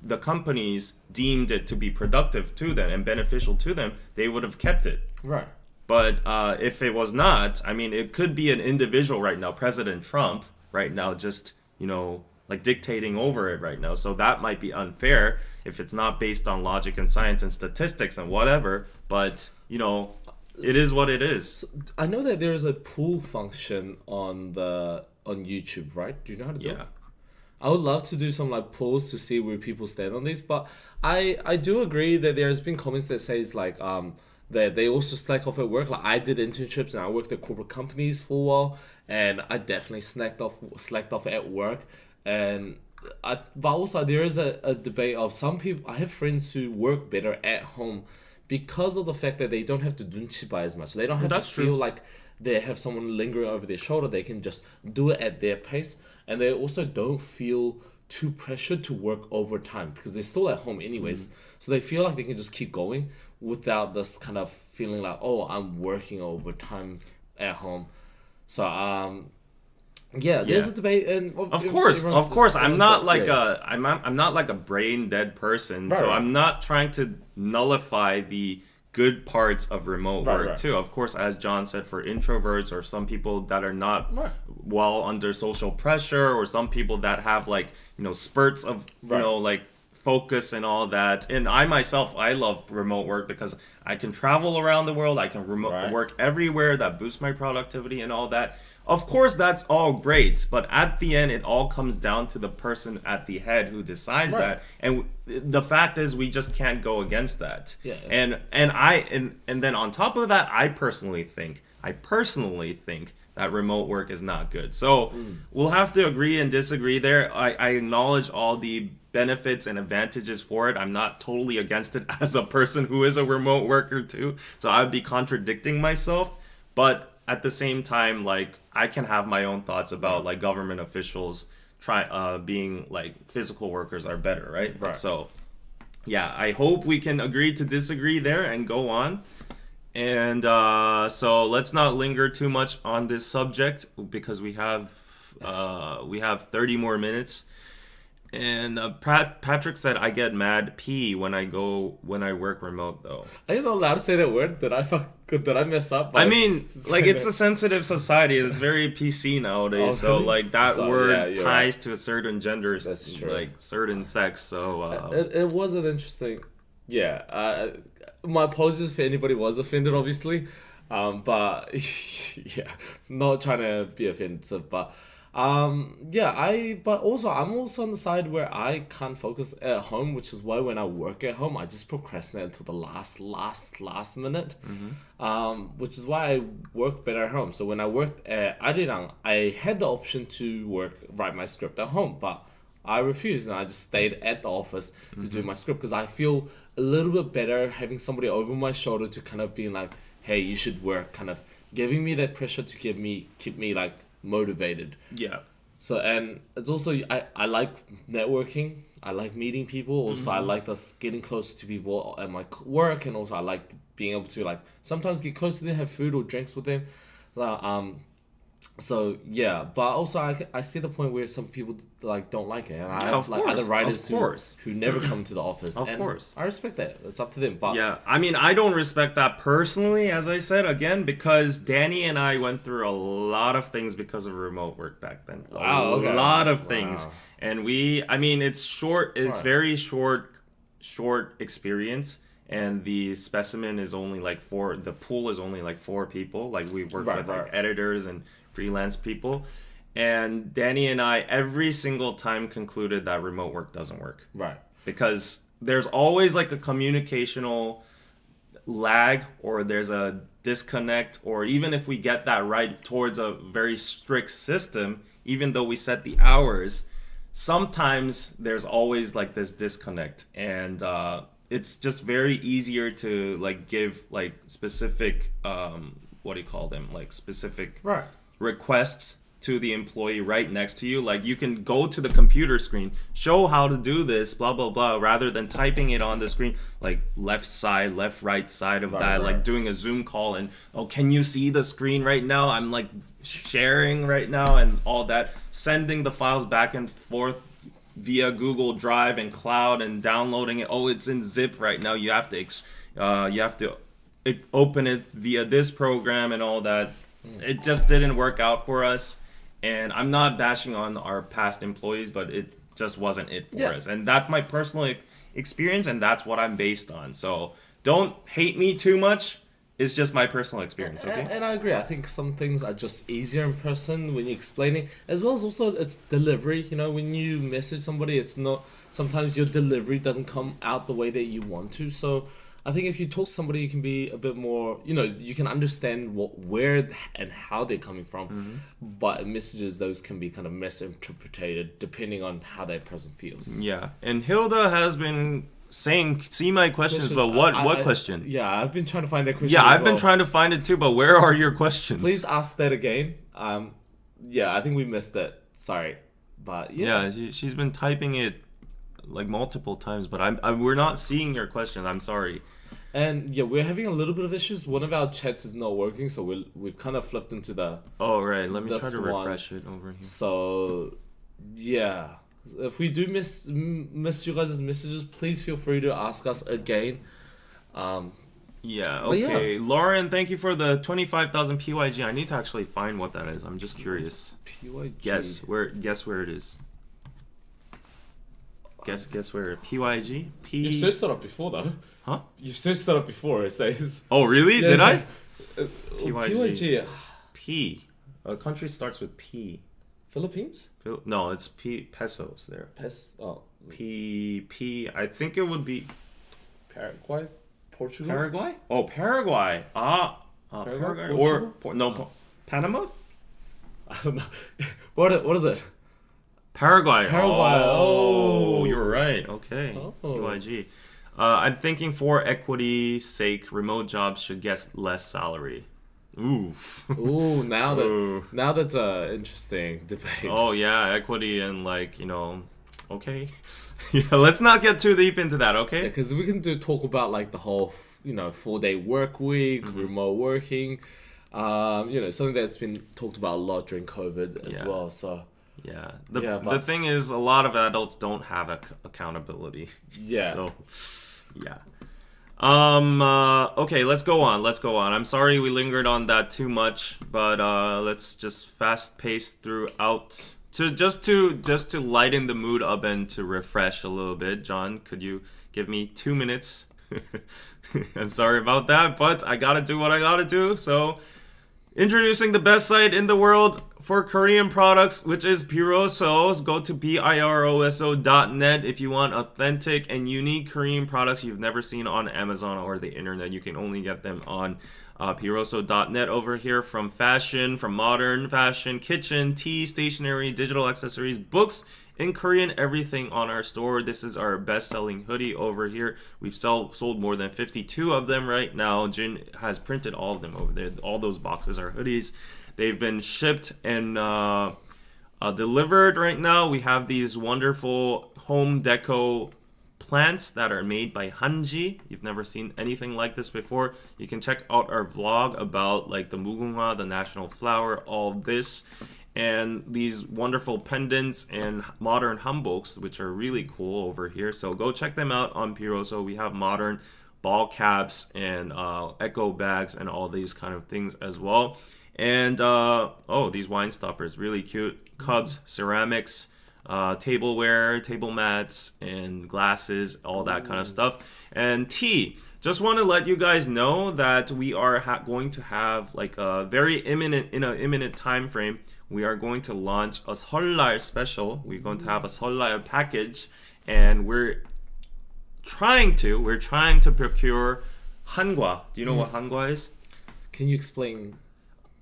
the companies deemed it to be productive to them and beneficial to them, they would have kept it. Right. But if it was not, I mean, it could be an individual right now, President Trump right now, just, like dictating over it right now. So that might be unfair if it's not based on logic and science and statistics and whatever. But, it is what it is. So I know that there is a poll function on YouTube, right? Do you know how to do it? I would love to do some like polls to see where people stand on this, but I do agree that there's been comments that says like that they also slack off at work. Like I did internships and I worked at corporate companies for a while, and I definitely slacked off at work. But also there is a debate of some people. I have friends who work better at home because of the fact that they don't have to dunchiba as much. They don't have to feel like they have someone lingering over their shoulder. They can just do it at their pace. And they also don't feel too pressured to work overtime because they're still at home anyways. So they feel like they can just keep going without this kind of feeling like, oh, I'm working overtime at home. So, there's a debate. And of course, I'm not like I'm not like a brain dead person. Right, so I'm not trying to nullify the good parts of remote work too. Of course, as John said, for introverts or some people that are not well under social pressure, or some people that have like spurts of like focus and all that. And I myself, I love remote work because I can travel around the world. I can Right. work everywhere. That boosts my productivity and all that. Of course, that's all great, but at the end, it all comes down to the person at the head who decides Right. that. And the fact is, we just can't go against that. Yeah. And then on top of that, I personally think that remote work is not good. So we'll have to agree and disagree there. I acknowledge all the benefits and advantages for it. I'm not totally against it as a person who is a remote worker too. So I'd be contradicting myself. But at the same time, like, I can have my own thoughts about like government officials being like physical workers are better, right? Right. So yeah, I hope we can agree to disagree there and go on. And so let's not linger too much on this subject because we have 30 more minutes. And Patrick said I get mad P when I work remote though. Are you not allowed to say that word? Did I mess up? I mean, like, it's a sensitive society. It's very PC nowadays. Oh, So really? like that Sorry, word yeah, you're ties to a certain gender, That's true. like certain sex. So It was an interesting. Yeah. My apologies if anybody was offended, obviously. But yeah, not trying to be offensive, but but also I'm also on the side where I can't focus at home, which is why when I work at home I just procrastinate until the last minute. Which is why I work better at home. So when I worked at Arirang, I had the option to write my script at home, but I refused and I just stayed at the office to do my script because I feel a little bit better having somebody over my shoulder to kind of being like, hey, you should work, kind of giving me that pressure to keep me like motivated. yeah. So, and it's also, I like networking. I like meeting people. Also, I like us getting close to people at my work, and also I like being able to like sometimes get close to them, have food or drinks with them. So yeah, but also I see the point where some people like don't like it, and I have Of like course, other writers of course. who never come to the office. Of and course. I respect that. It's up to them. But Yeah, I mean, I don't respect that personally, as I said, again, because Danny and I went through a lot of things because of remote work back then. Wow, okay. A lot of things. Wow. And I mean, it's Right. very short experience. And the specimen is only like the pool is only like 4 people. Like, we work Right, with like right. editors and freelance people. And Danny and I, every single time, concluded that remote work doesn't work. right. Because there's always like a communicational lag, or there's a disconnect, or even if we get that right towards a very strict system, even though we set the hours, sometimes there's always like this disconnect. And it's just very easier to like give like specific what do you call them, like specific Right. requests to the employee right next to you. Like, you can go to the computer screen, show how to do this, blah blah blah, rather than typing it on the screen, like left right side of that, like doing a Zoom call and, oh, can you see the screen right now? I'm like sharing right now, and all that, sending the files back and forth via Google Drive and cloud, and downloading it. Oh, it's in zip right now. You have to open it via this program and all that. It just didn't work out for us. And I'm not bashing on our past employees, but it just wasn't it for us. And that's my personal experience, and that's what I'm based on. So don't hate me too much. It's just my personal experience, okay? And I agree. I think some things are just easier in person when you're explaining, as well as also it's delivery. You know, when you message somebody, it's not, sometimes your delivery doesn't come out the way that you want to. So I think if you talk to somebody, you can be a bit more, you know, you can understand where and how they're coming from. But messages, those can be kind of misinterpreted depending on how that person feels. Yeah. And Hilda has been saying, see my questions, but what question? Yeah, I've been trying to find that question. Yeah, as I've been well. trying to find it too, but where are your questions? Please ask that again. Yeah, I think we missed it. Sorry, but yeah. Yeah, she's been typing it like multiple times, but we're not seeing your question. I'm sorry. And yeah, we're having a little bit of issues. One of our chats is not working, so we've kind of flipped into the. Oh right, let me this try to one. refresh it over here. So, yeah, if we do miss you guys' messages, please feel free to ask us again. Yeah, But yeah. okay. Lauren, thank you for the 25,000 PYG. I need to actually find what that is. I'm just curious. PYG. Guess where it is. Guess where? PYG? You've searched that up before, though. Huh? You've searched that up before, it says. Oh, really? Yeah, Did yeah. I? PYG. P. A country starts with P. Philippines? No, it's pesos there. P. I think it would be Paraguay? Portugal? Paraguay. Oh, Paraguay. Paraguay? Or Panama. I don't know. What is it? Paraguay. Paraguay. Oh, you're right. Okay. Oh. PYG. I'm thinking for equity's sake, remote jobs should get less salary. Oof. Ooh, now Ooh. that's a interesting debate. Oh yeah, equity and okay. Yeah, let's not get too deep into that, okay? Because we can talk about like the whole 4-day work week, remote working, something that's been talked about a lot during COVID as well. So yeah, the thing is, a lot of adults don't have accountability. Yeah. So yeah. Okay, let's go on. I'm sorry we lingered on that too much, but let's just fast pace throughout to lighten the mood up and to refresh a little bit. John, could you give me 2 minutes? I'm sorry about that, but I gotta do what I gotta do. So, introducing the best site in the world for Korean products, which is Piroso. Go to piroso.net if you want authentic and unique Korean products you've never seen on Amazon or the internet. You can only get them on piroso.net over here, from modern fashion, kitchen, tea, stationery, digital accessories, books, in Korean, everything on our store. This is our best-selling hoodie over here. We've sold more than 52 of them right now. Jin has printed all of them over there. All those boxes are hoodies. They've been shipped and delivered right now. We have these wonderful home deco plants that are made by Hanji. You've never seen anything like this before. You can check out our vlog about like the mugunghwa, the national flower, all this. And these wonderful pendants and modern hanboks, which are really cool over here. So go check them out on Piroso. We have modern ball caps and echo bags and all these kind of things as well. And these wine stoppers, really cute. Cubs, ceramics, tableware, table mats, and glasses, all that kind of stuff. And tea. Just want to let you guys know that we are going to have like a very imminent time frame. We are going to launch a Seollal special. We're going to have a Seollal package, and we're trying to procure hangwa. Do you know what hangwa is? Can you explain?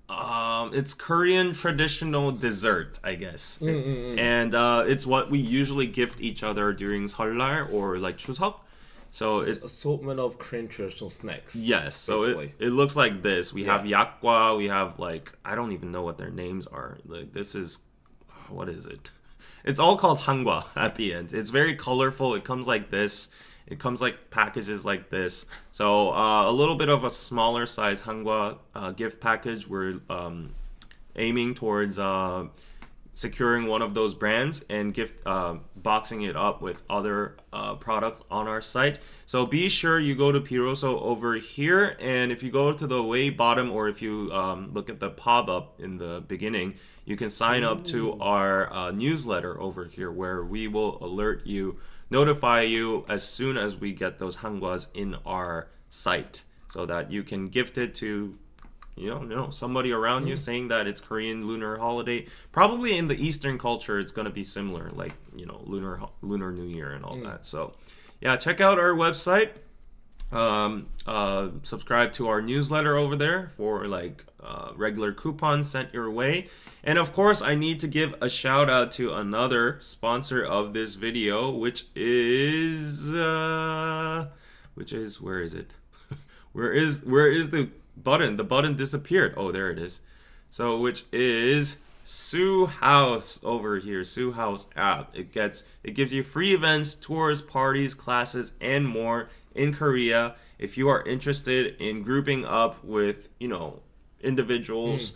It's Korean traditional dessert, I guess. And it's what we usually gift each other during Seollal or like Chuseok. So it's assortment of Korean traditional snacks. Yes, so it looks like this. We have yakgwa, we have like, I don't even know what their names are. Like this is, what is it? It's all called hangwa at the end. It's very colorful. It comes like this. It comes like packages like this. So a little bit of a smaller size hangwa gift package. We're aiming towards securing one of those brands and boxing it up with other product on our site. So be sure you go to Piroso over here, and if you go to the way bottom, or if you look at the pop-up in the beginning, you can sign up to our newsletter over here, where we will notify you as soon as we get those hangwas in our site, so that you can gift it to somebody around you, saying that it's Korean lunar holiday. Probably in the Eastern culture, it's going to be similar, like, Lunar New Year and all that. So, yeah, check out our website. Subscribe to our newsletter over there for like regular coupons sent your way. And of course, I need to give a shout out to another sponsor of this video, which is where is it? where is the button? The button disappeared. Oh, there it is. So, which is Sue House over here. Sue House app. It gives you free events, tours, parties, classes, and more in Korea. If you are interested in grouping up with, individuals,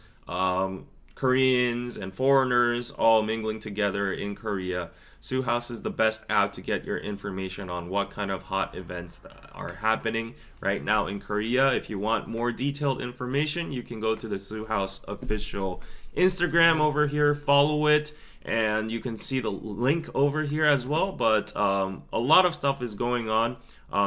Koreans and foreigners all mingling together in Korea. Sue House is the best app to get your information on what kind of hot events that are happening right now in Korea. If you want more detailed information, you can go to the Sue House official Instagram over here, follow it, and you can see the link over here as well. But a lot of stuff is going on.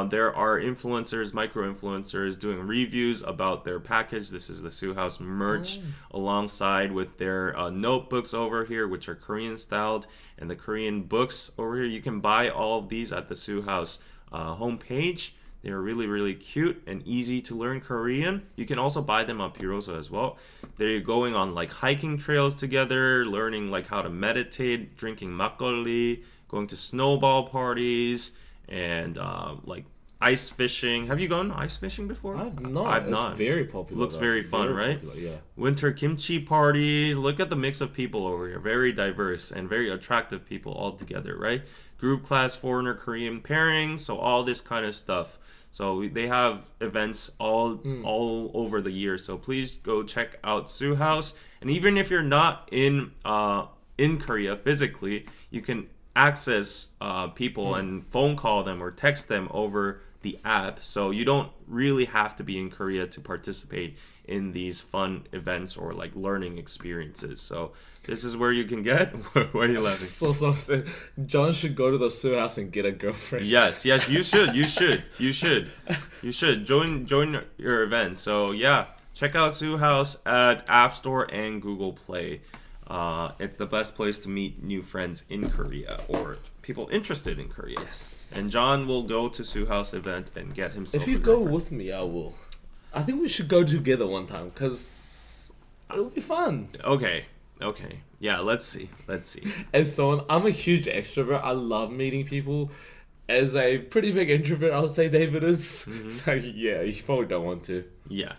There are influencers, micro influencers doing reviews about their package. This is the Sue House merch alongside with their notebooks over here, which are Korean styled, and the Korean books over here. You can buy all of these at the Sue House homepage. They're really, really cute and easy to learn Korean. You can also buy them on Piroso as well. They're going on like hiking trails together, learning like how to meditate, drinking makgeolli, going to snowball parties, and like ice fishing. Have you gone ice fishing before? I've not. I've not. It's very popular. Looks very fun, right? Popular, yeah. Winter kimchi parties. Look at the mix of people over here. Very diverse and very attractive people all together, right? Group class, foreigner, Korean pairing. So all this kind of stuff. So they have events all over the year. So please go check out Sue House. And even if you're not in Korea physically, you can access people and phone call them or text them over the app. So you don't really have to be in Korea to participate in these fun events or like learning experiences. So this is where you can get. Why are you laughing? So John should go to the Sue House and get a girlfriend. Yes, you should join your event. So yeah, check out Sue House at App Store and Google Play. It's the best place to meet new friends in Korea or people interested in Korea. Yes. And John will go to Sue House event and get himself. If you a go girlfriend. with me, I will. I think we should go together one time because it'll be fun. Okay. Yeah, let's see. As someone, I'm a huge extrovert. I love meeting people. As a pretty big introvert, I would say David is. So yeah, you probably don't want to. Yeah.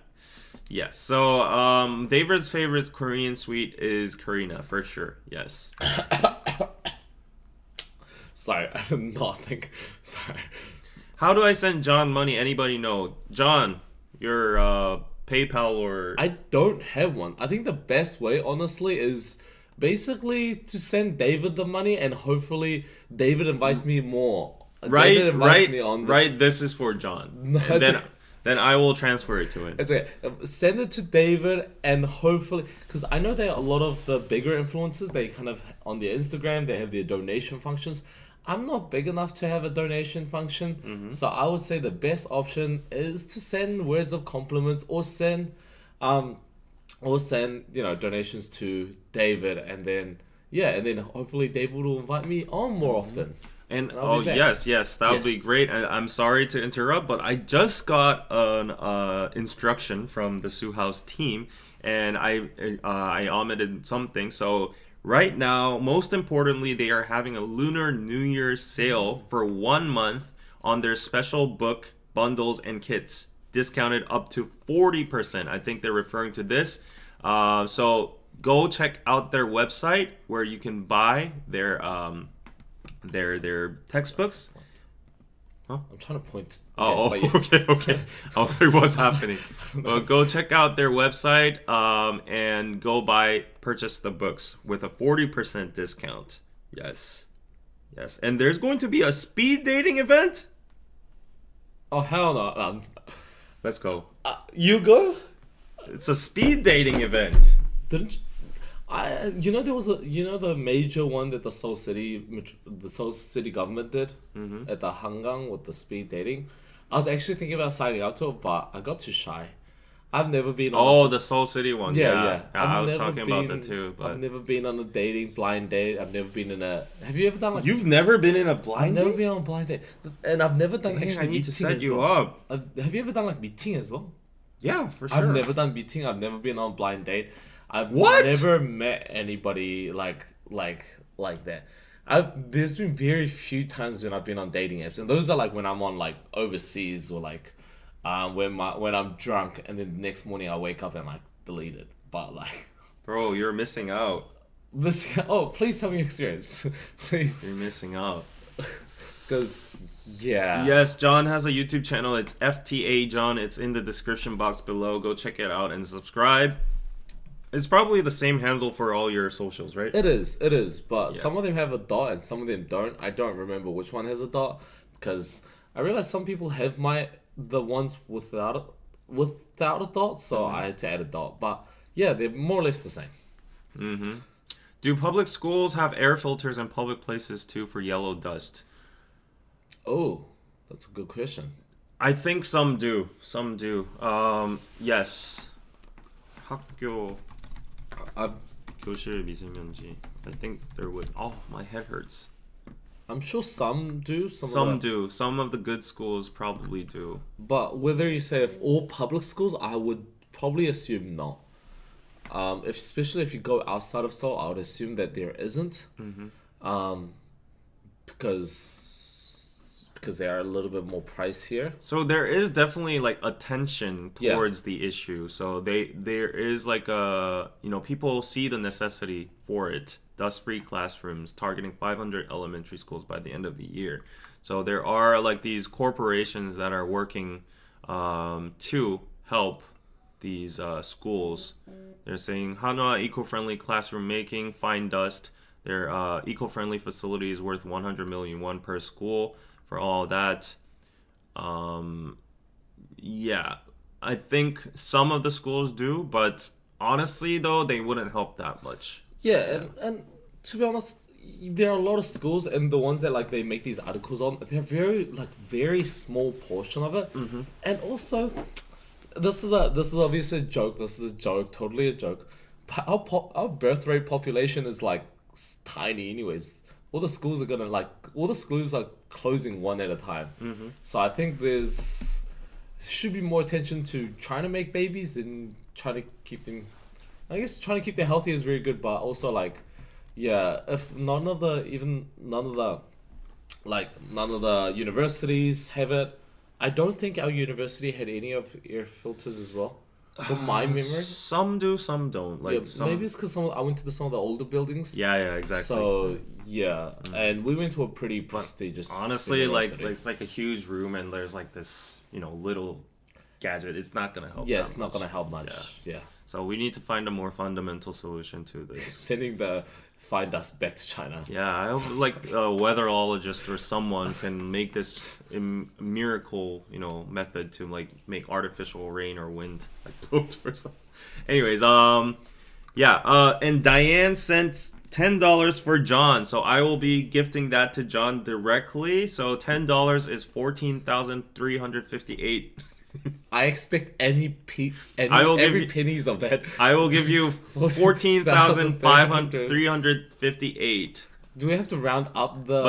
Yes. So David's favorite Korean sweet is Karina for sure. Yes. Sorry, I did not think. Sorry. How do I send John money? Anybody know? John, your PayPal or I don't have one. I think the best way, honestly, is basically to send David the money and hopefully David invites me more. David invites me on this. Right. This is for John. No, And then I will transfer it to him. It's okay. Send it to David and hopefully, because I know that a lot of the bigger influencers, they kind of on their Instagram they have their donation functions. I'm not big enough to have a donation function, so I would say the best option is to send words of compliments or send donations to David, and then hopefully David will invite me on more often. And I'll be back. yes, that would be Yes. great. I'm sorry to interrupt, but I just got an instruction from the Sue House team, and I omitted something. So right now, most importantly, they are having a Lunar New Year sale for 1 month on their special book bundles and kits, discounted up to 40%. I think they're referring to this. So go check out their website where you can buy their textbooks. I'm trying to point. Oh, but yes. okay. I was like, what's happening? Well, go check out their website and go purchase the books with a 40% discount. Yes. And there's going to be a speed dating event. Oh hell no! Let's go. You go? It's a speed dating event. Didn't you? There was the major one that the Seoul City government did at the Hangang with the speed dating. I was actually thinking about signing up to it, but I got too shy. I've never been on. Oh, the Seoul City one. Yeah. I was talking about that too. But I've never been on a blind date. I've never been in a. Have you ever done like? You've never been in a I've blind never date? been on a blind date, and I've never done. Dang, actually I need to meeting set as you well. up. Have you ever done like meeting as well? Yeah, for sure. I've never done meeting. I've never been on a blind date. I've What? never met anybody like that. There's been very few times when I've been on dating apps, and those are like when I'm on like overseas or like when I'm drunk and then the next morning I wake up and like delete it. But like, Bro, you're missing out. please tell me your experience, please, You're missing out. because yeah. Yes, John has a YouTube channel. It's ftajohn. It's in the description box below. Go check it out and subscribe. It's probably the same handle for all your socials, right? It is, but Yeah. some of them have a dot and some of them don't. I don't remember which one has a dot because I realized some people have the ones without a dot, so I had to add a dot. But yeah, they're more or less the same. Mm-hmm. Do public schools have air filters in public places too for yellow dust? Oh, that's a good question. I think some do. Some do. Yes. 학교 I'm 교실 미세먼지. I think there would. Oh, my head hurts. I'm sure some do. Some do. Some of the good schools probably do. But whether you say if all public schools, I would probably assume not. Especially if you go outside of Seoul, I would assume that there isn't. Um, because they are a little bit more pricier. So there is definitely like attention Yeah. towards the issue. So there is like a people see the necessity for it. Dust-free classrooms targeting 500 elementary schools by the end of the year. So there are like these corporations that are working to help these schools. They're saying Hanwha eco-friendly classroom making, fine dust. Their eco-friendly facility is worth 100 million won per school. For all that, yeah, I think some of the schools do, but honestly, though, they wouldn't help that much. Yeah, and to be honest, there are a lot of schools, and the ones that like they make these articles on, they're very small portion of it, and also, this is obviously a joke. This is a joke, totally a joke. But our birth rate population is like tiny, anyways. All the schools are closing one at a time. So I think should be more attention to trying to make babies than trying to keep them. I guess trying to keep them healthy is very good, but also like, yeah, if none of the universities have it. I don't think our university had any of air filters as well, from my memory. Some do, some don't. Like Yeah, some, maybe it's because I went to some of the older buildings. yeah, exactly. So yeah, and we went to a pretty prestigious. Honestly, like university. it's like a huge room, and there's like this little gadget. It's not gonna help. Yeah, that it's not much. gonna help much. Yeah. So we need to find a more fundamental solution to this. Sending the fine dust back to China. Yeah, I hope like a weatherologist or someone can make this miracle, method to like make artificial rain or wind like boats or something. Anyways, and Diane sent $10 for John, so I will be gifting that to John directly. So $10 is 14,358. I expect every pennies of that. I will give you 14,358. Do we have to round up the?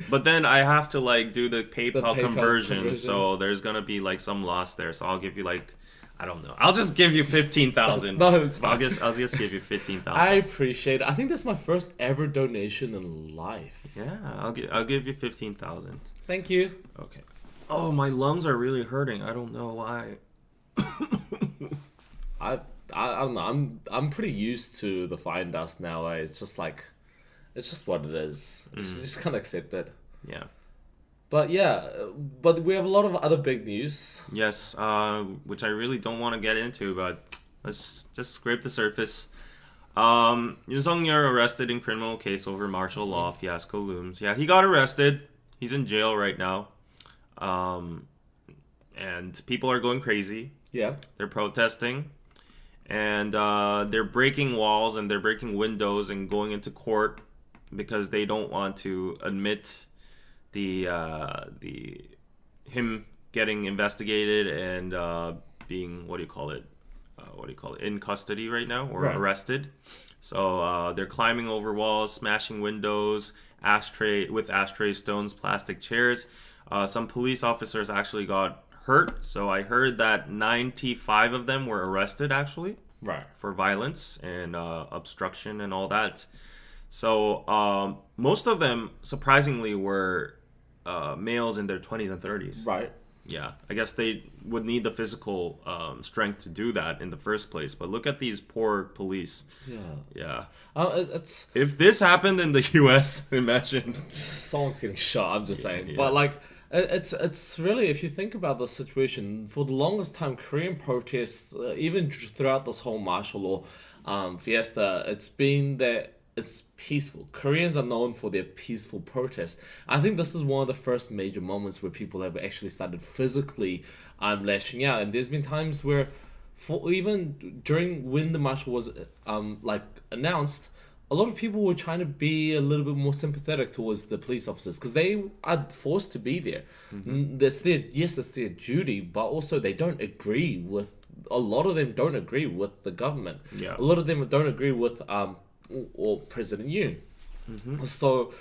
But then I have to like do the PayPal, PayPal conversion, conversion. so there's gonna be like some loss there. So I'll give you like, I don't know. I'll just give you 15,000. No, it's fine. I'll just give you 15,000. I appreciate it. I think that's my first ever donation in life. Yeah, I'll give you 15,000. Thank you. Okay. Oh, my lungs are really hurting. I don't know why. I don't know. I'm pretty used to the fine dust now. It's just like, it's just what it is. You just can't accept it. Yeah. But yeah, but we have a lot of other big news. Yes, which I really don't want to get into, but let's just scrape the surface. Yoon Sung-yeol arrested in criminal case over martial law fiasco looms. Yeah, he got arrested. He's in jail right now. And people are going crazy. Yeah. They're protesting. And they're breaking walls and they're breaking windows and going into court because they don't want to admit him getting investigated and being in custody right now or Right. arrested. So they're climbing over walls, smashing windows, ashtray stones, plastic chairs. Some police officers actually got hurt. So I heard that 95 of them were arrested actually. Right. For violence and obstruction and all that. So most of them, surprisingly, were males in their 20s and 30s. Right. Yeah, I guess they would need the physical strength to do that in the first place. But look at these poor police. Yeah. Yeah. It's If this happened in the U.S., imagine. someone's getting shot. I'm just saying. Yeah. But like, It's really, if you think about the situation, for the longest time, Korean protests, even throughout this whole martial law fiesta, it's been that it's peaceful. Koreans are known for their peaceful protests. I think this is one of the first major moments where people have actually started physically lashing out, and there's been times where, for even during when the martial was like announced, a lot of people were trying to be a little bit more sympathetic towards the police officers because they are forced to be there. That's their, yes, it's their duty, but also they don't agree with, a lot of them don't agree with the government. Yeah. A lot of them don't agree with or President Yoon. So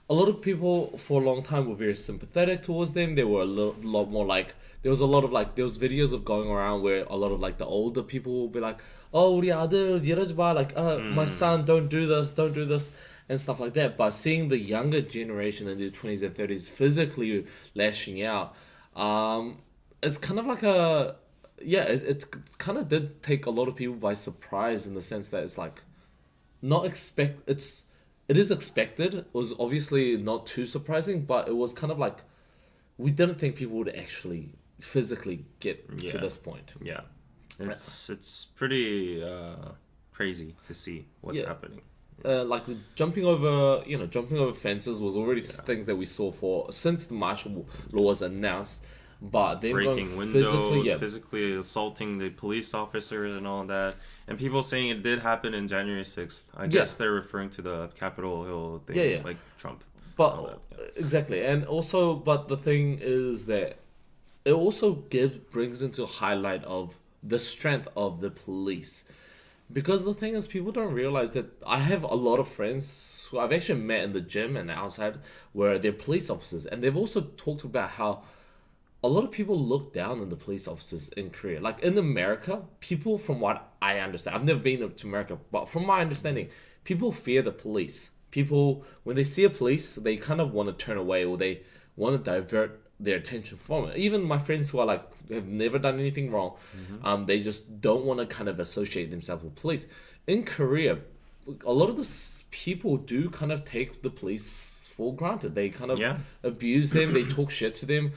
a lot of people for a long time were very sympathetic towards them. They were a lot more like, there was a lot of like, there was videos of going around where a lot of like the older people will be like, oh 우리 아들 이러지 마, like my son, don't do this and stuff like that. But seeing the younger generation in their 20s and 30s physically lashing out, it's kind of like a, yeah, it kind of did take a lot of people by surprise, in the sense that it's like not expect, it is expected. It was obviously not too surprising, but it was kind of like, we didn't think people would actually physically get to Yeah. this point. Yeah, it's pretty crazy to see what's Yeah. happening. Like jumping over, jumping over fences was already things that we saw for since the martial law was announced. But then Breaking going windows, physically, yeah, physically assaulting the police officers and all that, and people saying it did happen in January 6th. I guess they're referring to the Capitol Hill thing, Yeah. like Trump. but all that, yeah. exactly, and also, but the thing is that it also brings into highlight of the strength of the police. Because the thing is, people don't realize that I have a lot of friends who I've actually met in the gym and outside where they're police officers, and they've also talked about how a lot of people look down on the police officers in Korea. Like in America, people, from what I understand, I've never been to America, but from my understanding, people fear the police. People, when they see a police, they kind of want to turn away, or they want to divert their attention from it. Even my friends who are like, have never done anything wrong, they just don't want to kind of associate themselves with police. In Korea, a lot of people do kind of take the police for granted. They kind of Yeah. abuse them. They talk shit to them.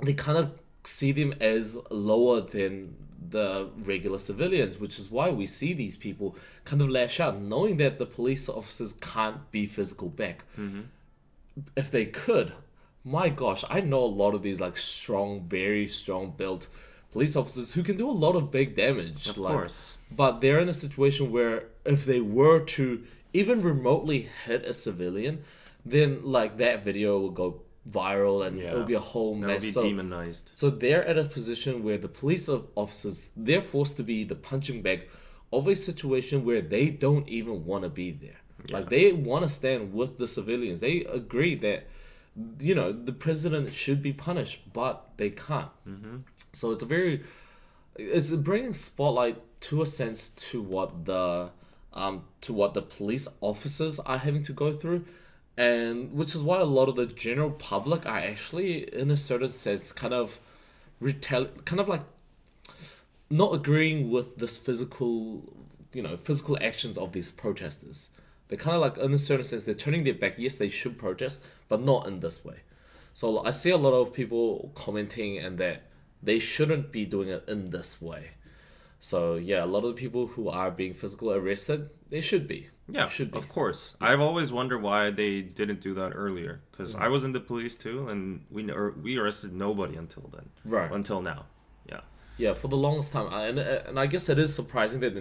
They kind of see them as lower than the regular civilians, which is why we see these people kind of lash out, knowing that the police officers can't be physical back. If they could, my gosh, I know a lot of these like strong, very strong built police officers who can do a lot of big damage. Of like, course. but they're in a situation where if they were to even remotely hit a civilian, then like that video will go viral and Yeah. it'll be a whole They'll mess. be So, demonized. so they're at a position where the police officers, they're forced to be the punching bag of a situation where they don't even want to be there. Like they want to stand with the civilians. They agree that the president should be punished, but they can't. So it's bringing spotlight to a sense to what the police officers are having to go through, and which is why a lot of the general public are actually, in a certain sense, kind of like not agreeing with this physical actions of these protesters. They're kind of like, in a certain sense, they're turning their back. Yes, they should protest, but not in this way. So I see a lot of people commenting and that they shouldn't be doing it in this way. So yeah, a lot of the people who are being physically arrested, they should be. Yeah, Should be. of course. I've always wondered why they didn't do that earlier. Because I was in the police too, and we arrested nobody until then. Right. Until now. Yeah. Yeah, for the longest time, and I guess it is surprising that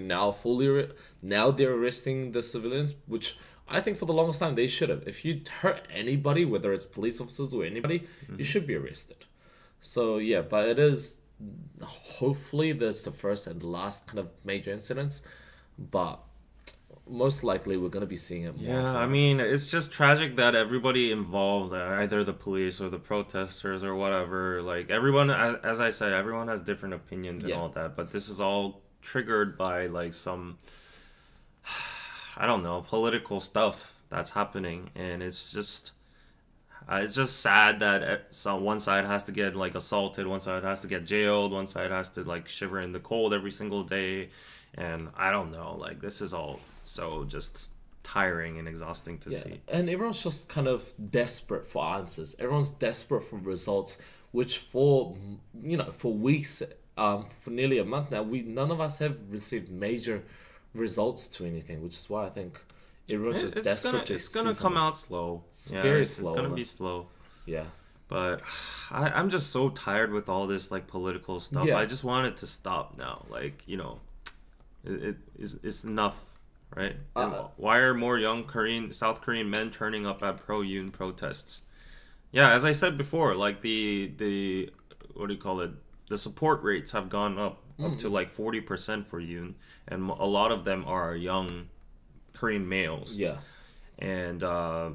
now they're arresting the civilians, which I think for the longest time they should have. If you hurt anybody, whether it's police officers or anybody, you should be arrested. So yeah, but it is, hopefully that's the first and the last kind of major incidents, but most likely we're gonna be seeing it more. Yeah, often. I mean, it's just tragic that everybody involved, either the police or the protesters or whatever, like everyone, as I said, everyone has different opinions and Yeah. all that, but this is all triggered by like some, I don't know, political stuff that's happening, and it's just sad that one side has to get like assaulted, one side has to get jailed, one side has to like shiver in the cold every single day, and I don't know, like this is all so just tiring and exhausting to see. And everyone's just kind of desperate for answers. Everyone's desperate for results, which for for weeks, for nearly a month now, none of us have received major results to anything, which is why I think everyone's just desperate to It's gonna see come something. out slow. It's very slow. It's gonna be slow. Yeah. But I'm just so tired with all this like political stuff. Yeah. I just want it to stop now. Like, it's enough, right? And why are more young South Korean men turning up at pro-Yoon protests? Yeah, as I said before, like the what do you call it? The support rates have gone up to like 40% for Yoon, and a lot of them are young Korean males. Yeah. And a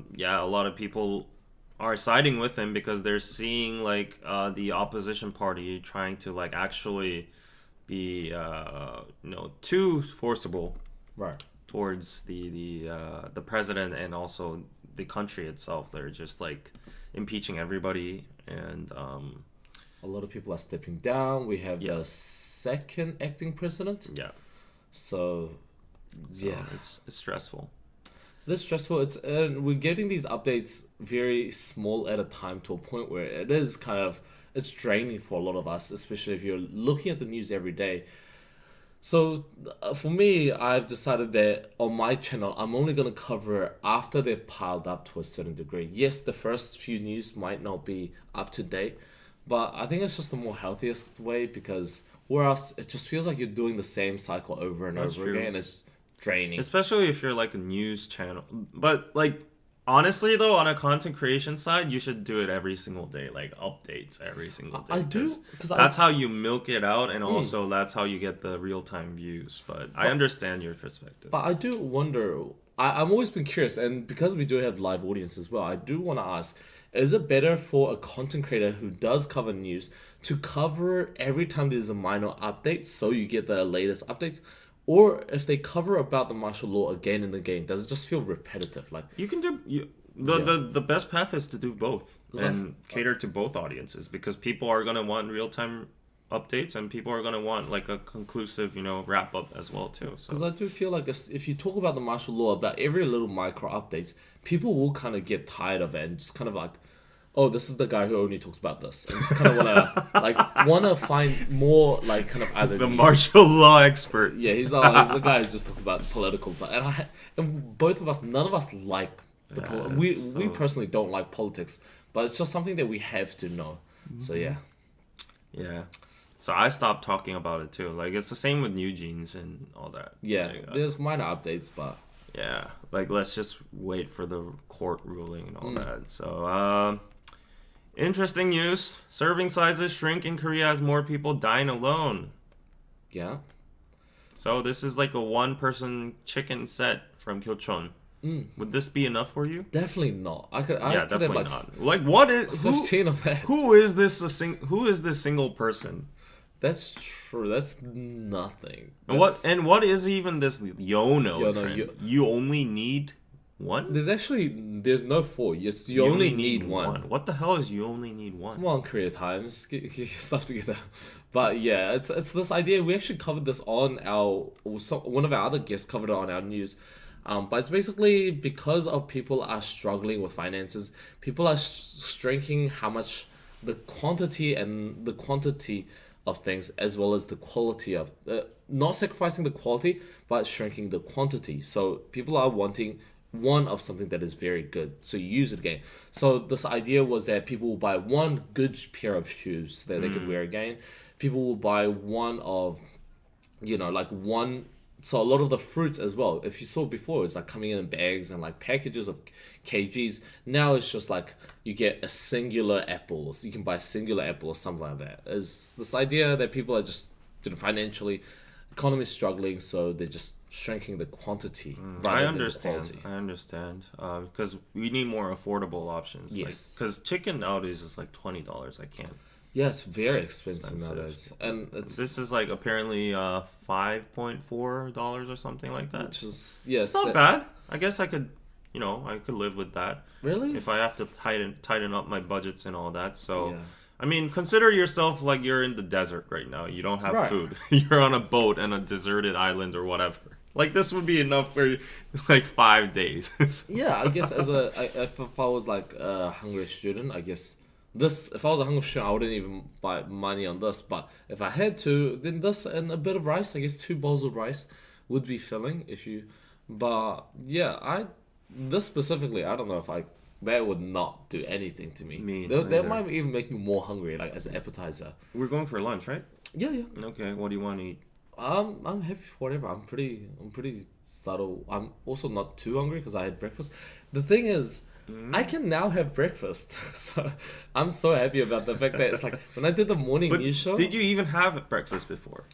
lot of people are siding with him because they're seeing like the opposition party trying to like actually be too forcible Right. towards the president and also the country itself. They're just like impeaching everybody, and A lot of people are stepping down. We have the second acting president. yeah, So so it's stressful. it's stressful. We're getting these updates very small at a time to a point where it is it's draining for a lot of us, especially if you're looking at the news every day. So for me, I've decided that on my channel, I'm only going to cover it after they've piled up to a certain degree. Yes, the first few news might not be up to date, but I think it's just the more healthiest way, because or else it just feels like you're doing the same cycle over and That's over true. again. And it's draining. Especially if you're like a news channel. But like honestly though, on a content creation side, you should do it every single day, like updates every single day. I do, because that's how you milk it out, and also that's how you get the real-time views. But I understand your perspective. But I do wonder, I've always been curious, and because we do have live audience as well, I do want to ask, is it better for a content creator who does cover news to cover every time there's a minor update so you get the latest updates? Or if they cover about the martial law again and again, does it just feel repetitive? Like You can do the best path is to do both and cater to both audiences, because people are gonna want real time updates and people are gonna want like a conclusive wrap up as well too. Because So I do feel like if you talk about the martial law, about every little micro updates, people will kind of get tired of it and just kind of like, oh, this is the guy who only talks about this, and just kind of want to find more like kind of either the martial law expert. yeah, he's the guy who just talks about political stuff, and both of us, none of us like we personally don't like politics, but it's just something that we have to know. So yeah. So I stopped talking about it too. Like it's the same with New Jeans and all that. Yeah, Like, there's minor updates, but yeah, like let's just wait for the court ruling and all that. So interesting news. Serving sizes shrink in Korea as more people dine alone. yeah. So this is like a one-person chicken set from Gyeocheon. Would this be enough for you? Definitely not. I could Definitely have not. Like what is 15 of that. who is this who is this single person? That's true. That's nothing. And what is even this Yono trend? You only need one? There's no four. You only need one. What the hell is you only need one? Come on, Korea Times, get your stuff together. But yeah, it's this idea. We actually covered this on one of our other guests covered it on our news. But it's basically because of people are struggling with finances, people are shrinking how much the quantity of things, as well as the quality of not sacrificing the quality, but shrinking the quantity. So people are wanting one of something that is very good, so you use it again. So this idea was that people will buy one good pair of shoes that they could wear again. People will buy one of one. So a lot of the fruits as well, if you saw before, it's like coming in bags and like packages of kgs. Now it's just like you get a singular apple, so you can buy a singular apple or something like that. It's this idea that people are just financially, economy is struggling, so they're just shrinking the quantity rather than the quality. I understand. Because we need more affordable options. Yes. Because chicken nowadays is like $20. I can't. Yeah, it's very expensive nowadays, and This is like apparently $5.4 or something like that. which is yes, It's not bad. I guess I could, I could live with that. really. If I have to tighten up my budgets and all that. So, Yeah. I mean, consider yourself like you're in the desert right now. You don't have Right. food. You're on a boat on a deserted island or whatever. Like this would be enough for like 5 days. Yeah, I guess if I was like a hungry student, I guess this if I was a hungry student, I wouldn't even buy money on this. But if I had to, then this and a bit of rice, I guess 2 bowls of rice would be filling if you. But yeah, this specifically, I don't know if that would not do anything to me. That might even make me more hungry, like as an appetizer. We're going for lunch, right? Yeah, yeah. Okay, what do you want to eat? I'm happy for whatever. I'm pretty subtle. I'm also not too hungry because I had breakfast. The thing is, I can now have breakfast, so I'm so happy about the fact that it's like when I did the morning But news show. did you even have breakfast before?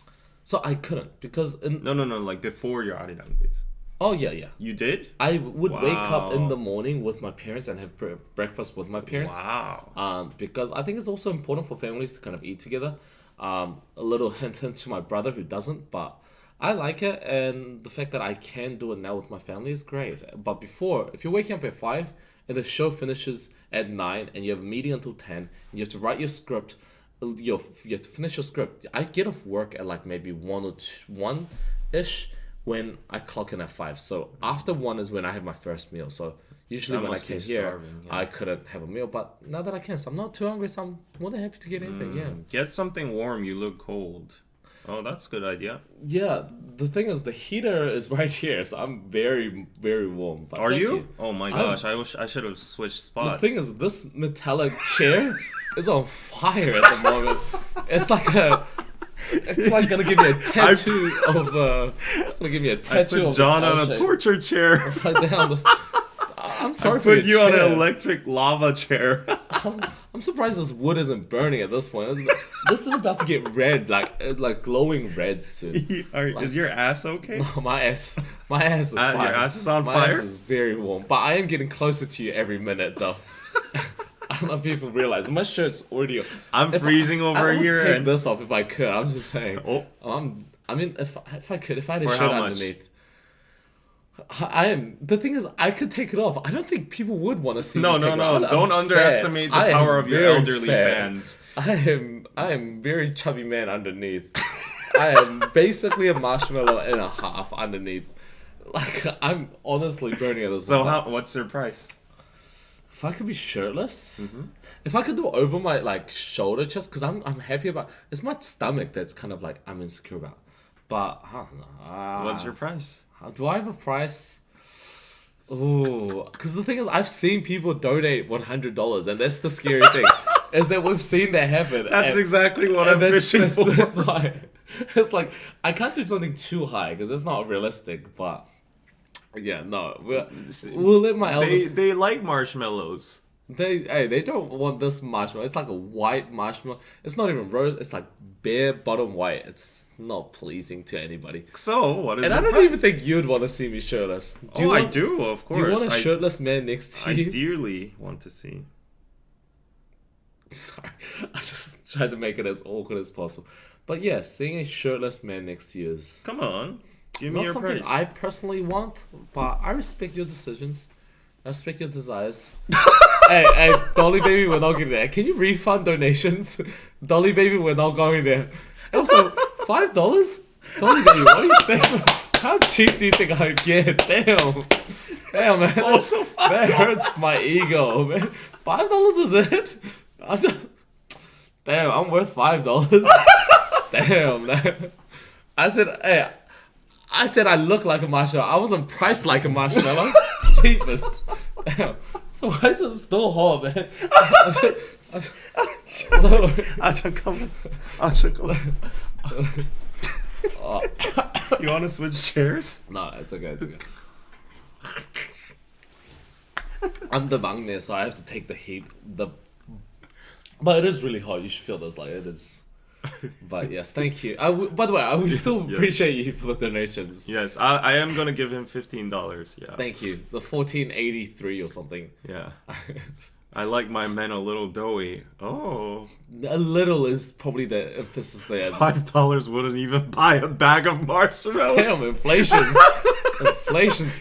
So I couldn't because No, like before your Arirang days. Oh yeah. You did? I would wake up in Wow. the morning with my parents and have breakfast with my parents. Wow. Because I think it's also important for families to kind of eat together. A little hint to my brother who doesn't, but I like it, and the fact that I can do it now with my family is great. But before, if you're waking up at 5 and the show finishes at 9 and you have a meeting until 10, and you have to write your script, you have to finish your script. I get off work at like maybe 1 or 1 ish when I clock in at 5. So after 1 is when I have my first meal. So usually That when I must be came here, starving, yeah. I couldn't have a meal. But now that I can, so I'm not too hungry, so I'm more than happy to get anything. Yeah. Get something warm. You look cold. Oh, that's a good idea. Yeah, the thing is, the heater is right here, so I'm very, very warm. But Are thank you? Oh my I'm- gosh, I wish I should have switched The spots. thing is, this metallic chair is on fire at the moment. It's like gonna give me a tattoo of. It's gonna give me a I tattoo put of John this on a L shape. torture chair. Upside down. I'm sorry I for put your you on chair. an electric lava chair. I'm surprised this wood isn't burning at this point. This is about to get red, like glowing red soon. Is your ass okay? My ass is fire. Your ass is on My fire? ass is very warm, but I am getting closer to you every minute, though. I don't know if people realize my shirt's already. I'm If freezing I over would here. take And this off if I could. I'm just saying. Oh. I mean, if I could, if I had a For shirt how much? underneath. I am. The thing is, I could take it off. I don't think people would want to see No, me take it off. I'm don't fat. underestimate the I am power of your very elderly fat. fans. I am very chubby man underneath. I am basically a marshmallow and a half underneath. Like I'm honestly burning at this So moment. what's your price? If I could be shirtless, Mm-hmm. if I could do over my like shoulder chest, because I'm happy about. It's my stomach that's kind of like I'm insecure about. But I don't know. What's your price? Do I have a price? Ooh, because the thing is, I've seen people donate $100, and that's the scary thing, is that we've seen that happen. That's and, exactly what I'm that's- fishing for. that's why- it's like I can't do something too high because it's not realistic. But yeah, no, we'll let my elders. They like marshmallows. They don't want this marshmallow. It's like a white marshmallow. It's not even rose. It's like bare bottom white. It's not pleasing to anybody. So what is And your I don't price? even think you'd want to see me shirtless. Oh, I do, of course. Do you want a I- shirtless man next to I you? dearly want to see. Sorry, I just tried to make it as awkward as possible. But yeah, seeing a shirtless man next to you is Come on, give me not your something price. I personally want, but I respect your decisions. I respect your desires. hey, Dolly Baby, we're not getting there. Can you refund donations? Dolly Baby, we're not going there. Also, $5? Dolly Baby, what do you think? How cheap do you think I get? Damn, man. Also That hurts my ego, man. $5 is it? Damn, I'm worth $5. Damn, man. I said I look like a marshmallow. I wasn't priced like a marshmallow. Cheapest. Damn. So why is it still hot, man? You want to switch chairs? No, it's okay. It's okay. I'm the maknae, so I have to take the heat. But it is really hot. You should feel this, like it is. But yes, thank you. By the way, I would still yes. appreciate you for the donations. Yes, I am gonna give him $15. Yeah. Thank you. The 1483 or something. Yeah. I like my men a little doughy. Oh. A little is probably the emphasis there. $5 wouldn't even buy a bag of marshmallows. Damn, inflation's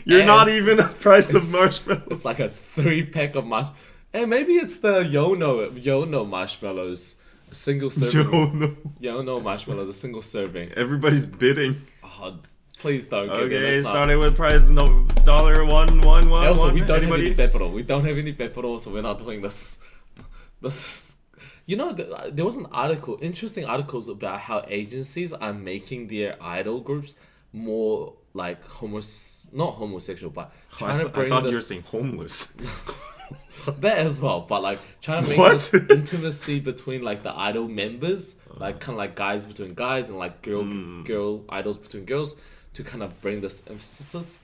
You're not ass. even the price of marshmallows. It's like a 3-pack of marshmallows. And maybe it's the Yono marshmallows. A single serving. Yo, no. Yono marshmallows, a single serving. Everybody's bidding. Oh, Please don't give me Okay, this stuff. starting with price no dollar one. Also, we don't Anybody? have any pepperoni. We don't have any pepperoni, so we're not doing this. This is, there was an article, interesting articles about how agencies are making their idol groups more like not homosexual, but trying to I bring thought you were this saying homeless. that as well, but like trying to make What? this intimacy between like the idol members, like kind of like guys between guys and like girl idols between girls, to kind of bring this emphasis.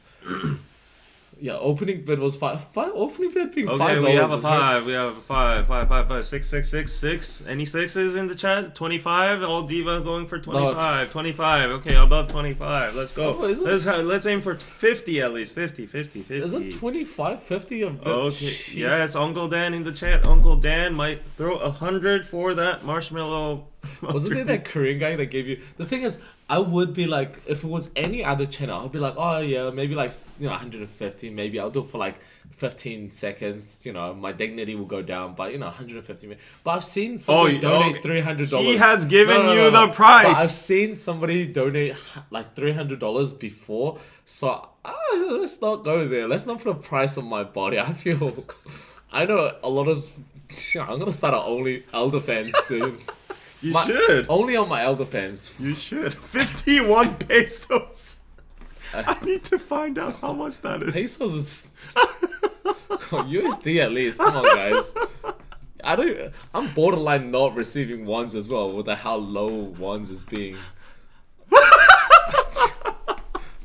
Yeah, opening bid was five. Opening bid being $5. Okay, we have a 5. We have a 5. 6. Any sixes in the chat? 25. All diva going for 25. 25. Okay, above 25. Let's go. Oh, is it? Let's aim for 50 at least. 50. Isn't 25, 50 a bit Okay. cheap? Yes, Uncle Dan in the chat. Uncle Dan might throw 100 for that marshmallow. Wasn't there that Korean guy that gave you? The thing is, I would be like, if it was any other channel, I'd be like, oh yeah, maybe like 150, maybe I'll do it for like 15 seconds. My dignity will go down, but 150. But I've seen somebody donate $300. He has given No, you the But price. I've seen somebody donate like $300 before, so let's not go there. Let's not put a price on my body. I know a lot of. I'm gonna start only elder fans soon. You should. Only on my elder fans. You should. 51 pesos. I need to find out how much that is. Pesos is USD at least. Come on, guys. I'm borderline not receiving ones as well with how low ones is being. It's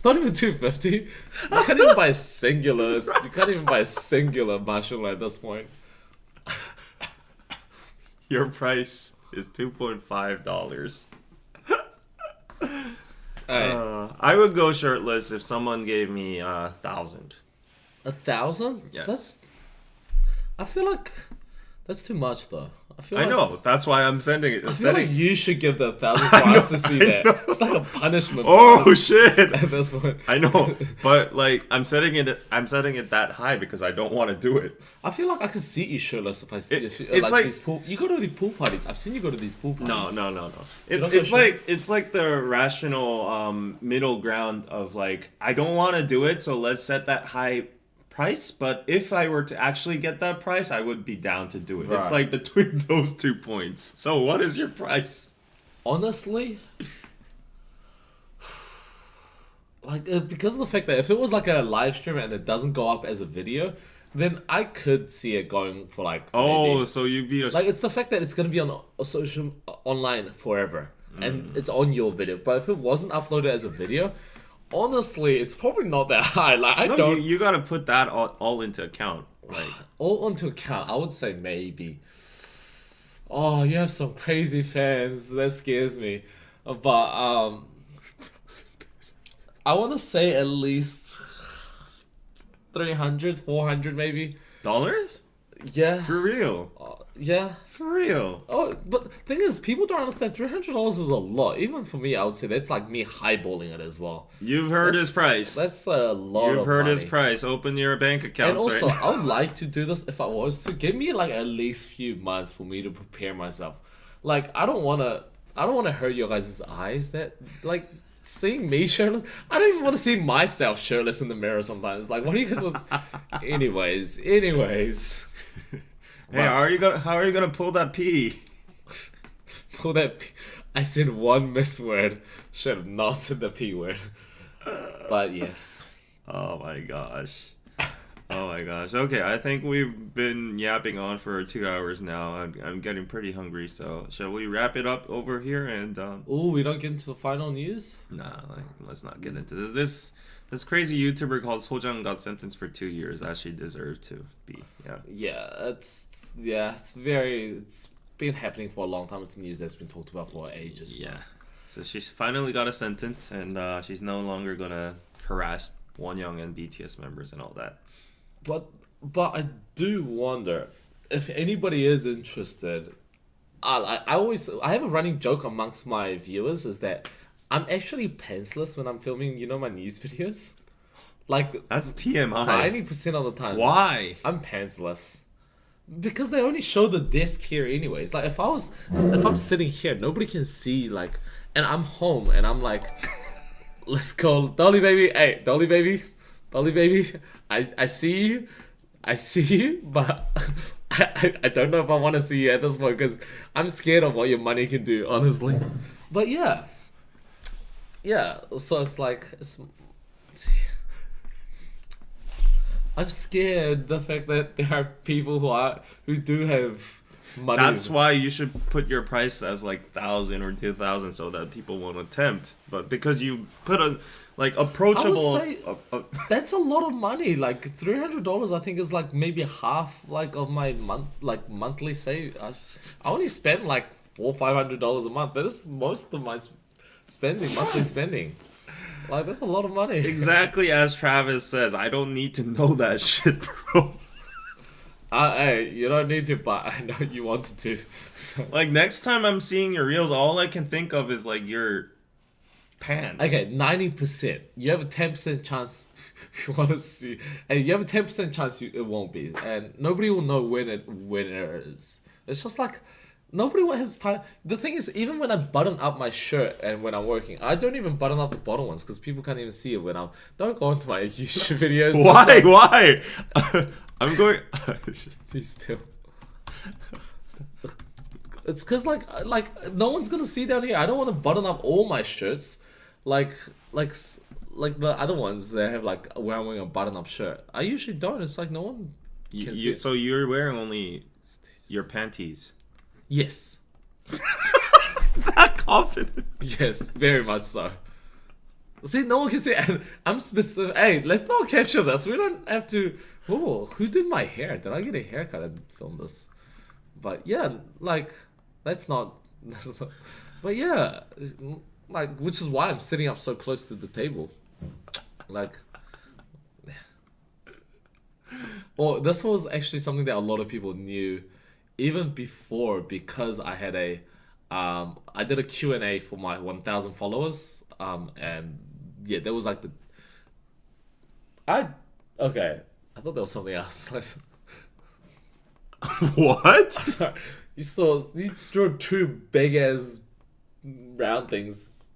not even 250. You can't even buy singulars. You can't even buy singular marshmallow at this point. Your price is $2.5. I would go shirtless if someone gave me 1,000. 1,000? Yes. I feel like that's too much though. I know. That's why I'm sending it. I feel like you should give the 1,000 for us to see that. know. It's like a punishment. Oh for us shit! at this one. I know, but like I'm setting it that high because I don't want to do it. I feel like I could see you shirtless if I see. It's like these pool. You go to the pool parties. I've seen you go to these pool parties. No. don't It's like the rational middle ground of like I don't want to do it, so let's set that high price. But if I were to actually get that price, I would be down to do it. It's Right. like between those 2 points. So what is your price? Honestly, like because of the fact that if it was like a live stream and it doesn't go up as a video, then I could see it going for like. Oh, maybe, so you'd be like it's the fact that it's gonna be on a social online forever and it's on your video. But if it wasn't uploaded as a video, honestly, it's probably not that high. Like I no, don't you gotta put that all into account. Like all onto account. I would say maybe. Oh, you have some crazy fans. That scares me. But I want to say at least 300, 400 maybe. dollars? Yeah. For real? Yeah. For real? Oh, but the thing is, people don't understand $300 is a lot. Even for me, I would say that's like me highballing it as well. You've heard his price. That's a lot You've of heard money. his price. Open your bank account. And also, right now. I would like to do this if I was to. Give me like at least few months for me to prepare myself. Like I don't wanna hurt your guys' eyes. That like seeing me shirtless. I don't even want to see myself shirtless in the mirror sometimes. Like what do you guys want? Anyways. Hey, how are you gonna pull that P? Pull that. I said one miss word. Should have not said the P word. But yes. Oh my gosh. Okay, I think we've been yapping on for 2 hours now. I'm getting pretty hungry, so shall we wrap it up over here and Oh, we don't get into the final news? Nah, let's not get into this. This crazy YouTuber called Sojang got sentenced for 2 years. Actually deserved to be. Yeah. It's been happening for a long time. It's news that's been talked about for ages. Yeah. So she's finally got a sentence, and she's no longer gonna harass Wonyoung and BTS members and all that. But I do wonder if anybody is interested. I have a running joke amongst my viewers is that I'm actually pantsless when I'm filming, my news videos. Like That's TMI. 90% of the time. Why? I'm pantsless. Because they only show the desk here anyways. Like if I'm sitting here, nobody can see and I'm home and I'm like let's go, Dolly baby. Hey, Dolly baby, Dolly baby. I see you, I see you, but I don't know if I want to see you at this point because I'm scared of what your money can do, honestly. But yeah, yeah. So it's like I'm scared the fact that there are people who do have money. That's why you should put your price as like 1,000 or 2,000 so that people won't attempt. But because you put a like approachable, I would say that's a lot of money. Like $300, I think is like maybe half like of my monthly save. I only spend like $400-500 a month. That's most of my monthly spending. Like that's a lot of money. exactly as Travis says, I don't need to know that shit, bro. Hey, you don't need to, but I know you wanted to. So. Like next time I'm seeing your reels, all I can think of is like your pants. Okay, 90%. You have a 10% chance you want to see, and you have a 10% chance it won't be, and nobody will know when it is. It's just like nobody will have time. The thing is, even when I button up my shirt and when I'm working, I don't even button up the bottom ones because people can't even see it when I'm. Don't go into my YouTube videos. Why? Why? I'm going. Please spill. It's because like no one's gonna see down here. I don't want to button up all my shirts, like the other ones that have like where I'm wearing a button up shirt. I usually don't. It's like no one can see. So you're wearing only your panties. Yes. That confident. Yes, very much so. See, no one can see. And I'm specific. Hey, let's not capture this. We don't have to. Oh, who did my hair? Did I get a haircut and film this? But yeah, like, that's not. But yeah, like, which is why I'm sitting up so close to the table. Like, well, this was actually something that a lot of people knew even before because I had I did a Q&A for my 1,000 followers. And yeah, there was like okay. I thought there was something else. What? Sorry. You drew two big ass round things.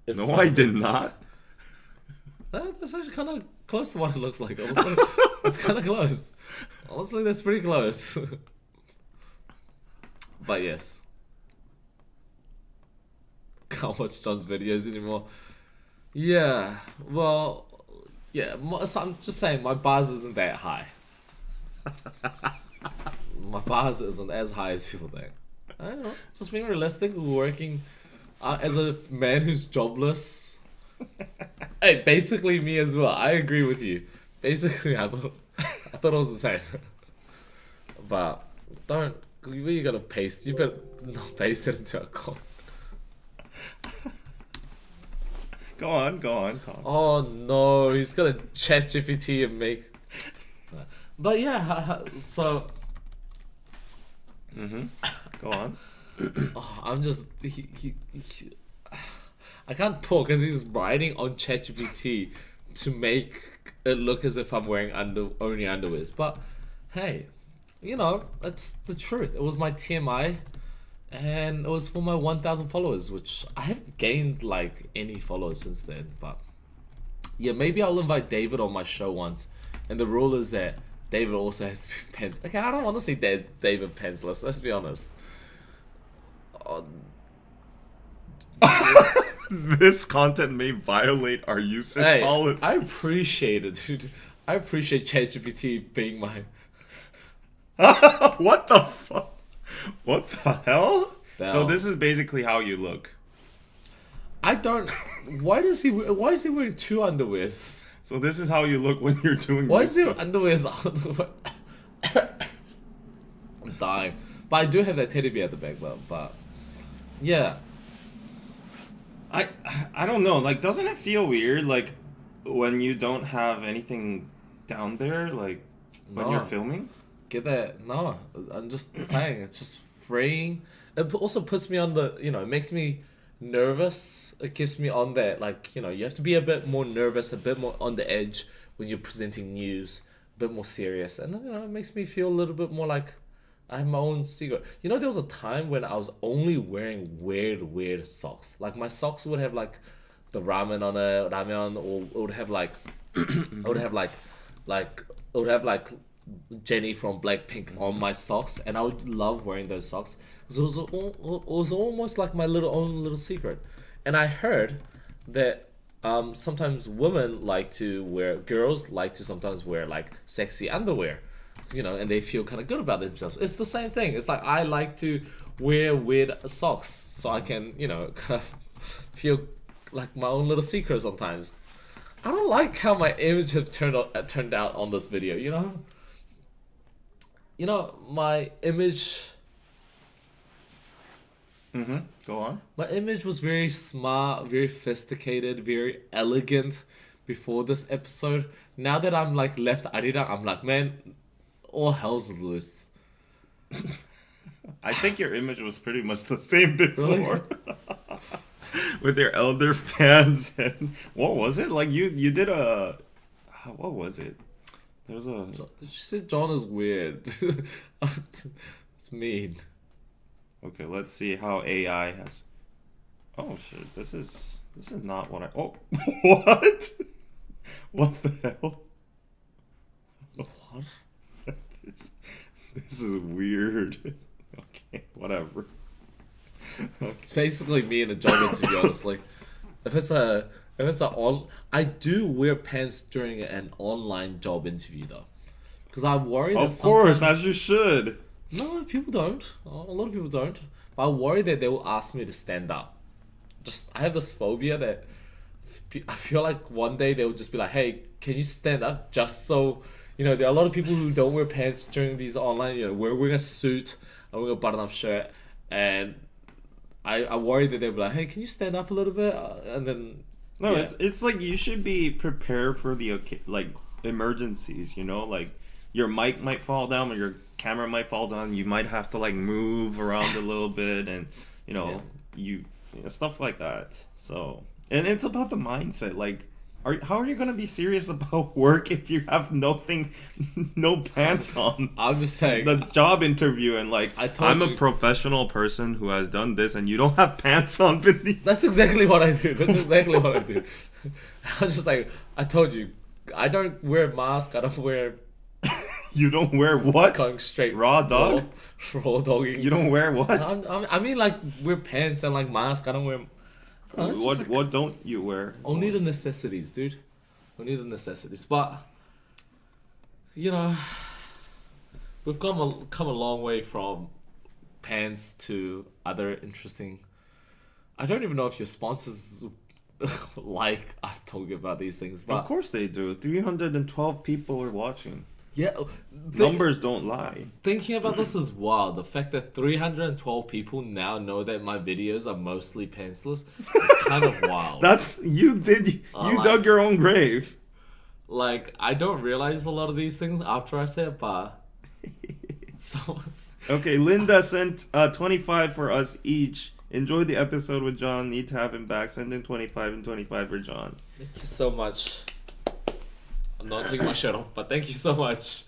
No, I did not. That's actually kind of close to what it looks like. Honestly, it's kind of close. Honestly, that's pretty close. But yes, can't watch John's videos anymore. Yeah, well, yeah. So I'm just saying my bars isn't that high. My bars isn't as high as people think. I don't know. Just being realistic. Working as a man who's jobless. Hey, basically me as well. I agree with you. Basically, I thought it was the same. But don't. You gotta paste. You better not paste it into a comment. Go on, Tom. Oh no, he's gonna chat GPT and make. But yeah, so. Go on. Oh, I'm just I can't talk because he's writing on ChatGPT to make it look as if I'm wearing only underwears. But hey, you know that's the truth. It was my TMI, and it was for my 1,000 followers, which I haven't gained like any followers since then. But yeah, maybe I'll invite David on my show once, and the rule is that David also has to be pants. Okay, I don't want to see David pantsless. Let's be honest. This content may violate our usage policies. I appreciate it, dude. I appreciate ChatGPT being my. What the fuck? What the hell? Damn. So this is basically how you look. I don't. Why is he wearing two underwears? So this is how you look when you're doing. Why is your underwears on? I'm dying. But I do have that teddy bear at the back though. But yeah. I don't know. Like, doesn't it feel weird? Like when you don't have anything down there, like when you're filming. Get that? No, I'm just saying it's just freeing. It also puts me on the. It makes me nervous. It keeps me on that. Like you have to be a bit more nervous, a bit more on the edge when you're presenting news, a bit more serious, and it makes me feel a little bit more like I have my own secret. There was a time when I was only wearing weird socks. Like my socks would have like the ramen on a ramyeon, or it would have like, it would have like it would have like Jenny from Blackpink on my socks, and I would love wearing those socks. So it was almost like my own little secret. And I heard that sometimes girls like to sometimes wear like sexy underwear, and they feel kind of good about themselves. It's the same thing. It's like I like to wear weird socks so I can, kind of feel like my own little secret sometimes. I don't like how my image has turned out on this video, my image. Go on. My image was very smart, very sophisticated, very elegant before this episode. Now that I'm like left Arira, I'm like, man, all hell's loose. I think your image was pretty much the same before. Really? With your elder fans and what was it? Like you did a what was it? There was a She said John is weird. It's mean. Okay, let's see how AI has. Oh shit! This is not what I. Oh, what? What the hell? What? This is weird. Okay, whatever. It's basically me in a job interview, honestly. If it's I do wear pants during an online job interview though, because I worry that Of course, sometimes- as you should. No, people don't. A lot of people don't. But I worry that they will ask me to stand up. I have this phobia that I feel like one day they will just be like, "Hey, can you stand up?" Just so there are a lot of people who don't wear pants during these online. We're wearing a suit, I'm wearing a button-up shirt, and I worry that they'll be like, "Hey, can you stand up a little bit?" And then No, yeah. it's like you should be prepared for the like emergencies. Like your mic might fall down or your camera might fall down. You might have to like move around a little bit, and stuff like that. So, and it's about the mindset. Like, how are you gonna be serious about work if you have nothing, no pants on? I'm just saying. The job interview and like I'm a professional person who has done this, and you don't have pants on beneath. That's exactly what I do. I was just like, I told you, I don't wear a mask. I don't wear. You don't wear what? Going straight Raw dog? Raw dogging. You don't wear what? I mean, like, wear pants and like mask. I don't wear. What don't you wear? Only the necessities, dude. Only the necessities. But we've come a long way from pants to other interesting. I don't even know if your sponsors like us talking about these things, but Of course they do. 312 people are watching. yeah, Numbers don't lie. thinking about this is wild. The fact that 312 people now know that my videos are mostly pantsless is kind of wild. That's you dug your own grave. Like, I don't realize a lot of these things after I say it, but so Okay, Linda sent 25 for us each. Enjoy the episode with John. Need to have him back. Send in 25 and 25 for John. thank you so much. I'm not taking my shirt off, but thank you so much.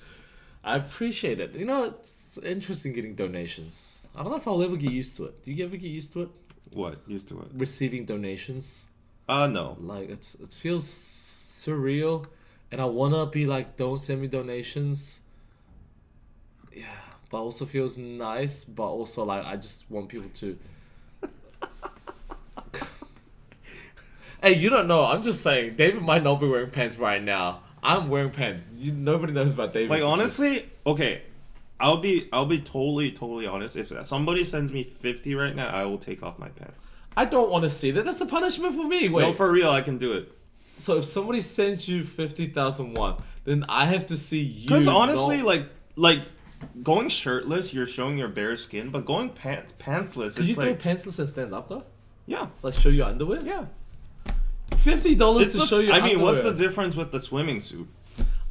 I appreciate it. It's interesting getting donations. I don't know if I'll ever get used to it. Do you ever get used to it? What? Used to it? Receiving donations. No. Like, it feels surreal, and I wanna be like, don't send me donations. Yeah, but also feels nice, but also like I just want people to. Hey, you don't know. I'm just saying. David might not be wearing pants right now. I'm wearing pants. Nobody knows about David. Like, honestly, okay, I'll be totally honest. If somebody sends me 50 right now, I will take off my pants. I don't want to see that. That's a punishment for me. Wait. No, for real, I can do it. So if somebody sends you 50,000 won, then I have to see you. Because honestly, like going shirtless, you're showing your bare skin, but going pantsless, Can you it's go like pantsless and stand up though? yeah, Like show your underwear? yeah. $50 It's to just, show your I mean, underwear. what's the difference with the swimming suit?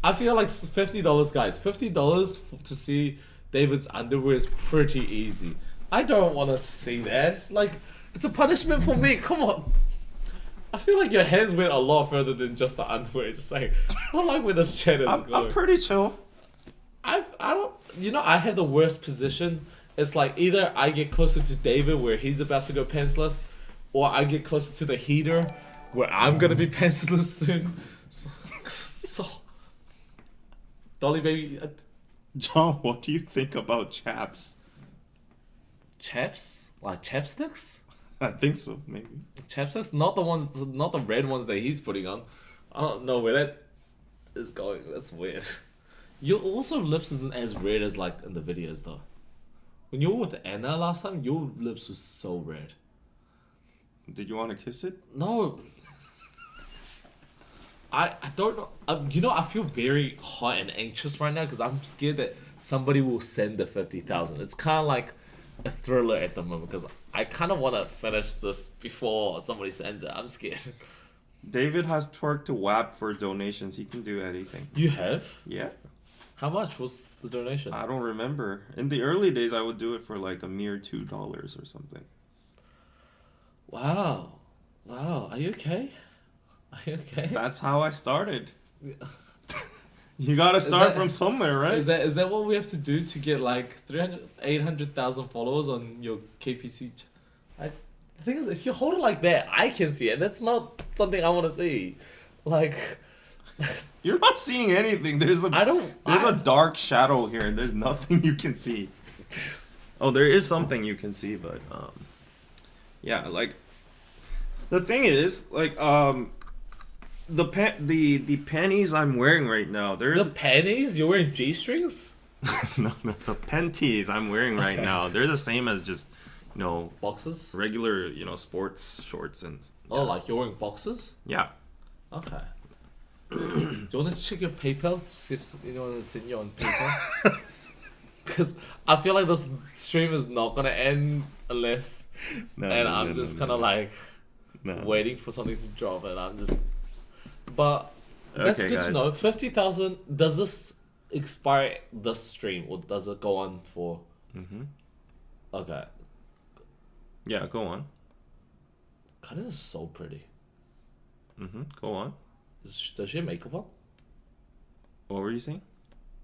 I feel like $50, guys. $50 to see David's underwear is pretty easy. I don't want to see that. Like, it's a punishment for me. Come on. I feel like your hands went a lot further than just the underwear. Just like, I don't like where this chat is going. I'm pretty chill. I don't. I have the worst position. It's like either I get closer to David where he's about to go pantsless, or I get closer to the heater where I'm gonna be pantsless soon. So Dolly baby, John, what do you think about chaps? chaps like chapsticks. I think so, maybe. Chapsticks, not the ones, not the red ones that he's putting on. I don't know where that is going. That's weird. Your also lips isn't as red as like in the videos though. When you were with Anna last time, your lips were so red. Did you want to kiss it? No. I don't know. You know, I feel very hot and anxious right now because I'm scared that somebody will send the 50,000. It's kind of like a thriller at the moment because I kind of want to finish this before somebody sends it. I'm scared. David has twerked to WAP for donations. He can do anything. You have? Yeah. How much was the donation? I don't remember. In the early days, I would do it for like a mere $2 or something. Wow. Wow. Are you okay? Are you okay? That's how I started. You gotta start from somewhere, right? Is that what we have to do to get like 800,000 followers on your KPC? The thing is, if you hold it like that, I can see it. That's not something I want to see. Like, you're not seeing anything. There's a dark shadow here. There's nothing you can see. Oh, there is something you can see, but yeah, like the thing is, like the panties I'm wearing right now. They're the panties? You're wearing G-strings? no, the panties I'm wearing right now. They're the same as just, you know, boxes, regular, you know, sports shorts and. Yeah. Oh, like you're wearing boxes? Yeah. Okay. Do you want to check your PayPal to see if anyone is sending you on PayPal? Because I feel like this stream is not gonna end unless, I'm just kind of like waiting for something to drop, and I'm just. But that's okay, good guys. to know. 50,000. Does this expire this stream, or does it go on for? Okay. Yeah, go on. Karina is so pretty. Go on. Does she have makeup on? What were you saying?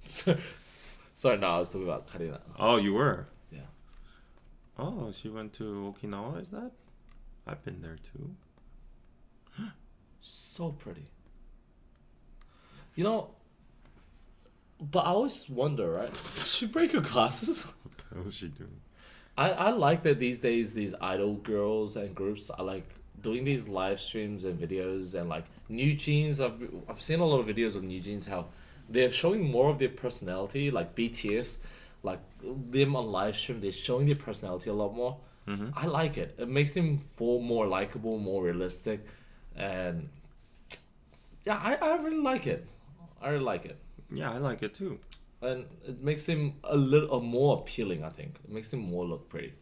Sorry, no, I was talking about Karina. Oh, you were? Yeah. Oh, she went to Okinawa, is that? I've been there too. So pretty. You know, but I always wonder, right? Did she break her glasses? What the hell is she doing? I like that these days these idol girls and groups are like doing these live streams and videos, and like New Jeans. I've seen a lot of videos of New Jeans, how they're showing more of their personality, like BTS, like them on live stream. They're showing their personality a lot more. I like it. It makes them feel more likable, more realistic, and yeah, I really like it. I really like it. Yeah, I like it too. And it makes him a little more appealing, I think. It makes him more look pretty.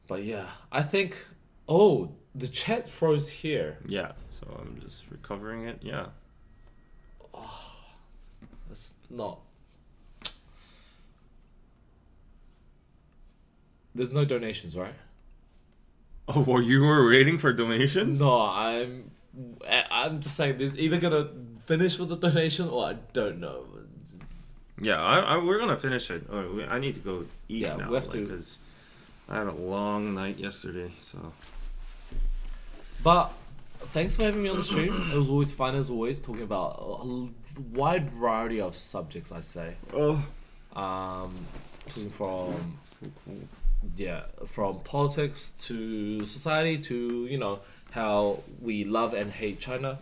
But yeah, I think. Oh, the chat froze here. Yeah, so I'm just recovering it. Yeah. That's not. There's no donations, right? Oh, well, you were waiting for donations? No, I'm just saying. There's either gonna finish with the donation or I don't know. Yeah, we're gonna finish it. Oh, I need to go eat now. We have to. Because I had a long night yesterday, so. But thanks for having me on the stream. It was always fun as always, talking about a wide variety of subjects. I say. Oh. Talking from from politics to society to, you know, how we love and hate China.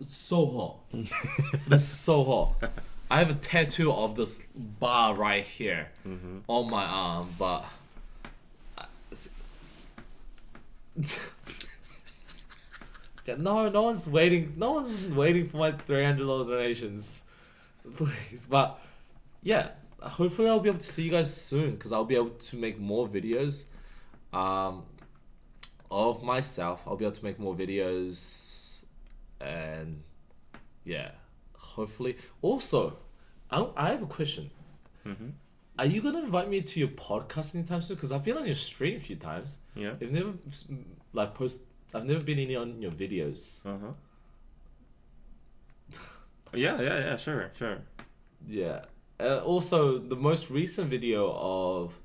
It's so hot. It's so hot. I have a tattoo of this bar right here on my arm, but no one's waiting. No one's waiting for my $300 donations, please. But yeah, hopefully I'll be able to see you guys soon, because I'll be able to make more videos of myself. I'll be able to make more videos, and yeah, hopefully. Also, I have a question. Are you gonna invite me to your podcast anytime soon? Because I've been on your stream a few times. Yeah. I've never I've never been in on your videos. Yeah, sure. Yeah. Also, the most recent video of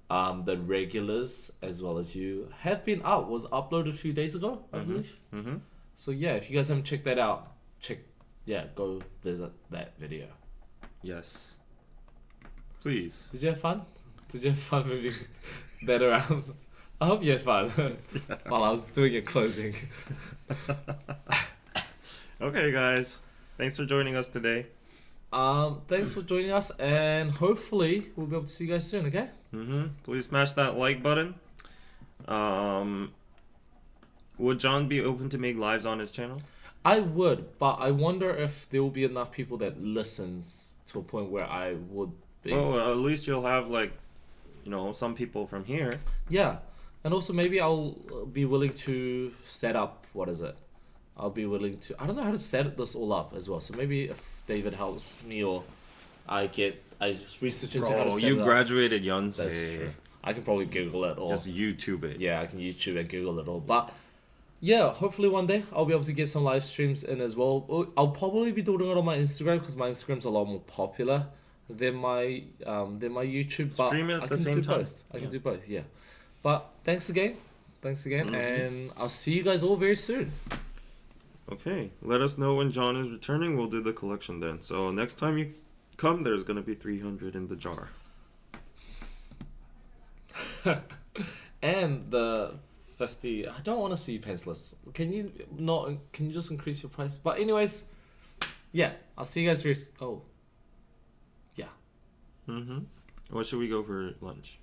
The regulars as well as you have been out. Was uploaded a few days ago, I believe. Mm-hmm. So yeah, if you guys haven't checked that out, go visit that video. Yes. Please. Did you have fun? Did you have fun moving that around? I hope you had fun while I was doing your closing. Okay, guys. Thanks for joining us today. Thanks for joining us, and hopefully we'll be able to see you guys soon. Okay. Please smash that like button. Would John be open to make lives on his channel? I would, but I wonder if there will be enough people that listens to a point where I would be. Oh, at least you'll have some people from here. Yeah, and also maybe I'll be willing to set up. What is it? I'll be willing to. I don't know how to set this all up as well. So maybe if David helps me or I just research into how to set it you up. graduated That's Yonsei. true. I can probably Google it or Just YouTube it. yeah, I can YouTube and Google it all. But yeah, hopefully one day I'll be able to get some live streams in as well. I'll probably be doing it on my Instagram because my Instagram's a lot more popular than my YouTube. But Stream it at I the can same do time. both. I can do both. Yeah. But thanks again, Mm-hmm. and I'll see you guys all very soon. Okay, let us know when John is returning. We'll do the collection then. So next time you come, there's gonna be 300 in the jar. And the 50. I don't want to see you pantsless. Can you not? Can you just increase your price? But anyways, yeah, I'll see you guys very. Oh, yeah. What should we go for lunch?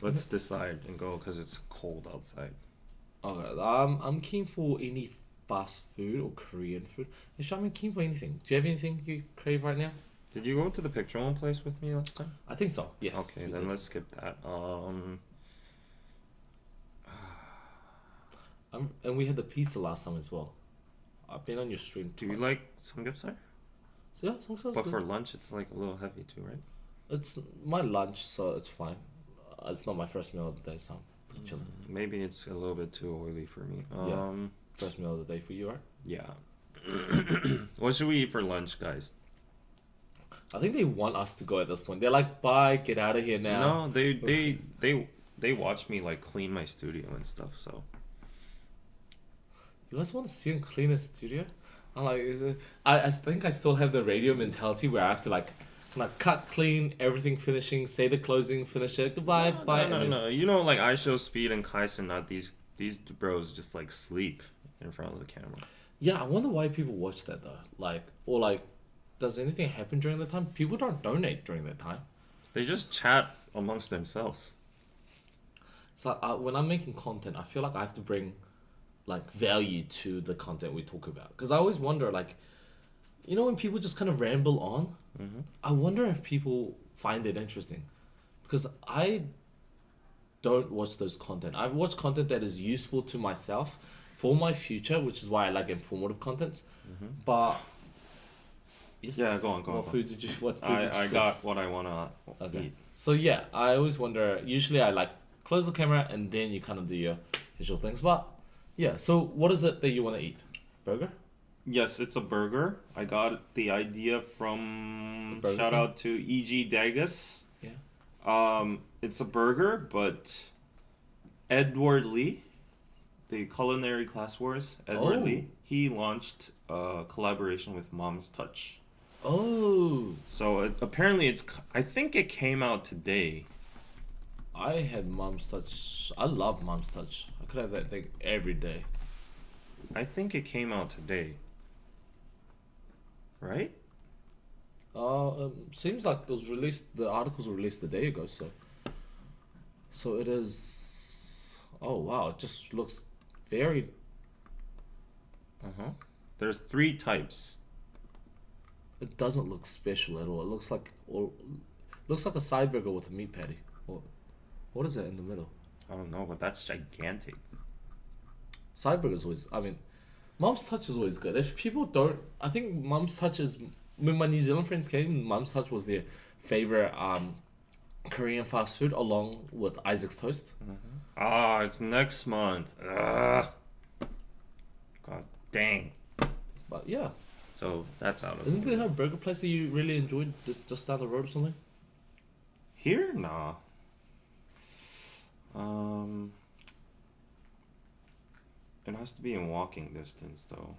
Let's decide and go because it's cold outside. Okay. I'm keen for any fast food or Korean food. Actually, I'm keen for anything. Do you have anything you crave right now? Did you go to the picture place with me last time? I think so. Yes. Okay, we then did. let's skip that. And we had the pizza last time as well. I've been on your stream. Do you like samgyeopsal? So yeah, sometimes But for lunch, it's like a little heavy too, right? it's my lunch, so it's fine. It's not my first meal of the day, so I'm pretty chilling. Maybe it's a little bit too oily for me. Yeah. First meal of the day for you, right? Yeah. What should we eat for lunch, guys? I think they want us to go at this point. They're like, "Bye, get out of here now." No, they watch me like clean my studio and stuff. So You guys want to see him clean his studio? I'm like, I think I still have the radio mentality where I have to like kind of cut clean everything, finishing, say the closing, finish it, goodbye, bye. No, and then- no. You know, like I show Speed and Kaisen, not these bros just like sleep in front of the camera. Yeah, I wonder why people watch that though. Like, or like, does anything happen during that time? People don't donate during that time. They just chat amongst themselves. It's like when I'm making content, I feel like I have to bring like value to the content we talk about. Because I always wonder, like, you know, when people just kind of ramble on, I wonder if people find it interesting. Because I don't watch those content. I watch content that is useful to myself for my future, which is why I like informative contents. But yes, Yeah, go on. What food did you? What food did you I say? got what I wanna Okay. eat. So yeah, I always wonder. Usually, I like close the camera and then you kind of do your visual things. But yeah, so what is it that you want to eat? Burger? Yes, it's a burger. I got the idea from Burger shout King? out to E.G. Dagus. Yeah. It's a burger, but Edward Lee, the culinary class wars, Edward Oh. Lee, he launched a collaboration with Mom's Touch. Oh, So apparently I think it came out today. I had Mom's Touch. I love Mom's Touch. I could have that thing every day. I think it came out today. Right? Seems like those released. The articles were released a day ago. So it is. Oh wow! It just looks very. There's 3 types. It doesn't look special at all. It looks like a side burger with a meat patty. What is that in the middle? I don't know, but that's gigantic. Side burgers always. I mean, Mom's Touch is always good. If people don't, I think Mom's Touch is. When my New Zealand friends came, Mom's Touch was their favorite Korean fast food, along with Isaac's Toast. Ah, it's next month. Ugh. God dang. But yeah, So that's out of isn't there a burger place that you really enjoyed just down the road or something? Here? Nah. It has to be in walking distance though.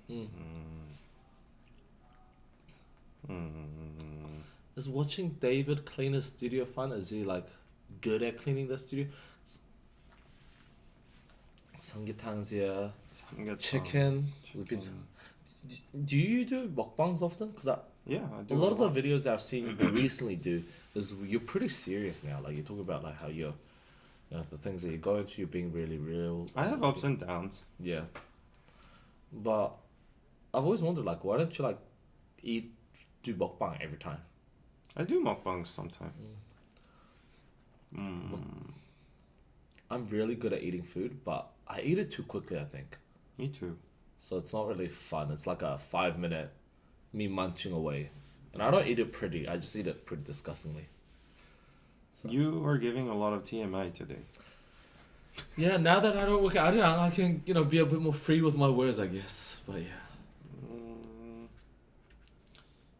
Is watching David clean his studio fun? Is he like good at cleaning the studio? Samgyetang's here. Chicken. We've been. Do you do mukbangs often? Because Yeah, I do. a lot of the videos that I've seen you recently do is you're pretty serious now. Like you talk about like how you're, the things that you're going through, you're being really real. I have ups and downs. Yeah. But I've always wondered like why don't you like do mukbang every time? I do mukbangs sometimes. I'm really good at eating food, but I eat it too quickly, I think. Me too. So it's not really fun. It's like a 5 minute me munching away. And I don't eat it pretty. I just eat it pretty disgustingly. So. You are giving a lot of TMI today. Yeah, now that I don't work out, I can, be a bit more free with my words, I guess. But yeah.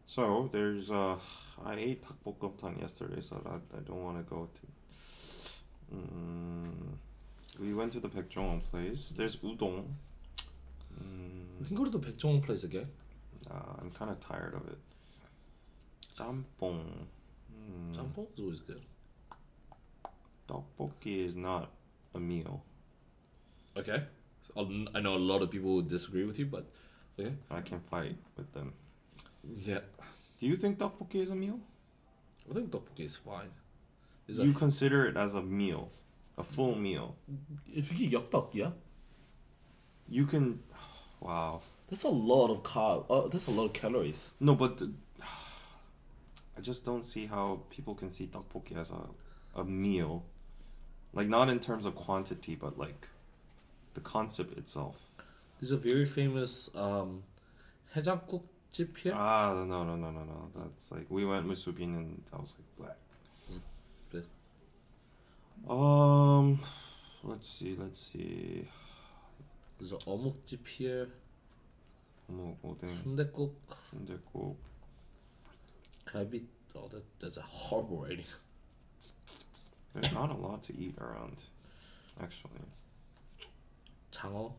So there's I ate 닭볶음탕 yesterday, so I don't want to go to. We went to the ftajohn place. There's udon. We can go to the ftajohn place again. I'm kind of tired of it. 짬뽕. Jjampong is always good. Tteokbokki is not a meal. Okay. I know a lot of people would disagree with you, but okay. I can fight with them. Yeah. Do you think tteokbokki is a meal? I think tteokbokki is fine. You consider it as a meal, a full meal. If you eat yakdok, yeah. You can, wow. That's a lot of that's a lot of calories. No, but I just don't see how people can see tteokbokki as a meal. Like not in terms of quantity, but like the concept itself. There's a very famous 해장국집 here. No. That's like we went Musubin and I was like black. Good. Let's see. There's an 어묵집 here. 오뎅, 순댓국. 순댓국. 갈비. Oh, that's a horrible rating. There's not a lot to eat around, actually. 장어.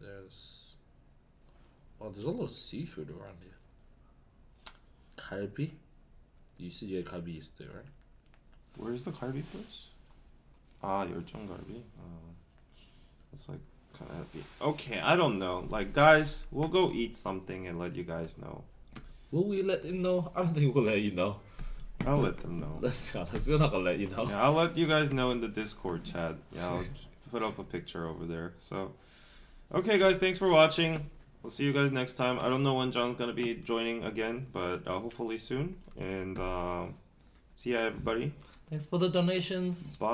There's a lot of seafood around here. 갈비. You said you had 갈비 yesterday, right? Where's the 갈비 place? 열정갈비. It's like kind of heavy. Okay, I don't know. Like, guys, we'll go eat something and let you guys know. Will we let them know? I don't think we'll let you know. I'll let them know. Let's be honest, we're not gonna let you know. Yeah, I'll let you guys know in the Discord chat. Yeah, I'll put up a picture over there. So, okay, guys, thanks for watching. We'll see you guys next time. I don't know when John's gonna be joining again, but hopefully soon. And see ya, everybody. Thanks for the donations. Bye.